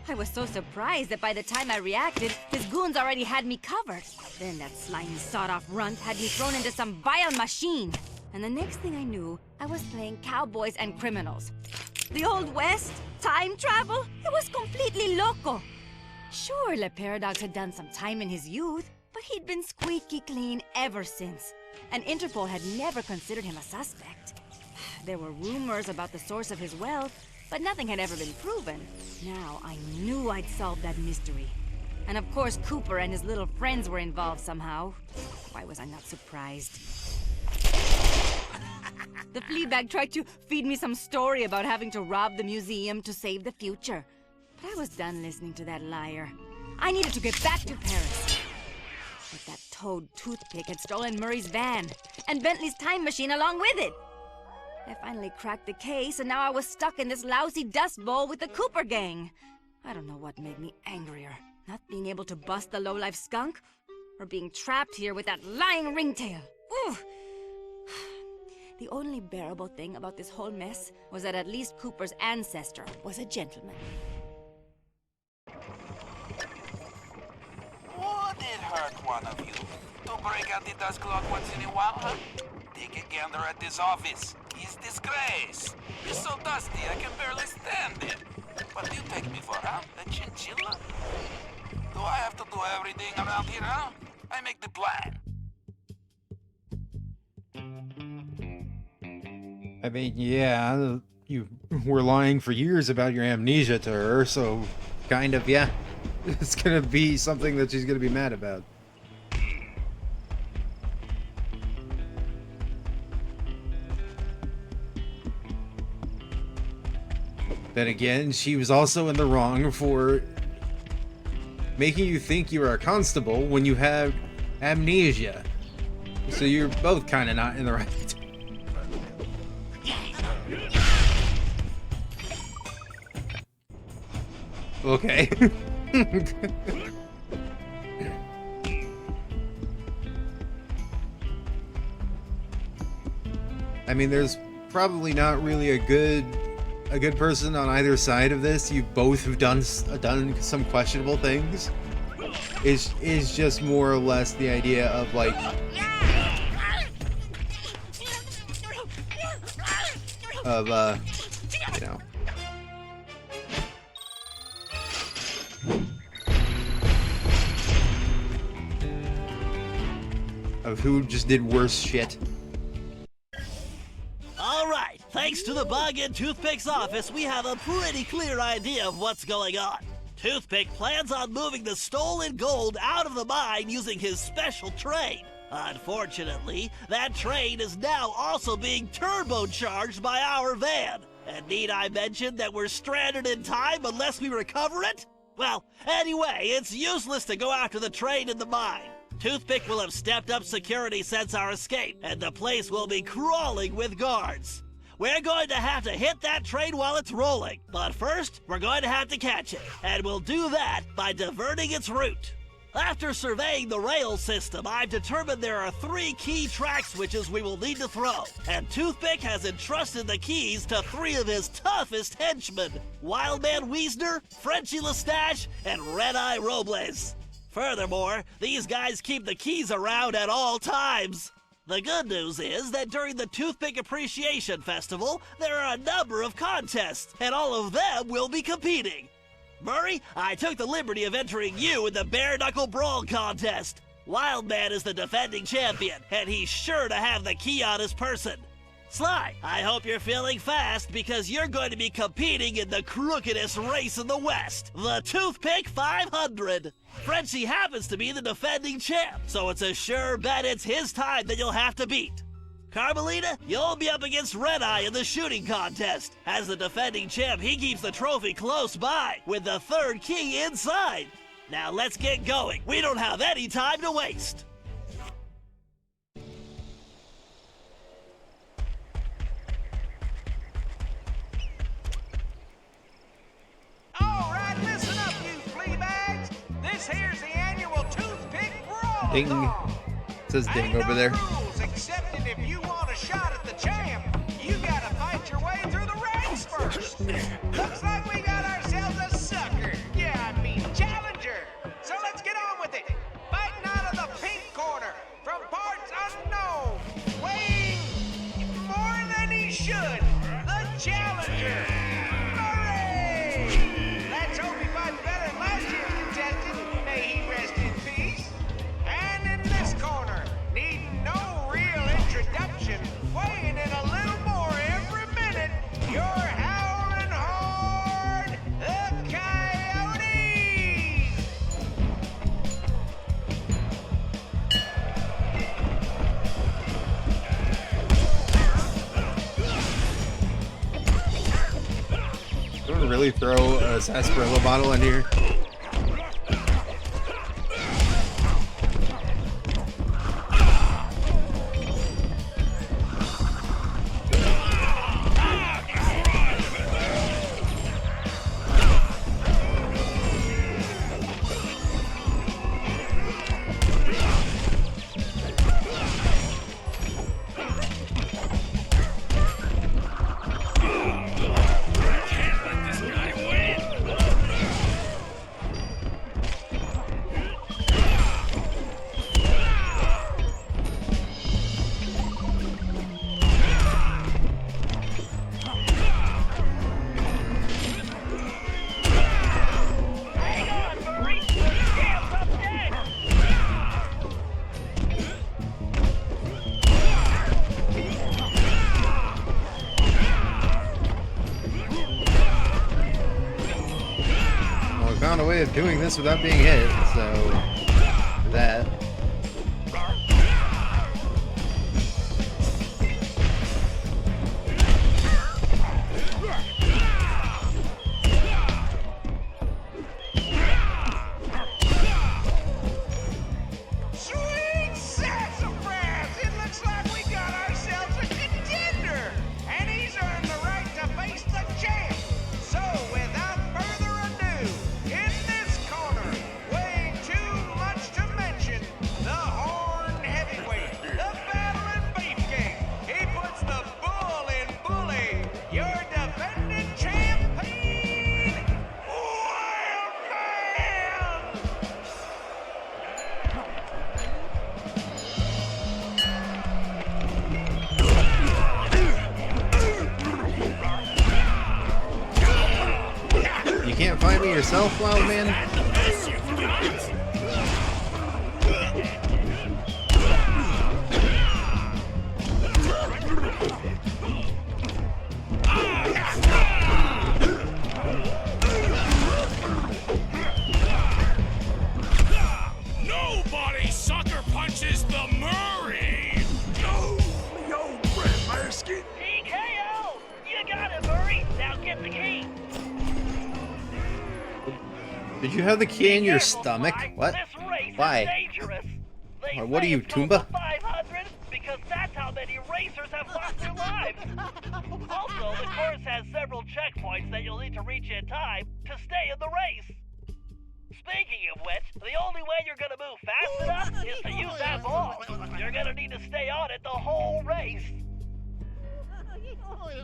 I was so surprised that by the time I reacted, his goons already had me covered. Then that slimy sawed-off runt had me thrown into some vile machine. And the next thing I knew, I was playing cowboys and criminals. The Old West? Time travel? It was completely loco. Sure, Le Paradox had done some time in his youth, but he'd been squeaky clean ever since. And Interpol had never considered him a suspect. There were rumors about the source of his wealth, but nothing had ever been proven. Now I knew I'd solved that mystery. And of course Cooper and his little friends were involved somehow. Why was I not surprised? The Fleabag tried to feed me some story about having to rob the museum to save the future. But I was done listening to that liar. I needed to get back to Paris. But that toad toothpick had stolen Murray's van, and Bentley's time machine along with it. I finally cracked the case, and now I was stuck in this lousy dust bowl with the Cooper gang. I don't know what made me angrier. Not being able to bust the lowlife skunk, or being trapped here with that lying ringtail. Ooh! The only bearable thing about this whole mess was that at least Cooper's ancestor was a gentleman. Would it hurt one of you to break out the dust clock once in a while, huh? Take a gander at this office. It's disgrace. It's so dusty I can barely stand it. What do you take me for, huh? A chinchilla? Do I have to do everything around here, huh? I make the plan. I mean, yeah, you were lying for years about your amnesia to her, so kind of, yeah. It's gonna be something that she's gonna be mad about. Then again, she was also in the wrong for making you think you were a constable when you have amnesia. So you're both kind of not in the right. Okay. I mean, there's probably not really a good person on either side of this. You both have done some questionable things. Is just more or less the idea of like you know, of who just did worse shit. All right, thanks to the bug in Toothpick's office, we have a pretty clear idea of what's going on. Toothpick plans on moving the stolen gold out of the mine using his special train. Unfortunately, that train is now also being turbocharged by our van. And need I mention that we're stranded in time unless we recover it? Well, anyway, it's useless to go after the train in the mine. Toothpick will have stepped up security since our escape, and the place will be crawling with guards. We're going to have to hit that train while it's rolling, but first, we're going to have to catch it, and we'll do that by diverting its route. After surveying the rail system, I've determined there are 3 key track switches we will need to throw, and Toothpick has entrusted the keys to 3 of his toughest henchmen, Wildman Wiesner, Frenchie Lestage, and Red-Eye Robles. Furthermore, these guys keep the keys around at all times. The good news is that during the Toothpick Appreciation Festival, there are a number of contests, and all of them will be competing. Murray, I took the liberty of entering you in the Bare Knuckle Brawl contest. Wildman is the defending champion, and he's sure to have the key on his person. Sly, I hope you're feeling fast because you're going to be competing in the crookedest race in the West, the Toothpick 500. Frenchie happens to be the defending champ, so it's a sure bet it's his time that you'll have to beat. Carmelita, you'll be up against Red Eye in the shooting contest. As the defending champ, he keeps the trophy close by, with the third key inside. Now let's get going. We don't have any time to waste. All right, listen up, you flea bags. This here's the annual Toothpick Brawl. Ding. It says ding over there. Rules, except that if you want a shot at the champ, you gotta fight your way through the ranks first. Looks like we got ourselves a sucker. Yeah, I mean challenger. So let's get on with it. Fighting out of the pink corner, from parts unknown, weighing more than he should, the challenger. Let's hope he fights better than last year's contestant. May he rest in peace. And in this corner, needing no real introduction, weighing in a little more every minute, you're howling hard, the Coyotes! Don't really throw a sarsaparilla bottle in here. Found a way of doing this without being hit, so that. Sweet sassafras! It looks like we got ourselves a contender! And he's earned the right to face the champ! So, without further ado, in this corner, weighing too much to mention, the Horn Heavyweight, the Battling Beefcake. He puts the bull in bully, your defending champion, Wildman! You can't find me yourself, wild man? Nobody sucker punches the Murray! Yo, Brett Marsky! TKO! You got it, Murray. Now get the key. Did you have the key in your Careful, stomach? Sly. What? This race Why? is dangerous. They What are say you, it's called Toomba? the 500 because that's how many racers have lost their lives. Also, the course has several checkpoints that you'll need to reach in time to stay in the race. Speaking of which, the only way you're gonna move fast enough is to use that ball. You're gonna need to stay on it the whole race.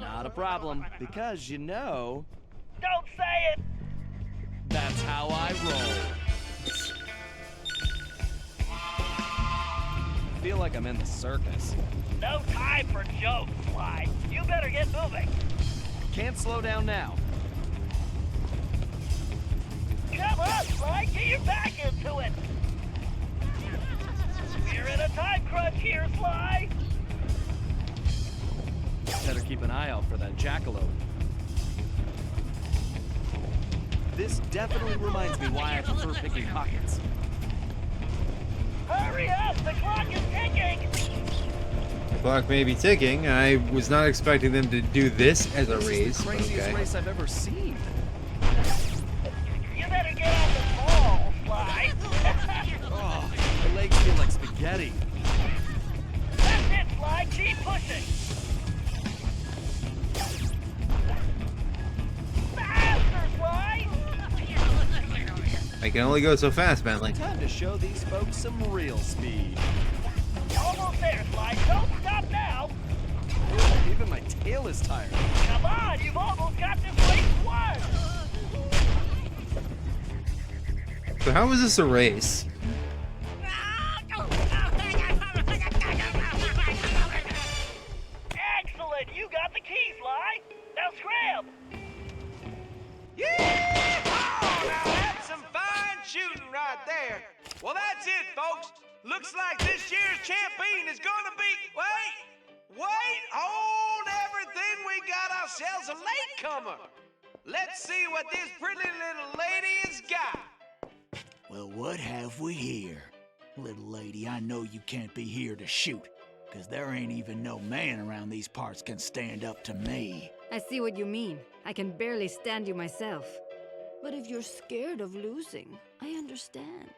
Not a problem, because you know, Don't say it! that's how I roll. I feel like I'm in the circus. No time for jokes, Sly. You better get moving. Can't slow down now. Come on, Sly, get your back into it. You're in a time crunch here, Sly. better keep an eye out for that jackalope. This definitely reminds me why I prefer picking pockets. Hurry up! The clock is ticking! The clock may be ticking. I was not expecting them to do this as a race. This is the craziest okay. race I've ever seen. You better get on the ball, Sly. Oh, my legs feel like spaghetti. That's it, Sly. Keep pushing. Faster, Sly! I can only go so fast, Bentley. Time to show these folks some real speed. Almost there, Sly. Don't stop now. Ooh, even my tail is tired. Come on, you've almost got this race won. So how is this a race? Excellent. You got the key, Sly. Now scram. Yeah! Oh, now that's some fine shooting right there. Well, that's it, folks. Looks like this year's champion is gonna be... Wait! Hold everything. We got ourselves a latecomer. Let's see what this pretty little lady has got. Well, what have we here? Little lady, I know you can't be here to shoot, because there ain't even no man around these parts can stand up to me. I see what you mean. I can barely stand you myself. But if you're scared of losing, I understand.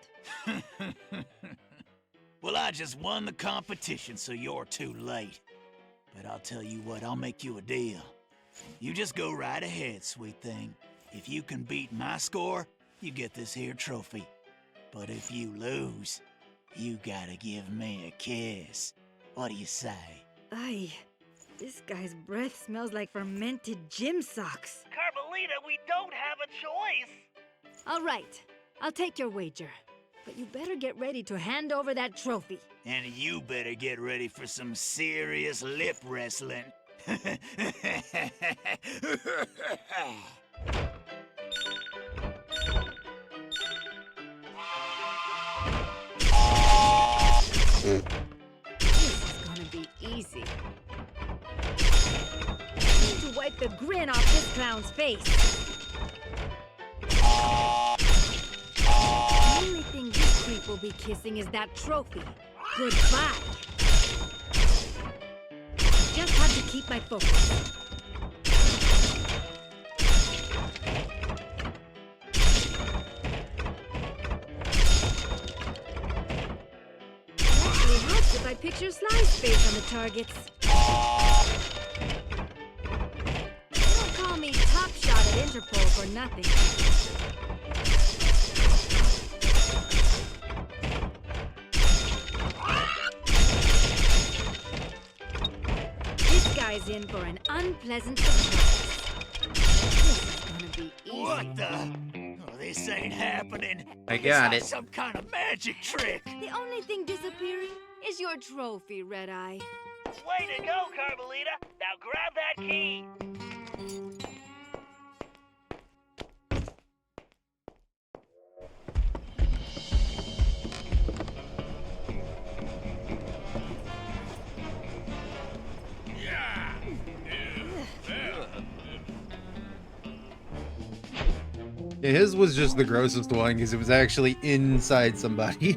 Well, I just won the competition, so you're too late. But I'll tell you what, I'll make you a deal. You just go right ahead, sweet thing. If you can beat my score, you get this here trophy. But if you lose, you gotta give me a kiss. What do you say? Aye. This guy's breath smells like fermented gym socks. Carmelita, we don't have a choice. All right. I'll take your wager. But you better get ready to hand over that trophy. And you better get ready for some serious lip wrestling. This is gonna be easy. I need to wipe the grin off this clown's face. The only thing this creep will be kissing is that trophy. Goodbye. Just have to keep my focus. It actually helps if I picture Sly's face on the targets. Don't call me Top Shot at Interpol for nothing. This guy's in for an unpleasant surprise. This is gonna be easy. What the? Oh, this ain't happening. I got It's it. not some kind of magic trick. The only thing disappearing is your trophy, Red Eye. Way to go, Carmelita. Now grab that key. Yeah, his was just the grossest one because it was actually inside somebody.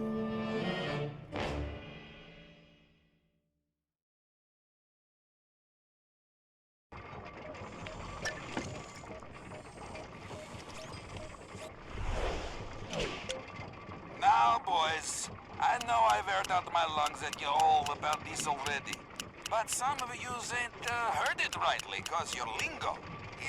Now, boys, I know I've aired out my lungs at you all about this already, but some of you ain't heard it rightly, cause your lingo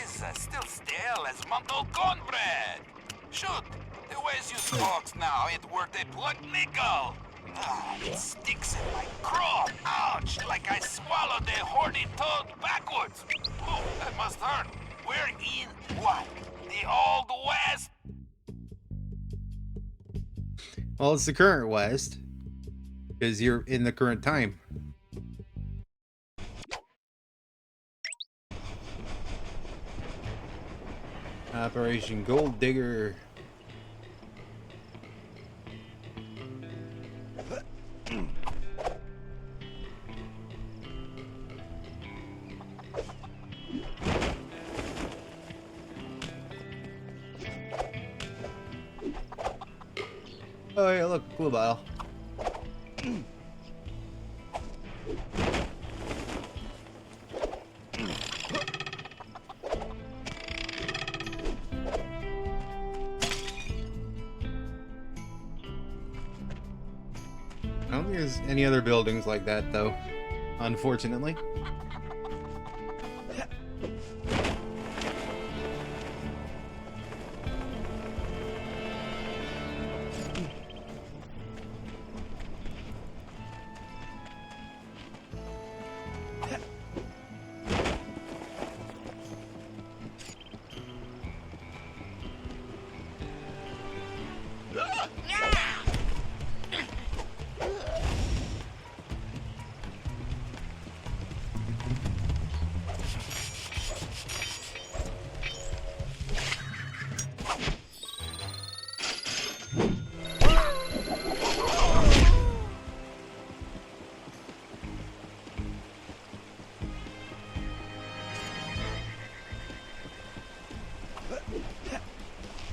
is still stale as month old cornbread. Shoot, the ways you talks now ain't worth a plug nickel. Ah, it sticks in my craw. Ouch, like I swallowed a horny toad backwards. Oh, that must hurt. We're in what? The Old West? Well, it's the current West because you're in the current time. Operation Gold Digger. Oh yeah, look, cool bottle. I don't think there's any other buildings like that, though, unfortunately.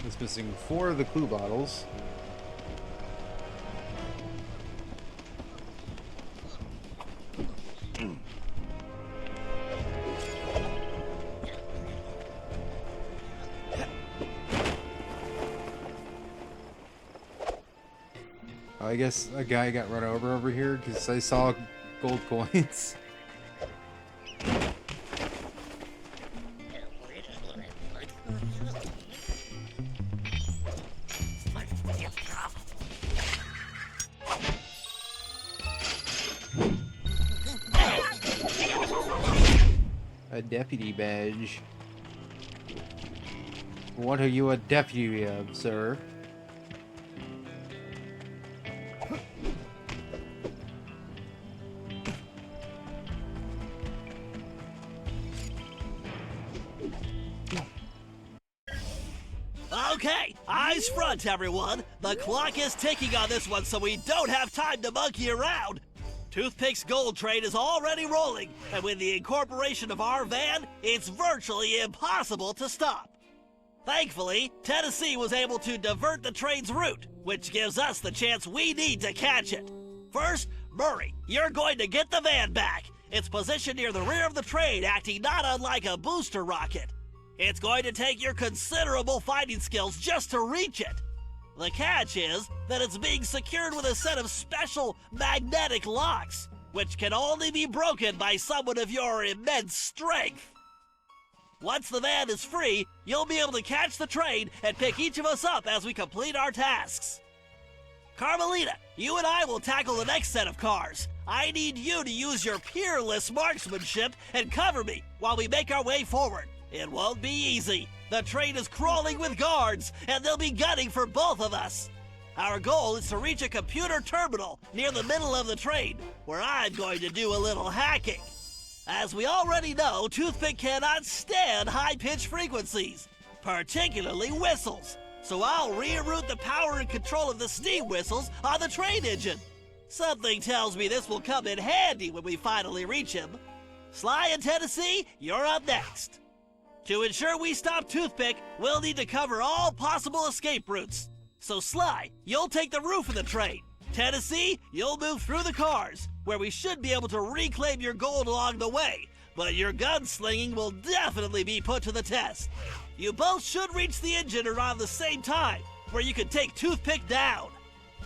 It's missing 4 of the clue bottles. I guess a guy got run over here because I saw gold coins. A deputy badge. What are you a deputy of, sir? Okay, eyes front, everyone. The clock is ticking on this one, so we don't have time to monkey around. Toothpick's gold train is already rolling, and with the incorporation of our van, it's virtually impossible to stop. Thankfully, Tennessee was able to divert the train's route, which gives us the chance we need to catch it. First, Murray, you're going to get the van back. It's positioned near the rear of the train, acting not unlike a booster rocket. It's going to take your considerable fighting skills just to reach it. The catch is that it's being secured with a set of special magnetic locks, which can only be broken by someone of your immense strength. Once the van is free, you'll be able to catch the train and pick each of us up as we complete our tasks. Carmelita, you and I will tackle the next set of cars. I need you to use your peerless marksmanship and cover me while we make our way forward. It won't be easy. The train is crawling with guards, and they'll be gunning for both of us. Our goal is to reach a computer terminal near the middle of the train, where I'm going to do a little hacking. As we already know, Toothpick cannot stand high-pitched frequencies, particularly whistles. So I'll reroute the power and control of the steam whistles on the train engine. Something tells me this will come in handy when we finally reach him. Sly and Tennessee, you're up next. To ensure we stop Toothpick, we'll need to cover all possible escape routes. So Sly, you'll take the roof of the train. Tennessee, you'll move through the cars, where we should be able to reclaim your gold along the way, but your gunslinging will definitely be put to the test. You both should reach the engine around the same time, where you can take Toothpick down.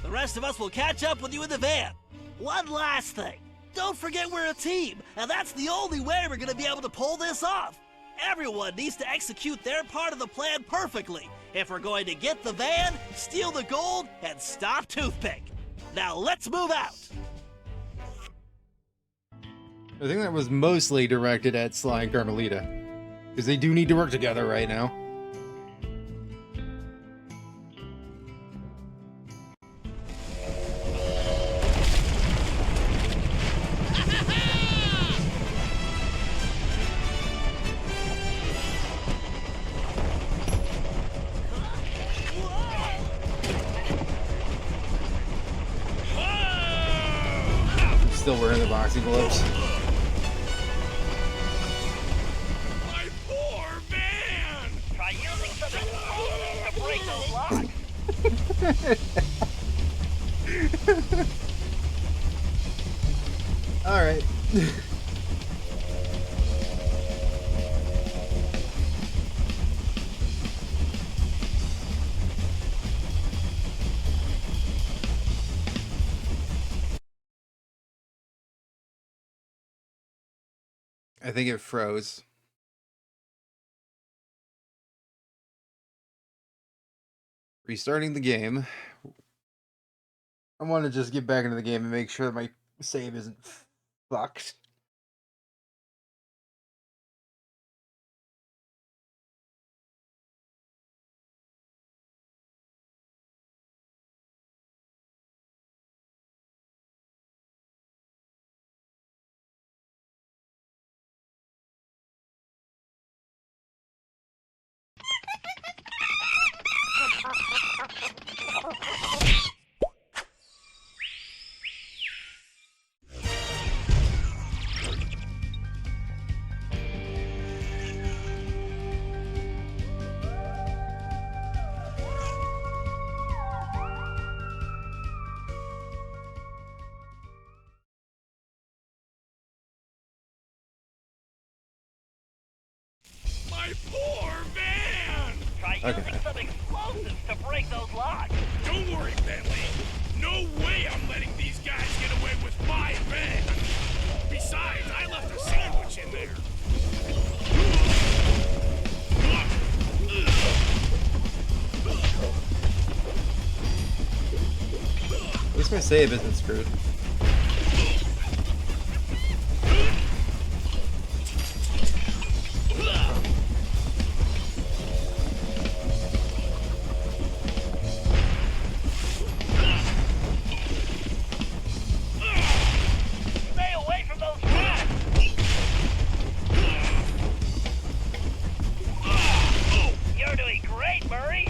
The rest of us will catch up with you in the van. One last thing. Don't forget we're a team, and that's the only way we're going to be able to pull this off. Everyone needs to execute their part of the plan perfectly if we're going to get the van, steal the gold, and stop Toothpick. Now let's move out. I think that was mostly directed at Sly and Carmelita, because they do need to work together right now. Still wearing the boxing gloves. My poor van! Try using some explosives to break those locks. Alright. I think it froze. Restarting the game. I want to just get back into the game and make sure that my save isn't fucked. My poor van! Try using some explosives to break those locks. Don't worry, Bentley. No way I'm letting these guys get away with my van. Besides, I left a sandwich in there. At least my save isn't screwed. Stay away from those rocks. You're doing great, Murray.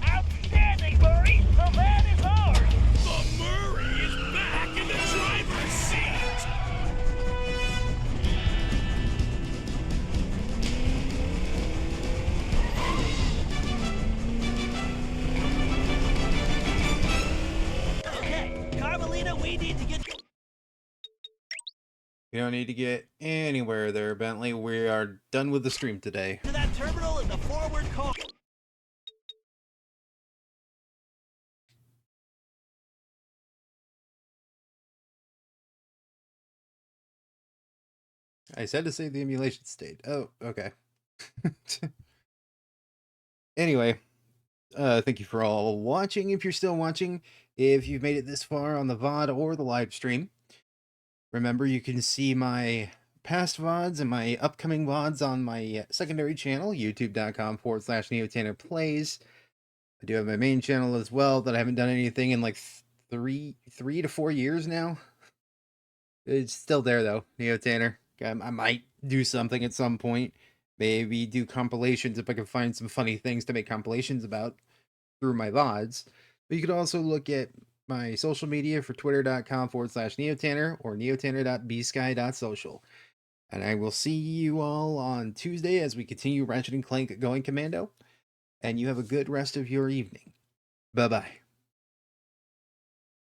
Outstanding, Murray. The van is ours. The Murray is back in the driver's seat. Okay, Carmelita, we need to get We don't need to get anywhere there, Bentley. We are done with the stream today. to that terminal in the forward car. I said to save the emulation state. Oh, okay. Anyway, thank you for all watching. If you're still watching, if you've made it this far on the VOD or the live stream, remember you can see my past VODs and my upcoming VODs on my secondary channel, youtube.com/NeoTannerPlays. I do have my main channel as well that I haven't done anything in like three to 4 years now. It's still there though, Neo Tanner. I might do something at some point. Maybe do compilations if I can find some funny things to make compilations about through my VODs. But you could also look at my social media for twitter.com/NeoTanner or neotanner.bsky.social. And I will see you all on Tuesday as we continue Ratchet & Clank Going Commando. And you have a good rest of your evening. Bye-bye.